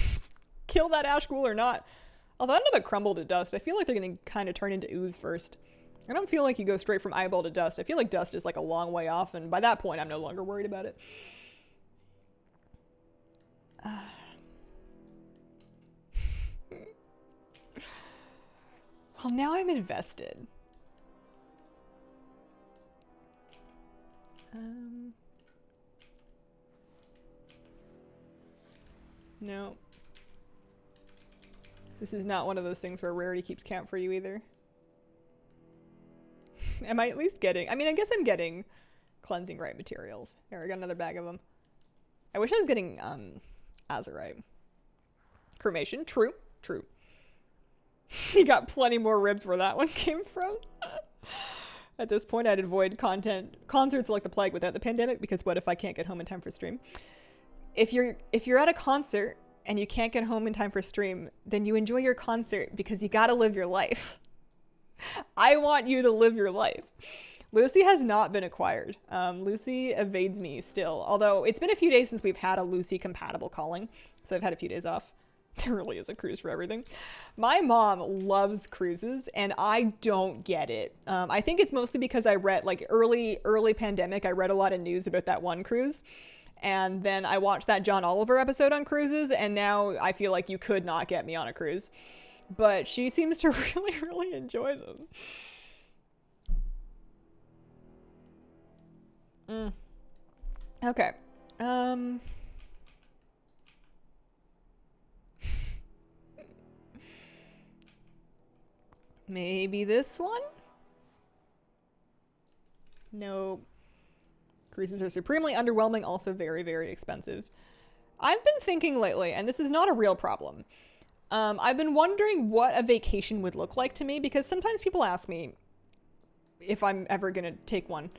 kill that ash ghoul or not. Although I don't know about crumble to dust. I feel like they're going to kind of turn into ooze first. I don't feel like you go straight from eyeball to dust. I feel like dust is like a long way off, and by that point, I'm no longer worried about it. Well, now I'm invested. No. This is not one of those things where rarity keeps count for you either. Am I at least getting... I mean, I guess I'm getting cleansing right materials. Here, I got another bag of them. I wish I was getting azurite. Cremation. True. True. You got plenty more ribs where that one came from. At this point, I'd avoid concerts like the plague without the pandemic, because what if I can't get home in time for stream? If you're at a concert and you can't get home in time for stream, then you enjoy your concert because you gotta live your life. I want you to live your life. Lucy has not been acquired. Lucy evades me still, although it's been a few days since we've had a Lucy compatible calling, so I've had a few days off. There really is a cruise for everything. My mom loves cruises, and I don't get it. I think it's mostly because I read, like, early pandemic, I read a lot of news about that one cruise. And then I watched that John Oliver episode on cruises, and now I feel like you could not get me on a cruise. But she seems to really, really enjoy them. Okay. Maybe this one? No. Cruises are supremely underwhelming, also very, very expensive. I've been thinking lately, and this is not a real problem, I've been wondering what a vacation would look like to me, because sometimes people ask me if I'm ever gonna take one.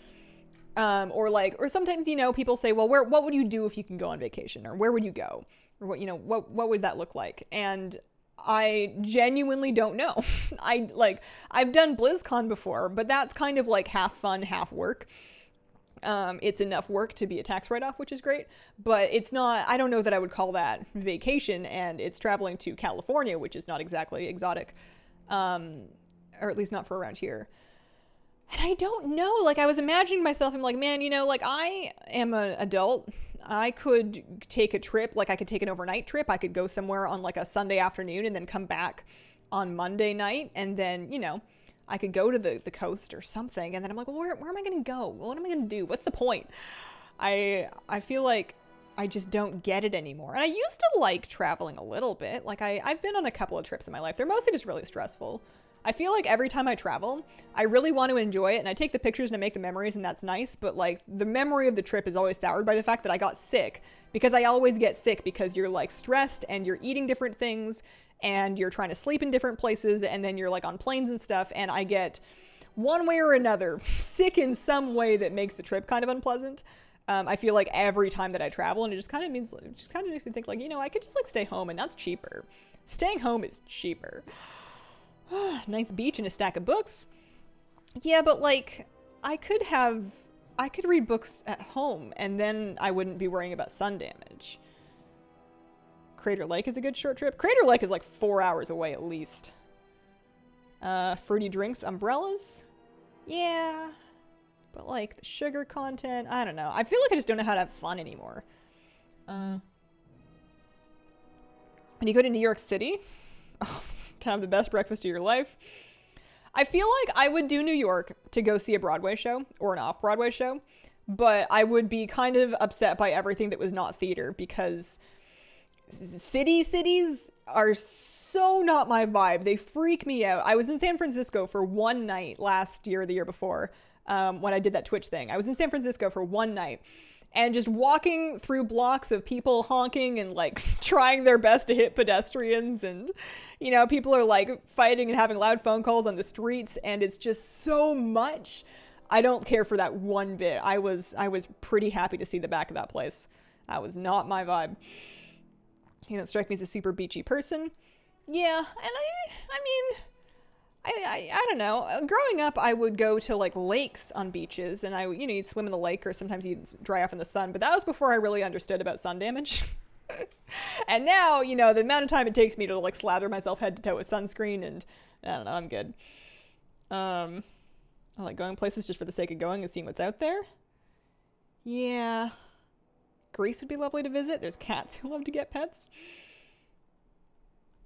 Or sometimes, people say, well, what would you do if you can go on vacation? Or where would you go? Or what would that look like? And I genuinely don't know. I've done BlizzCon before, but that's kind of like half fun, half work. It's enough work to be a tax write-off, which is great, but it's not, I don't know that I would call that vacation, and it's traveling to California, which is not exactly exotic, or at least not for around here. And I don't know, like, I was imagining myself, I'm like, man, you know, like, I am an adult. I could take a trip, like, I could take an overnight trip. I could go somewhere on, like, a Sunday afternoon and then come back on Monday night, and then, you know, I could go to the coast or something, and then I'm like, well, where am I going to go? What am I going to do? What's the point? I feel like I just don't get it anymore. And I used to like traveling a little bit. Like, I've been on a couple of trips in my life. They're mostly just really stressful. I feel like every time I travel, I really want to enjoy it, and I take the pictures and I make the memories, and that's nice, but like the memory of the trip is always soured by the fact that I got sick, because I always get sick because you're like stressed and you're eating different things and you're trying to sleep in different places, and then you're like on planes and stuff, and I get one way or another sick in some way that makes the trip kind of unpleasant. I feel like every time that I travel, and it just kind of makes me think like, you know, I could just like stay home, and that's cheaper. Staying home is cheaper. Nice beach and a stack of books. Yeah, but like I could read books at home, and then I wouldn't be worrying about sun damage. Crater Lake is a good short trip. Crater Lake is like 4 hours away at least. Fruity drinks, umbrellas. Yeah. But like the sugar content, I don't know. I feel like I just don't know how to have fun anymore. When you go to New York City, oh, to have the best breakfast of your life. I feel like I would do New York to go see a Broadway show or an off-Broadway show, but I would be kind of upset by everything that was not theater, because cities are so not my vibe. They freak me out. I was in San Francisco for one night last year or the year before, when I did that Twitch thing. I was in San Francisco for one night, and just walking through blocks of people honking and like trying their best to hit pedestrians, and you know, people are like fighting and having loud phone calls on the streets, and it's just so much. I don't care for that one bit. I was pretty happy to see the back of that place. That was not my vibe. You don't strike me as a super beachy person. Yeah, and I mean, I don't know. Growing up, I would go to like lakes on beaches, and you'd swim in the lake, or sometimes you'd dry off in the sun, but that was before I really understood about sun damage. And now, you know, the amount of time it takes me to like slather myself head to toe with sunscreen, and I don't know, I'm good. I like going places just for the sake of going and seeing what's out there. Yeah. Greece would be lovely to visit. There's cats who love to get pets.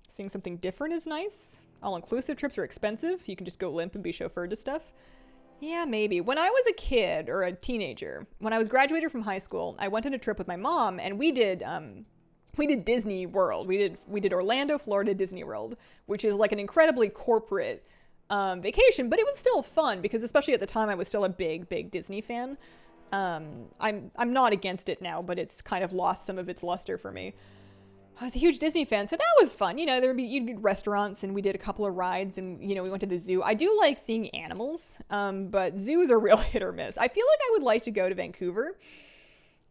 Seeing something different is nice. All-inclusive trips are expensive. You can just go limp and be chauffeured to stuff. Yeah, maybe. When I was a kid or a teenager, when I was graduated from high school, I went on a trip with my mom, and we did Disney World. We did Orlando, Florida, Disney World, which is like an incredibly corporate vacation, but it was still fun because, especially at the time, I was still a big Disney fan. I'm not against it now, but it's kind of lost some of its luster for me. I was a huge Disney fan, so that was fun. You know, you'd be restaurants, and we did a couple of rides, and, you know, we went to the zoo. I do like seeing animals, but zoos are real hit or miss. I feel like I would like to go to Vancouver,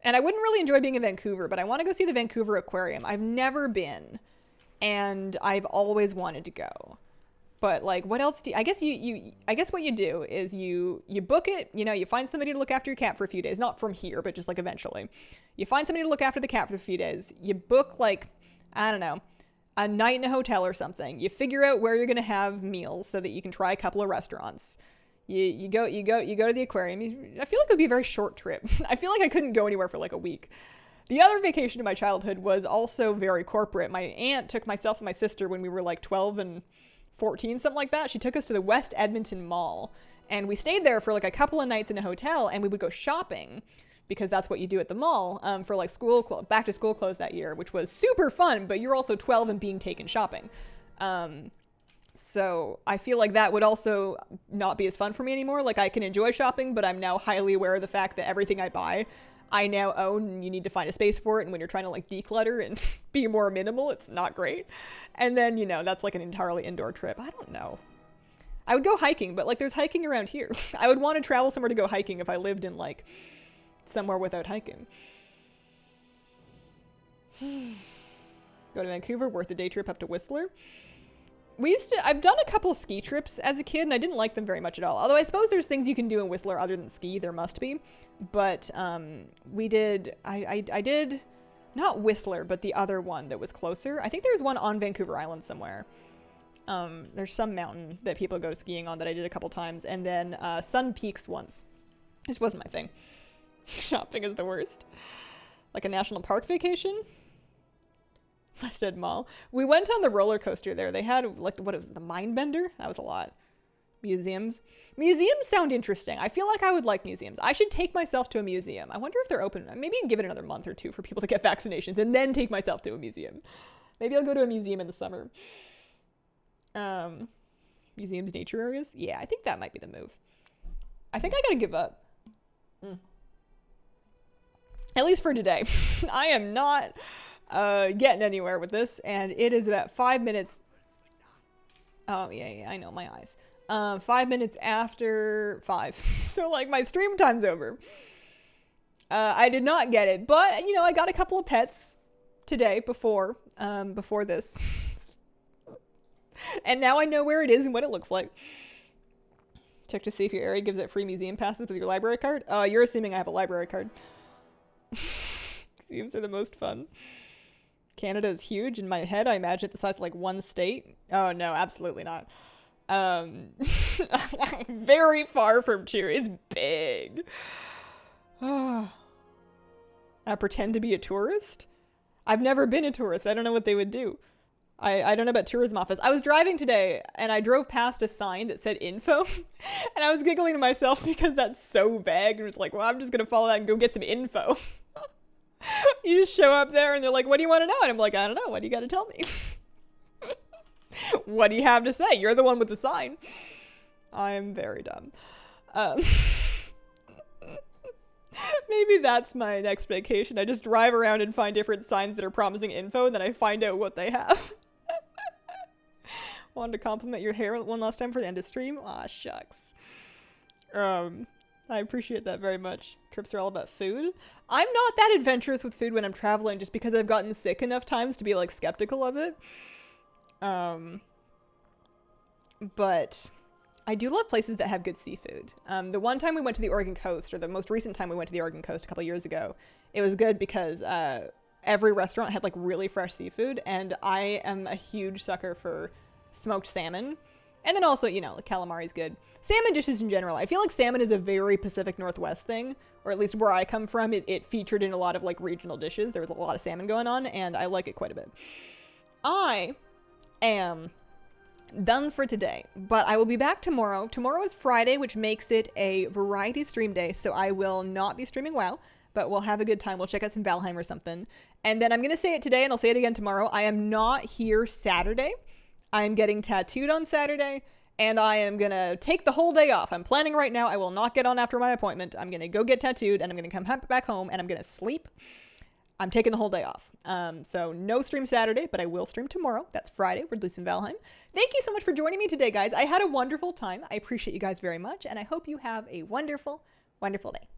and I wouldn't really enjoy being in Vancouver, but I want to go see the Vancouver Aquarium. I've never been, and I've always wanted to go. But like, what else I guess I guess what you do is you book it, you know, you find somebody to look after your cat for a few days, not from here, but just like eventually. You find somebody to look after the cat for a few days. You book like, I don't know, a night in a hotel or something. You figure out where you're going to have meals so that you can try a couple of restaurants. You go to the aquarium. I feel like it would be a very short trip. I feel like I couldn't go anywhere for like a week. The other vacation in my childhood was also very corporate. My aunt took myself and my sister when we were like 12 and 14, something like that. She took us to the West Edmonton Mall, and we stayed there for like a couple of nights in a hotel, and we would go shopping because that's what you do at the mall for like back to school clothes that year, which was super fun, but you're also 12 and being taken shopping. So I feel like that would also not be as fun for me anymore. Like, I can enjoy shopping, but I'm now highly aware of the fact that everything I buy, I now own, and you need to find a space for it. And when you're trying to like declutter and be more minimal, it's not great. And then, you know, that's like an entirely indoor trip. I don't know. I would go hiking, but like there's hiking around here. I would want to travel somewhere to go hiking if I lived in like somewhere without hiking. Go to Vancouver, worth a day trip up to Whistler. I've done a couple ski trips as a kid, and I didn't like them very much at all. Although I suppose there's things you can do in Whistler other than ski. There must be. But we did, I did, not Whistler, but the other one that was closer. I think there's one on Vancouver Island somewhere. There's some mountain that people go skiing on that I did a couple times. And then Sun Peaks once. This wasn't my thing. Shopping is the worst. Like a national park vacation? I said mall. We went on the roller coaster there. They had, like, what was it, the Mindbender? That was a lot. Museums. Museums sound interesting. I feel like I would like museums. I should take myself to a museum. I wonder if they're open. Maybe give it another month or two for people to get vaccinations and then take myself to a museum. Maybe I'll go to a museum in the summer. Museums, nature areas? Yeah, I think that might be the move. I think I gotta give up. At least for today. I am not getting anywhere with this, and it is about 5 minutes. Oh, yeah, I know, my eyes. 5 minutes after 5. So, like, my stream time's over. I did not get it, but, you know, I got a couple of pets today before this. And now I know where it is and what it looks like. Check to see if your area gives it free museum passes with your library card. You're assuming I have a library card. Museums are the most fun. Canada is huge. In my head, I imagine it the size of like one state. Oh no, absolutely not. Very far from true. It's big. I pretend to be a tourist. I've never been a tourist. I don't know what they would do. I don't know about tourism office. I was driving today and I drove past a sign that said info and I was giggling to myself because that's so vague and was like, well, I'm just going to follow that and go get some info. You just show up there and they're like, what do you want to know? And I'm like, I don't know. What do you got to tell me? What do you have to say? You're the one with the sign. I'm very dumb. Maybe that's my next vacation. I just drive around and find different signs that are promising info and then I find out what they have. Wanted to compliment your hair one last time for the end of stream. Aw, shucks. I appreciate that very much. Trips are all about food. I'm not that adventurous with food when I'm traveling just because I've gotten sick enough times to be like skeptical of it. But I do love places that have good seafood. The one time we went to the Oregon coast, or the most recent time we went to the Oregon coast a couple years ago, it was good because every restaurant had like really fresh seafood, and I am a huge sucker for smoked salmon. And then also, you know, like calamari is good. Salmon dishes in general. I feel like salmon is a very Pacific Northwest thing, or at least where I come from, it featured in a lot of like regional dishes. There was a lot of salmon going on, and I like it quite a bit. I am done for today, but I will be back tomorrow. Tomorrow is Friday, which makes it a variety stream day, so I will not be streaming WoW, but we'll have a good time. We'll check out some Valheim or something. And then I'm going to say it today, and I'll say it again tomorrow. I am not here Saturday. I'm getting tattooed on Saturday, and I am going to take the whole day off. I'm planning right now. I will not get on after my appointment. I'm going to go get tattooed, and I'm going to come back home, and I'm going to sleep. I'm taking the whole day off. So no stream Saturday, but I will stream tomorrow. That's Friday. We're doing some Valheim. Thank you so much for joining me today, guys. I had a wonderful time. I appreciate you guys very much, and I hope you have a wonderful, wonderful day.